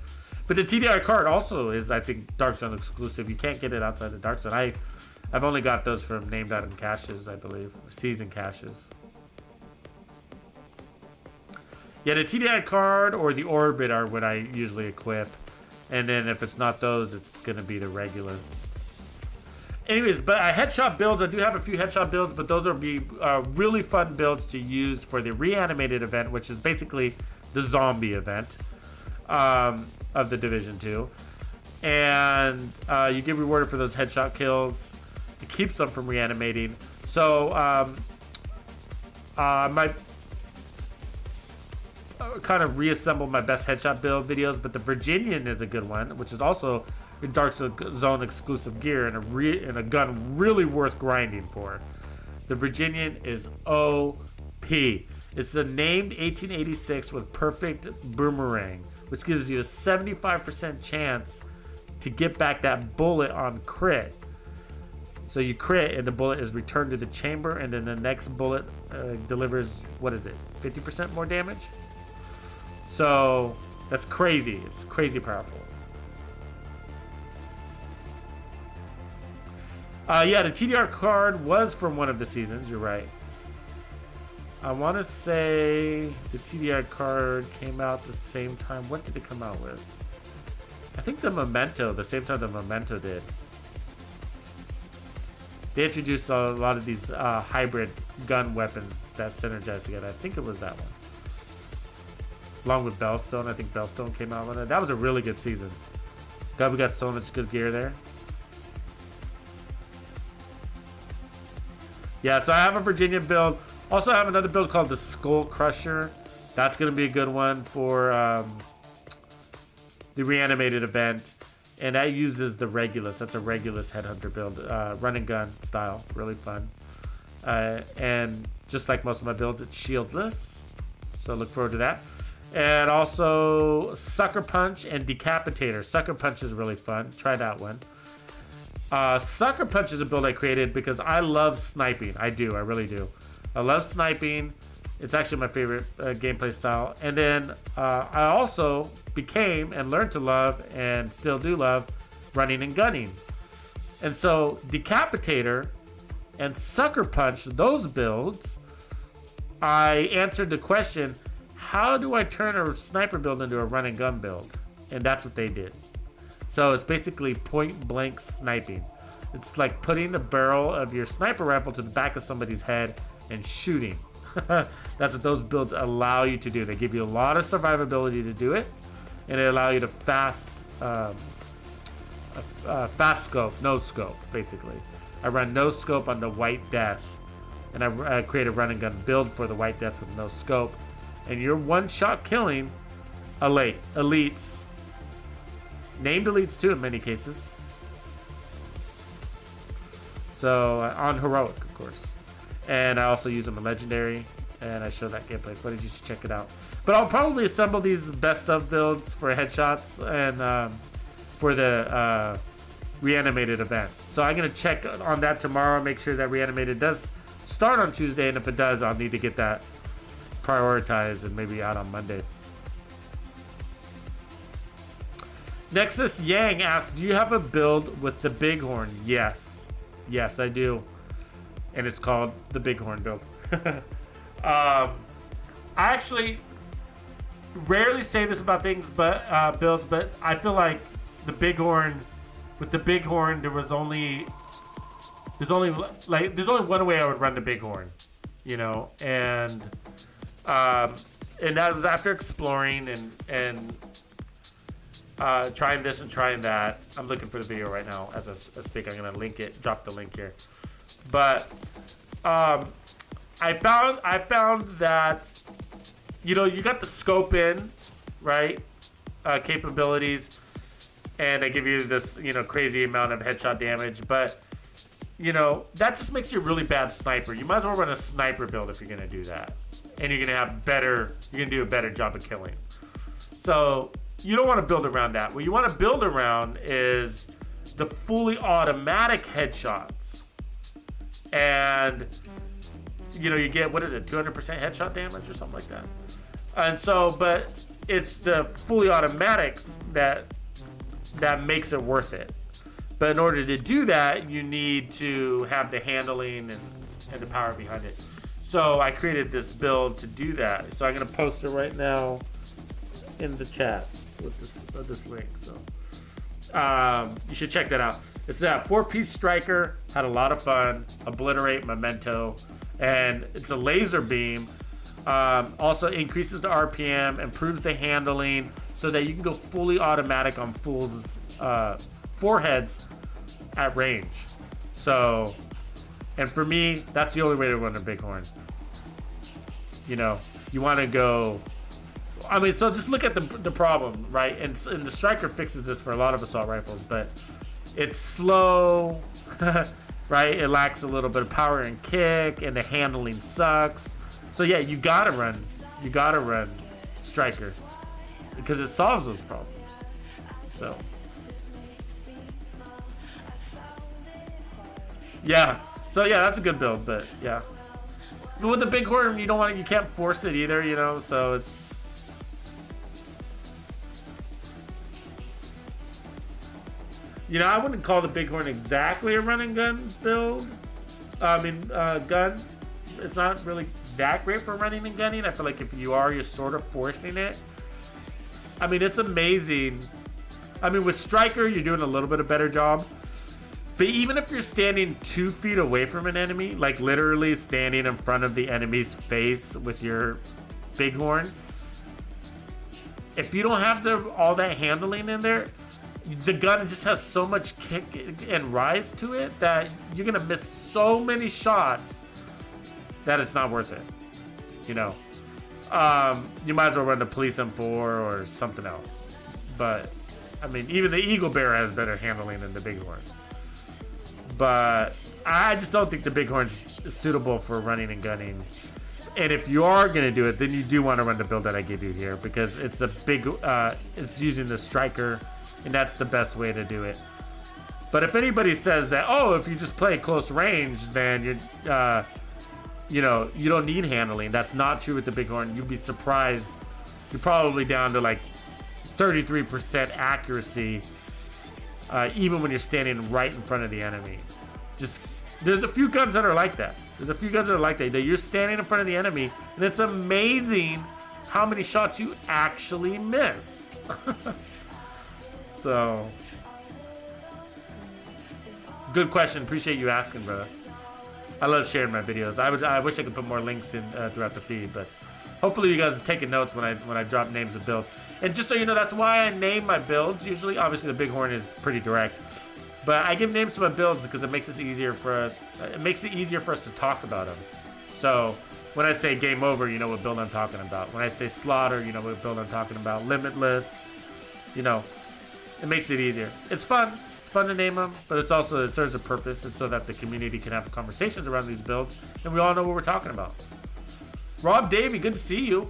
But the TDI card also is, I think, Dark Zone exclusive. You can't get it outside the Dark Zone. I've only got those from named item caches, I believe. Season caches. Yeah, the TDI card or the Orbit are what I usually equip. And then if it's not those, it's going to be the Regulus. Anyways, but headshot builds, I do have a few headshot builds, but those are really fun builds to use for the reanimated event, which is basically the zombie event of the Division 2. And you get rewarded for those headshot kills. It keeps them from reanimating. So I might kind of reassemble my best headshot build videos, but the Virginian is a good one, which is also a Dark Zone exclusive gear and a gun really worth grinding for. The Virginian is OP. It's a named 1886 with perfect boomerang, which gives you a 75% chance to get back that bullet on crit. So you crit and the bullet is returned to the chamber, and then the next bullet delivers, what is it, 50% more damage? So that's crazy. It's crazy powerful. Yeah, the TDR card was from one of the seasons. You're right. I want to say the TDR card came out the same time. What did it come out with? I think the Memento, the same time the Memento did. They introduced a lot of these hybrid gun weapons that synergize together. I think it was that one. Along with Bellstone. I think Bellstone came out with it. That was a really good season. God, we got so much good gear there. Yeah, so I have a Virginia build. Also, I have another build called the Skull Crusher. That's going to be a good one for the reanimated event. And that uses the Regulus. That's a Regulus Headhunter build. Run and gun style. Really fun. And just like most of my builds, it's shieldless. So look forward to that. And also Sucker Punch and Decapitator. Sucker Punch is really fun. Try that one. Sucker Punch is a build I created because I love sniping. I do. I really do. I love sniping. It's actually my favorite gameplay style. And then I also became and learned to love and still do love running and gunning. And so Decapitator and Sucker Punch, those builds, I answered the question, how do I turn a sniper build into a run and gun build? And that's what they did. So it's basically point blank sniping. It's like putting the barrel of your sniper rifle to the back of somebody's head and shooting. That's what those builds allow you to do. They give you a lot of survivability to do it, and they allow you to fast scope, no scope, basically. I run no scope on the White Death, and I create a run and gun build for the White Death with no scope, and you're one-shot killing elites, named elites too in many cases. So on heroic, of course. And I also use them in legendary, and I show that gameplay footage. You should check it out. But I'll probably assemble these best of builds for headshots and for the Reanimated event. So I'm gonna check on that tomorrow, make sure that Reanimated does start on Tuesday, and if it does, I'll need to get that prioritized and maybe out on Monday. Nexus Yang asks, do you have a build with the Bighorn? Yes. Yes, I do. And it's called the Bighorn build. I actually rarely say this about things, but builds, but I feel like the Bighorn, with the Bighorn, there's only one way I would run the Bighorn, you know, and that was after exploring and trying this and trying that. I'm looking for the video right now as I speak. I'm gonna drop the link here. But I found that, you know, you got the scope in, right? Capabilities, and they give you this, you know, crazy amount of headshot damage, but you know, that just makes you a really bad sniper. You might as well run a sniper build if you're gonna do that, and you're gonna do a better job of killing. So you don't want to build around that. What you want to build around is the fully automatic headshots, and you know, you get, what is it, 200% headshot damage or something like that. And so, but it's the fully automatics that makes it worth it. But in order to do that, you need to have the handling and the power behind it. So I created this build to do that. So I'm gonna post it right now in the chat with this link. So you should check that out. It's that 4-piece striker. Had a lot of fun. Obliterate, memento, and it's a laser beam. Also increases the RPM, improves the handling, so that you can go fully automatic on fools' foreheads at range. So, and for me, that's the only way to run a Bighorn. You know, you want to go. I mean, so just look at the problem, right? And the striker fixes this for a lot of assault rifles, but it's slow, right? It lacks a little bit of power and kick, and the handling sucks. So yeah, you gotta run striker because it solves those problems. So yeah, that's a good build, but yeah. But with the Bighorn, you can't force it either, you know. So it's. You know, I wouldn't call the Bighorn exactly a run and gun build. Gun. It's not really that great for running and gunning. I feel like if you are, you're sort of forcing it. I mean, it's amazing. I mean, with Striker, you're doing a little bit of better job. But even if you're standing 2 feet away from an enemy, like literally standing in front of the enemy's face with your Bighorn, if you don't have all that handling in there, the gun just has so much kick and rise to it that you're gonna miss so many shots that it's not worth it. You know, you might as well run the Police M4 or something else. But I mean, even the Eagle Bear has better handling than the Bighorn. But I just don't think the Bighorn's suitable for running and gunning. And if you are gonna do it, then you do want to run the build that I gave you here, because it's a big, it's using the striker. And that's the best way to do it. But if anybody says that, oh, if you just play close range, then you don't need handling. That's not true with the Bighorn. You'd be surprised. You're probably down to like 33% accuracy, even when you're standing right in front of the enemy. There's a few guns that are like that. That you're standing in front of the enemy, and it's amazing how many shots you actually miss. So, good question. Appreciate you asking, brother. I love sharing my videos. I wish I could put more links in throughout the feed, but hopefully you guys are taking notes when I drop names of builds. And just so you know, that's why I name my builds usually. Obviously, the Bighorn is pretty direct, but I give names to my builds because it makes it easier for us to talk about them. So when I say Game Over, you know what build I'm talking about. When I say Slaughter, you know what build I'm talking about. Limitless, you know. It makes it easier. It's fun. It's fun to name them, but it serves a purpose. It's so that the community can have conversations around these builds, and we all know what we're talking about. Rob Davey, good to see you.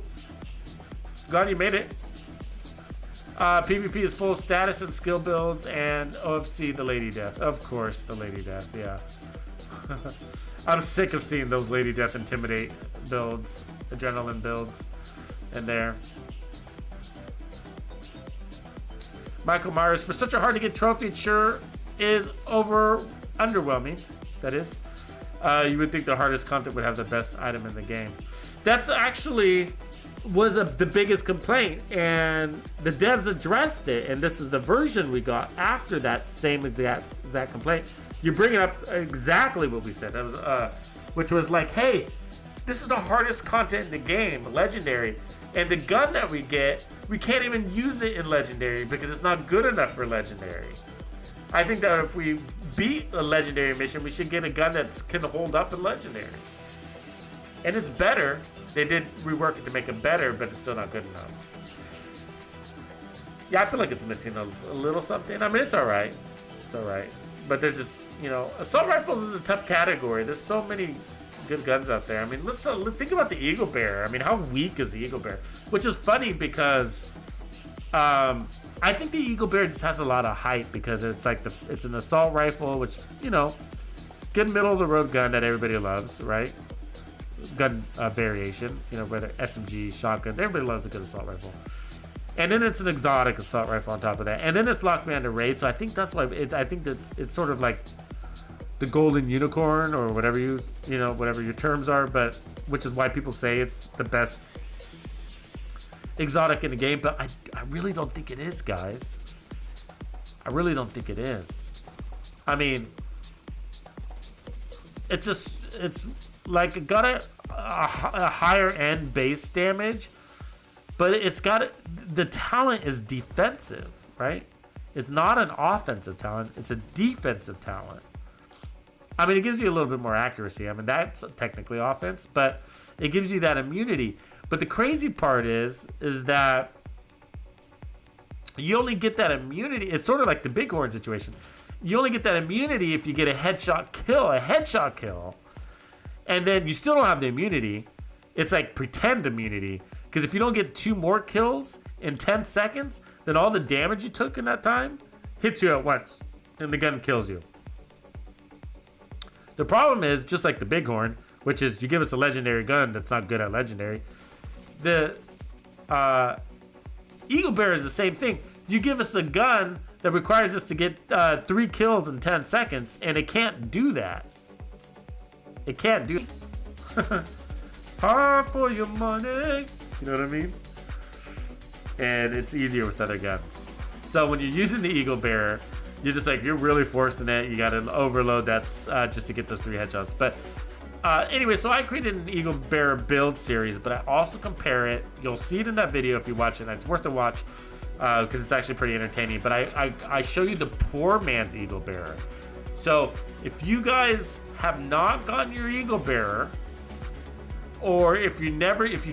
Glad you made it. PvP is full of status and skill builds, and OFC the Lady Death. Of course, the Lady Death, yeah. I'm sick of seeing those Lady Death Intimidate builds, adrenaline builds in there. Michael Myers, for such a hard to get trophy, it sure is underwhelming. That is. You would think the hardest content would have the best item in the game. That's actually the biggest complaint, and the devs addressed it, and this is the version we got after that same exact complaint. You're bringing up exactly what we said. That was, which was like, hey, this is the hardest content in the game, Legendary, and the gun that we get, we can't even use it in Legendary because it's not good enough for Legendary. I think that if we beat a Legendary mission, we should get a gun that can hold up in Legendary. And it's better. They did rework it to make it better, but it's still not good enough. Yeah, I feel like it's missing a little something. I mean, it's alright. It's alright. But there's just, assault rifles is a tough category. There's so many good guns out there. I mean, let's think about the Eagle Bearer. I mean, how weak is the Eagle Bearer? Which is funny because I think the Eagle Bearer just has a lot of hype because it's like it's an assault rifle, which, good middle of the road gun that everybody loves, right? Gun variation, whether SMGs, shotguns, everybody loves a good assault rifle. And then it's an exotic assault rifle on top of that, and then it's locked behind a raid. So I think that's why I think it's sort of like the golden unicorn or whatever whatever your terms are, but which is why people say it's the best exotic in the game. But I really don't think it is, guys. I really don't think it is. I mean, it's like got a higher end base damage, but it's got the talent is defensive, right? It's not an offensive talent, it's a defensive talent. I mean, it gives you a little bit more accuracy. I mean, that's technically offense, but it gives you that immunity. But the crazy part is that you only get that immunity. It's sort of like the Bighorn situation. You only get that immunity if you get a headshot kill. And then you still don't have the immunity. It's like pretend immunity. Because if you don't get 2 more kills in 10 seconds, then all the damage you took in that time hits you at once. And the gun kills you. The problem is, just like the Bighorn, which is you give us a legendary gun that's not good at legendary. The Eagle Bearer is the same thing. You give us a gun that requires us to get 3 kills in 10 seconds, and it can't do that. It can't do it. Hard for your money. You know what I mean? And it's easier with other guns. So when you're using the Eagle Bearer, you're just like, you're really forcing it. You got to overload that's just to get those 3 headshots. But anyway, so I created an Eagle Bearer build series, but I also compare it. You'll see it in that video if you watch it. And it's worth a watch because it's actually pretty entertaining. But I show you the poor man's Eagle Bearer. So if you guys have not gotten your Eagle Bearer, or if you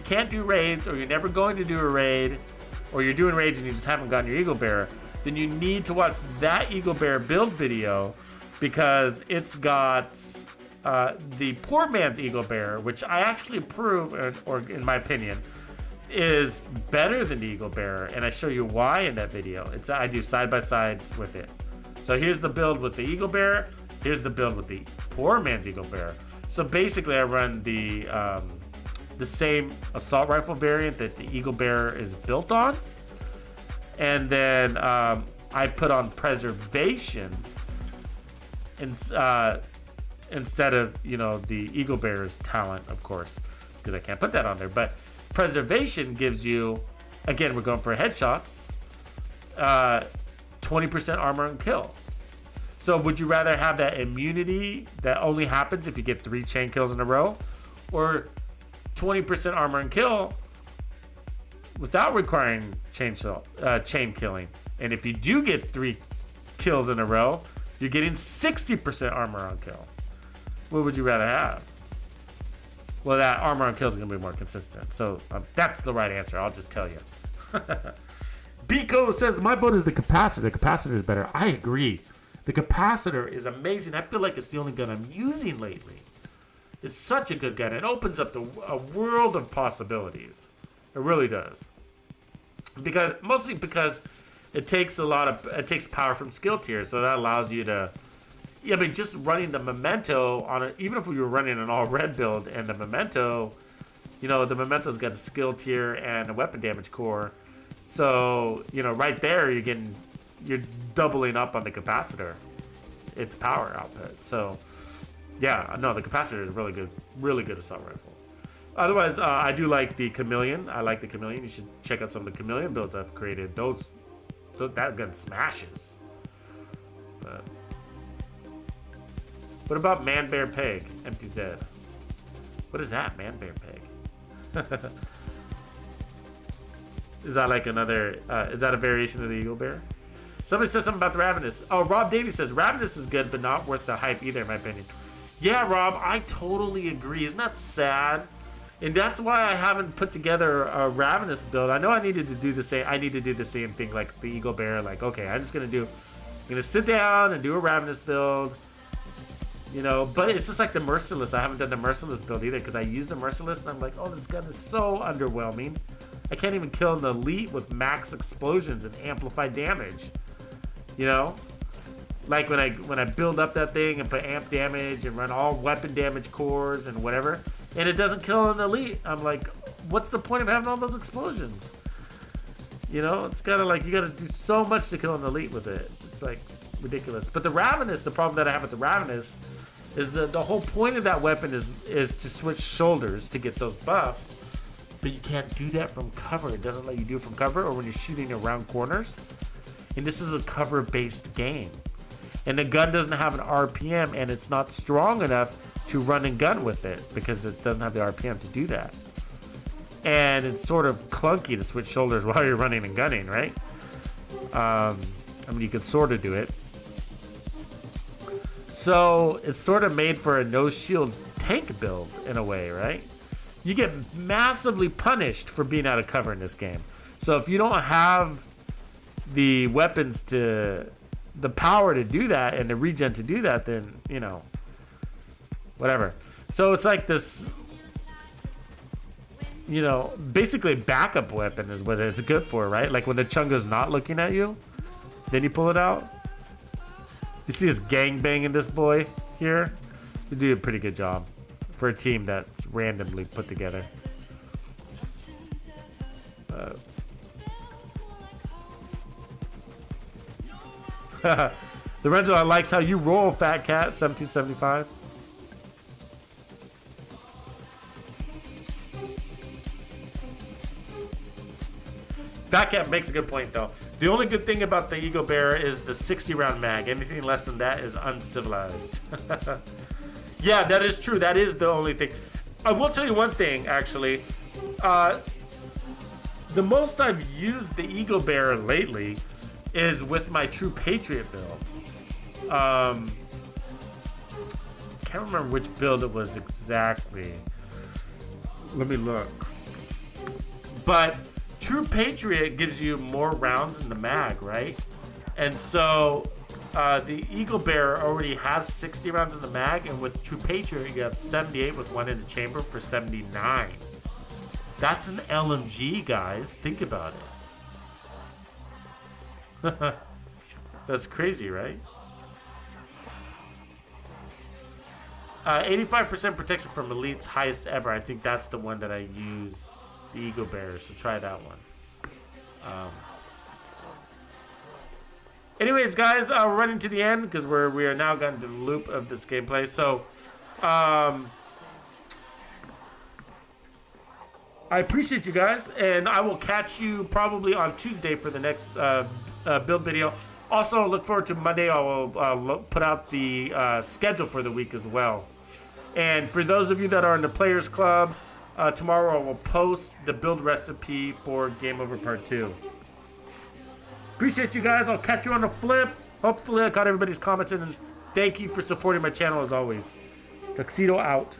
can't do raids, or you're never going to do a raid, or you're doing raids and you just haven't gotten your Eagle Bearer, then you need to watch that Eagle Bearer build video because it's got the poor man's Eagle Bearer, which I actually prove, or in my opinion, is better than the Eagle Bearer, and I show you why in that video. I do side by sides with it. So here's the build with the Eagle Bearer. Here's the build with the poor man's Eagle Bearer. So basically, I run the same assault rifle variant that the Eagle Bearer is built on, and then I put on preservation instead of the Eagle Bearer's talent, of course, because I can't put that on there. But preservation gives you, again, we're going for headshots, 20% armor and kill. So would you rather have that immunity that only happens if you get 3 chain kills in a row, or 20% armor and kill without requiring chain killing? And if you do get 3 kills in a row, you're getting 60% armor on kill. What would you rather have? Well, that armor on kill is going to be more consistent. So that's the right answer. I'll just tell you. Biko says, my vote is the capacitor. The capacitor is better. I agree. The capacitor is amazing. I feel like it's the only gun I'm using lately. It's such a good gun. It opens up a world of possibilities. It really does. mostly because it takes power from skill tiers, so that allows you to. Yeah, I mean, just running the memento on it, even if we were running an all red build and the memento, you know, the memento's got a skill tier and a weapon damage core, so you know, right there you're doubling up on the capacitor, its power output. So yeah, no, the capacitor is really good assault rifle. Otherwise, I do like the chameleon. I like the chameleon. You should check out some of the chameleon builds I've created. That gun smashes. But what about man bear peg? Empty Z. What is that, man bear peg? Is that like another? Is that a variation of the eagle bear? Somebody says something about the ravenous. Oh, Rob Davies says ravenous is good, but not worth the hype either, in my opinion. Yeah, Rob, I totally agree. Isn't that sad? And that's why I haven't put together a ravenous build. I know I needed to do the same. I need to do the same thing like the eagle bear. Like, okay, I'm gonna sit down and do a ravenous build. You know, but it's just like the merciless. I haven't done the merciless build either because I use the merciless and I'm like, oh, this gun is so underwhelming. I can't even kill an elite with max explosions and amplified damage. You know, like when I build up that thing and put amp damage and run all weapon damage cores and whatever, and it doesn't kill an elite. I'm like, what's the point of having all those explosions? You know, it's gotta like you gotta do so much to kill an elite with it. It's like ridiculous. But the ravenous, the problem that I have with the ravenous is the whole point of that weapon is to switch shoulders to get those buffs. But you can't do that from cover. It doesn't let you do it from cover or when you're shooting around corners. And this is a cover-based game. And the gun doesn't have an RPM, and it's not strong enough to run and gun with it because it doesn't have the RPM to do that. And it's sort of clunky to switch shoulders while you're running and gunning, right? I mean, you could sort of do it. So it's sort of made for a no-shield tank build in a way, right? You get massively punished for being out of cover in this game. So if you don't have the weapons to the power to do that and the regen to do that, then you know, whatever. So it's like this, you know, basically a backup weapon is what it's good for, right? Like when the Chunga's not looking at you, then you pull it out. You see us gangbanging this boy here. We do a pretty good job for a team that's randomly put together. Lorenzo likes how you roll, Fat Cat 1775. Fat Cat makes a good point though. The only good thing about the Eagle Bear is the 60 round mag. Anything less than that is uncivilized. Yeah, that is true. That is the only thing. I will tell you one thing actually. The most I've used the Eagle Bear lately is with my True Patriot build. Can't remember which build it was exactly. Let me look. But True Patriot gives you more rounds in the mag, right? And so the Eagle Bear already has 60 rounds in the mag, and with True Patriot you have 78 with one in the chamber for 79. That's an LMG, guys. Think about it. That's crazy, right? 85% protection from elites, highest ever. I think that's the one that I use, the Eagle Bear. So try that one. Anyways, guys, we're running to the end because we are now gotten to the loop of this gameplay. So, I appreciate you guys, and I will catch you probably on Tuesday for the next build video. Also, look forward to Monday. I will put out the schedule for the week as well. And for those of you that are in the Players Club, tomorrow I will post the build recipe for Game Over Part 2. Appreciate you guys. I'll catch you on the flip. Hopefully I got everybody's comments, and thank you for supporting my channel as always. Tuxedo out.